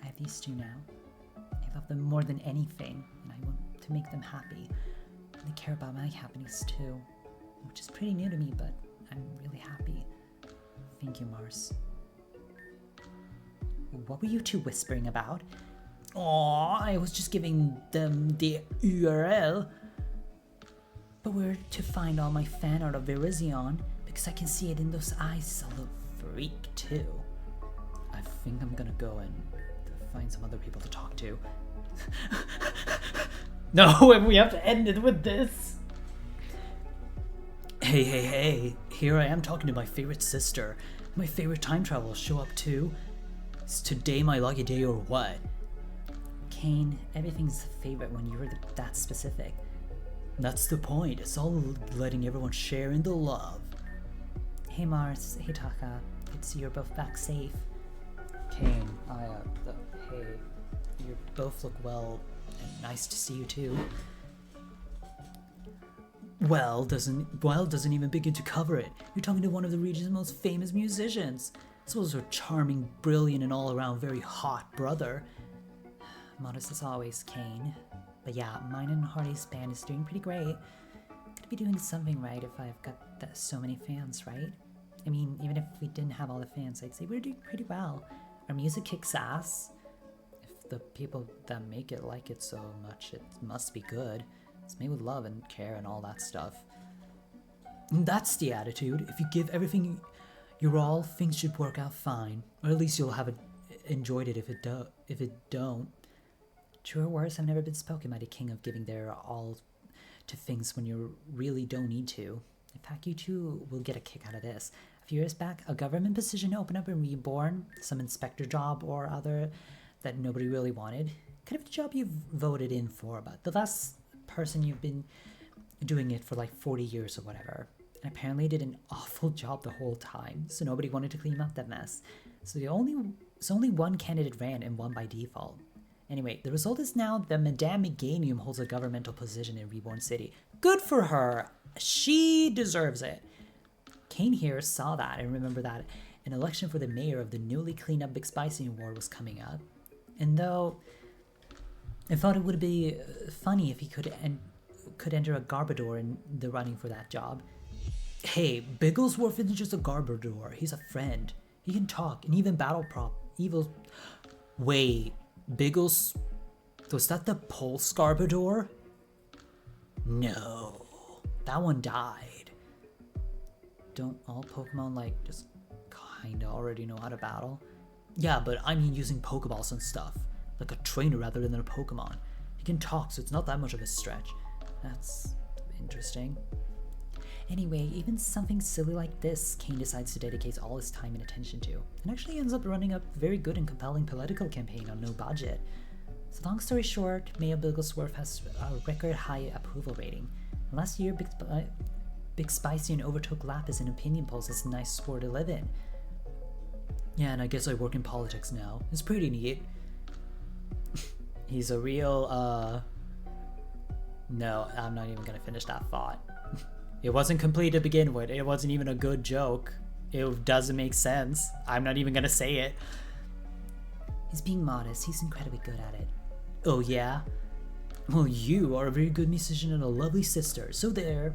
I have these two now. I love them more than anything, and I want to make them happy. And they care about my happiness too, which is pretty new to me, but I'm really happy. Thank you, Mars. What were you two whispering about? Aw, I was just giving them the URL. But where to find all my fan art of Virizion? Because I can see it in those eyes. A little freak too. I think I'm gonna go and find some other people to talk to. No, we have to end it with this. Hey, here I am talking to my favorite sister. My favorite time travel show up too. Is today my lucky day or what? Kane, everything's a favorite when you're that specific. That's the point. It's all letting everyone share in the love. Hey Mars, hey Taka. Good to see you're both back safe. Kane, hey, you both look well, and nice to see you too. Well doesn't even begin to cover it. You're talking to one of the region's most famous musicians. As well as her charming, brilliant, and all-around very hot brother. Modest as always, Kane. But yeah, mine and Hardy's band is doing pretty great. Could be doing something right if I've got so many fans, right? I mean, even if we didn't have all the fans, I'd say we're doing pretty well. Our music kicks ass. If the people that make it like it so much, it must be good. It's made with love and care and all that stuff. And that's the attitude. If you give everything your all, things should work out fine. Or at least you'll have enjoyed it if it don't. True or worse, I've never been spoken by the king of giving their all to things when you really don't need to. In fact, you two will get a kick out of this. A few years back, a government position opened up in Reborn, some inspector job or other that nobody really wanted. Kind of the job you've voted in for, but the last person you've been doing it for like 40 years or whatever. And apparently did an awful job the whole time, so nobody wanted to clean up that mess. So only one candidate ran and won by default. Anyway, the result is now that Madame Meganium holds a governmental position in Reborn City. Good for her! She deserves it! Kane here saw that and remembered that an election for the mayor of the newly cleaned up Big Spicy Ward was coming up. And though I thought it would be funny if he could enter a Garbador in the running for that job. Hey, Bigglesworth isn't just a Garbador, he's a friend. He can talk and even battle evil. Wait, Biggles, was that the Pulse Garbador? No, that one died. Don't all Pokemon just kinda already know how to battle? Yeah, but I mean using Pokeballs and stuff, like a trainer rather than a Pokemon. He can talk, so it's not that much of a stretch. That's interesting. Anyway, even something silly like this, Kane decides to dedicate all his time and attention to, and actually ends up running a very good and compelling political campaign on no budget. So long story short, Mayor Bigglesworth has a record high approval rating. And last year, Big Spicy and overtook Lapis in opinion polls as a nice sport to live in. Yeah, and I guess I work in politics now. It's pretty neat. He's a real, No, I'm not even gonna finish that thought. It wasn't complete to begin with. It wasn't even a good joke. It doesn't make sense. I'm not even gonna say it. He's being modest. He's incredibly good at it. Oh yeah? Well, you are a very good musician and a lovely sister, so there.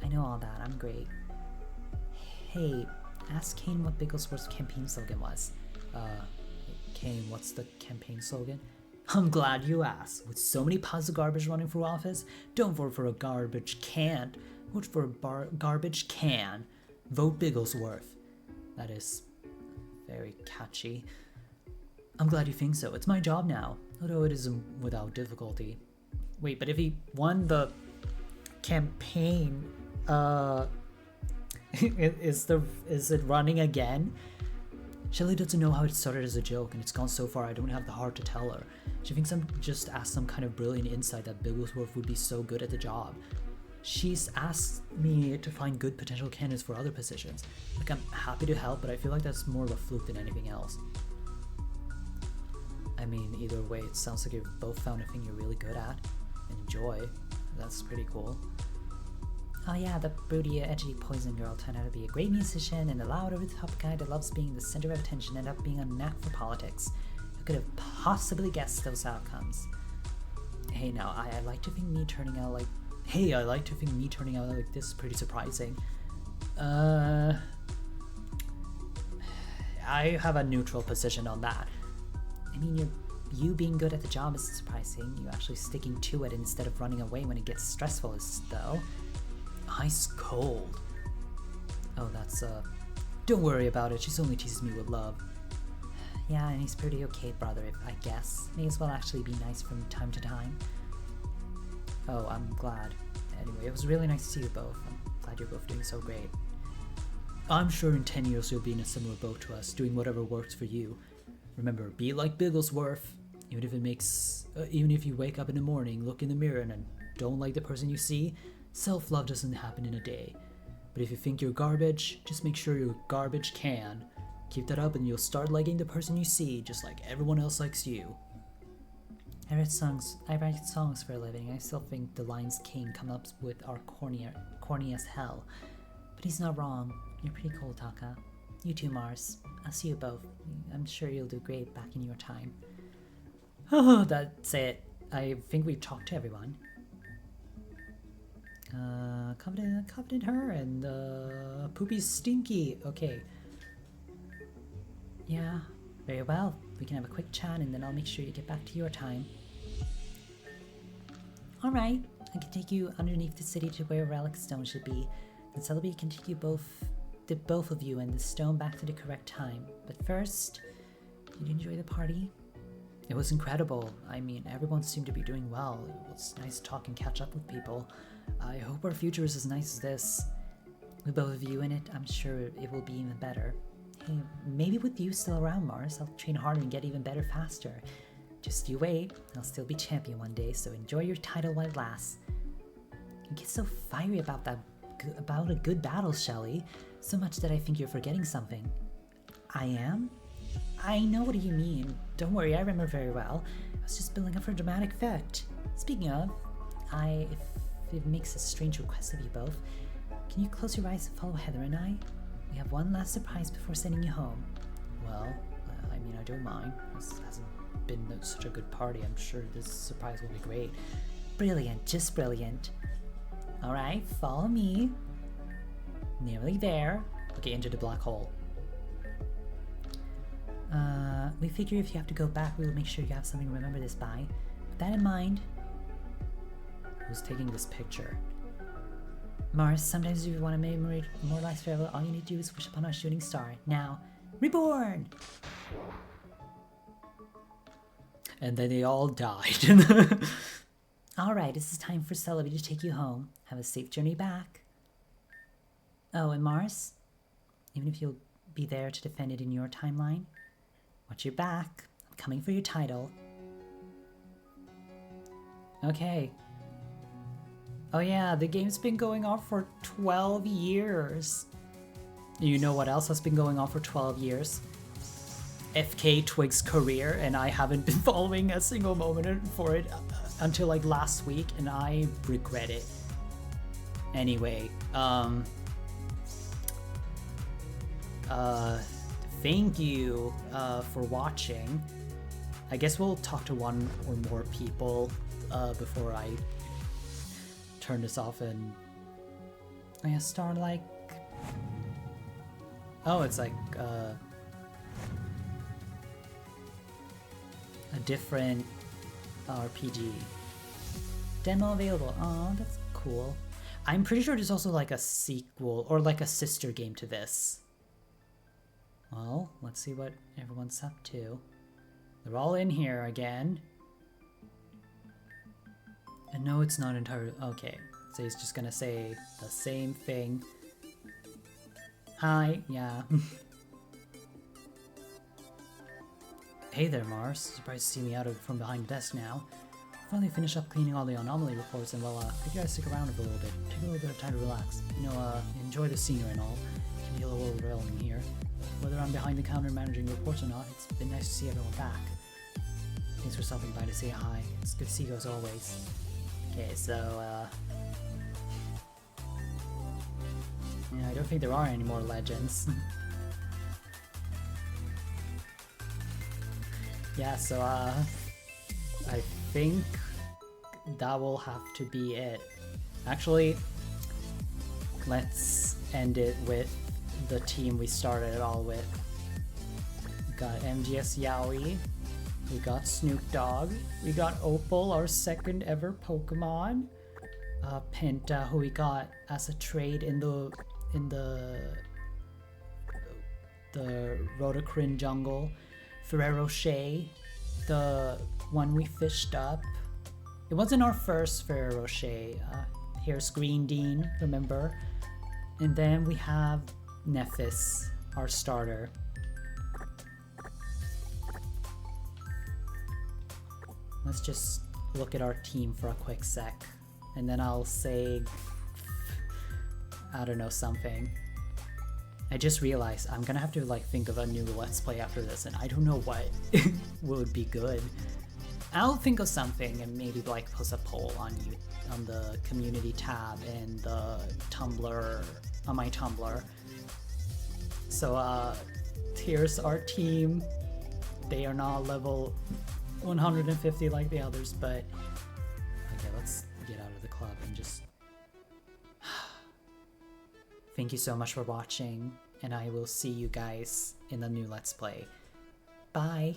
I know all that. I'm great. Hey, ask Kane what Bigglesworth's campaign slogan was. Kane, what's the campaign slogan? I'm glad you asked. With so many piles of garbage running for office, don't vote for a garbage can. Vote for a garbage can. Vote Bigglesworth. That is very catchy. I'm glad you think so. It's my job now, although it isn't without difficulty. Wait, but if he won the campaign, is it running again? Shelly doesn't know how it started as a joke, and it's gone so far I don't have the heart to tell her. She thinks I'm just asked some kind of brilliant insight that Bigglesworth would be so good at the job. She's asked me to find good potential candidates for other positions. Like, I'm happy to help, but I feel like that's more of a fluke than anything else. I mean, either way, it sounds like you've both found a thing you're really good at and enjoy. That's pretty cool. Oh yeah, the broody, edgy poison girl turned out to be a great musician and a loud, over-the-top guy that loves being the center of attention and ended up being a knack for politics. Who could have possibly guessed those outcomes? Hey, now, I like to think me turning out like... Hey, I like to think me turning out like this is pretty surprising. I have a neutral position on that. I mean, you're you being good at the job is surprising. You actually sticking to it instead of running away when it gets stressful is, though. Ice cold. Oh, that's, Don't worry about it, she's only teases me with love. Yeah, and he's pretty okay, brother, I guess. May as well actually be nice from time to time. Oh, I'm glad. Anyway, it was really nice to see you both. I'm glad you're both doing so great. I'm sure in 10 years you'll be in a similar boat to us, doing whatever works for you. Remember, be like Bigglesworth. Even if you wake up in the morning, look in the mirror and don't like the person you see, self-love doesn't happen in a day. But if you think you're garbage, just make sure you're garbage can. Keep that up and you'll start liking the person you see, just like everyone else likes you. I write songs for a living. I still think the lines King come up with are corny as hell. But he's not wrong. You're pretty cool, Taka. You too, Mars. I'll see you both. I'm sure you'll do great back in your time. Oh, that's it. I think we've talked to everyone. Coveted her, and Poopy's stinky. Okay. Yeah, very well. We can have a quick chat and then I'll make sure you get back to your time. Alright, I can take you underneath the city to where Relic Stone should be. And Celebi can take you both of you and the stone back to the correct time. But first, did you enjoy the party? It was incredible. I mean, everyone seemed to be doing well. It was nice to talk and catch up with people. I hope our future is as nice as this. With both of you in it, I'm sure it will be even better. Hey, maybe with you still around, Mars, I'll train harder and get even better faster. Just you wait, I'll still be champion one day, so enjoy your title while it lasts. You get so fiery about a good battle, Shelly, so much that I think you're forgetting something. I am? I know what you mean. Don't worry, I remember very well. I was just building up for a dramatic effect. Speaking of, if it makes a strange request of you both, can you close your eyes and follow Heather and I? We have one last surprise before sending you home. Well, I mean, I don't mind. This hasn't been such a good party. I'm sure this surprise will be great. Brilliant, just brilliant. Alright, follow me. Nearly there. Okay, into the black hole. We figure if you have to go back, we will make sure you have something to remember this by. With that in mind... Who's taking this picture? Mars, sometimes if you want to memorialize forever, all you need to do is wish upon our shooting star. Now, Reborn! And then they all died. Alright, this is time for Celebi to take you home. Have a safe journey back. Oh, and Mars? Even if you'll be there to defend it in your timeline, watch your back. I'm coming for your title. Okay. Oh yeah, the game's been going on for 12 years. You know what else has been going on for 12 years? FK Twig's career, and I haven't been following a single moment for it until like last week, and I regret it. Anyway, thank you for watching. I guess we'll talk to one or more people before I turn this off and start like... Oh, it's like a different RPG. Demo available. Oh, that's cool. I'm pretty sure there's also like a sequel or like a sister game to this. Well, let's see what everyone's up to. They're all in here again. And no, it's not entirely... Okay, so he's just gonna say the same thing. Hi, yeah. Hey there, Mars. Surprised to see me from behind the desk now. Finally finished up cleaning all the anomaly reports, and well, figured I'd stick around for a little bit. Take a little bit of time to relax. You know, enjoy the scenery and all. It can be a little overwhelming here. Whether I'm behind the counter managing reports or not, it's been nice to see everyone back. Thanks for stopping by to say hi. It's good to see you as always. Okay, so, yeah, I don't think there are any more legends. Yeah, so, I think that will have to be it. Actually, let's end it with the team we started it all with. We got MGS Yaoi, We got Snoop Dogg. We got Opal, our second ever Pokemon. Penta, who we got as a trade in the Rhodocrin jungle. Ferrero Rocher, the one we fished up. It wasn't our first Ferrero Rocher. Here's Green Dean, remember? And then we have Nephis, our starter. Let's just look at our team for a quick sec. And then I'll say, I don't know, something. I just realized I'm gonna have to like think of a new Let's Play after this, and I don't know what would be good. I'll think of something and maybe like post a poll on the community tab and the Tumblr, on my Tumblr. So here's our team. They are not level 150 like the others, but okay, let's get out of the club and just thank you so much for watching, and I will see you guys in the new Let's Play. Bye!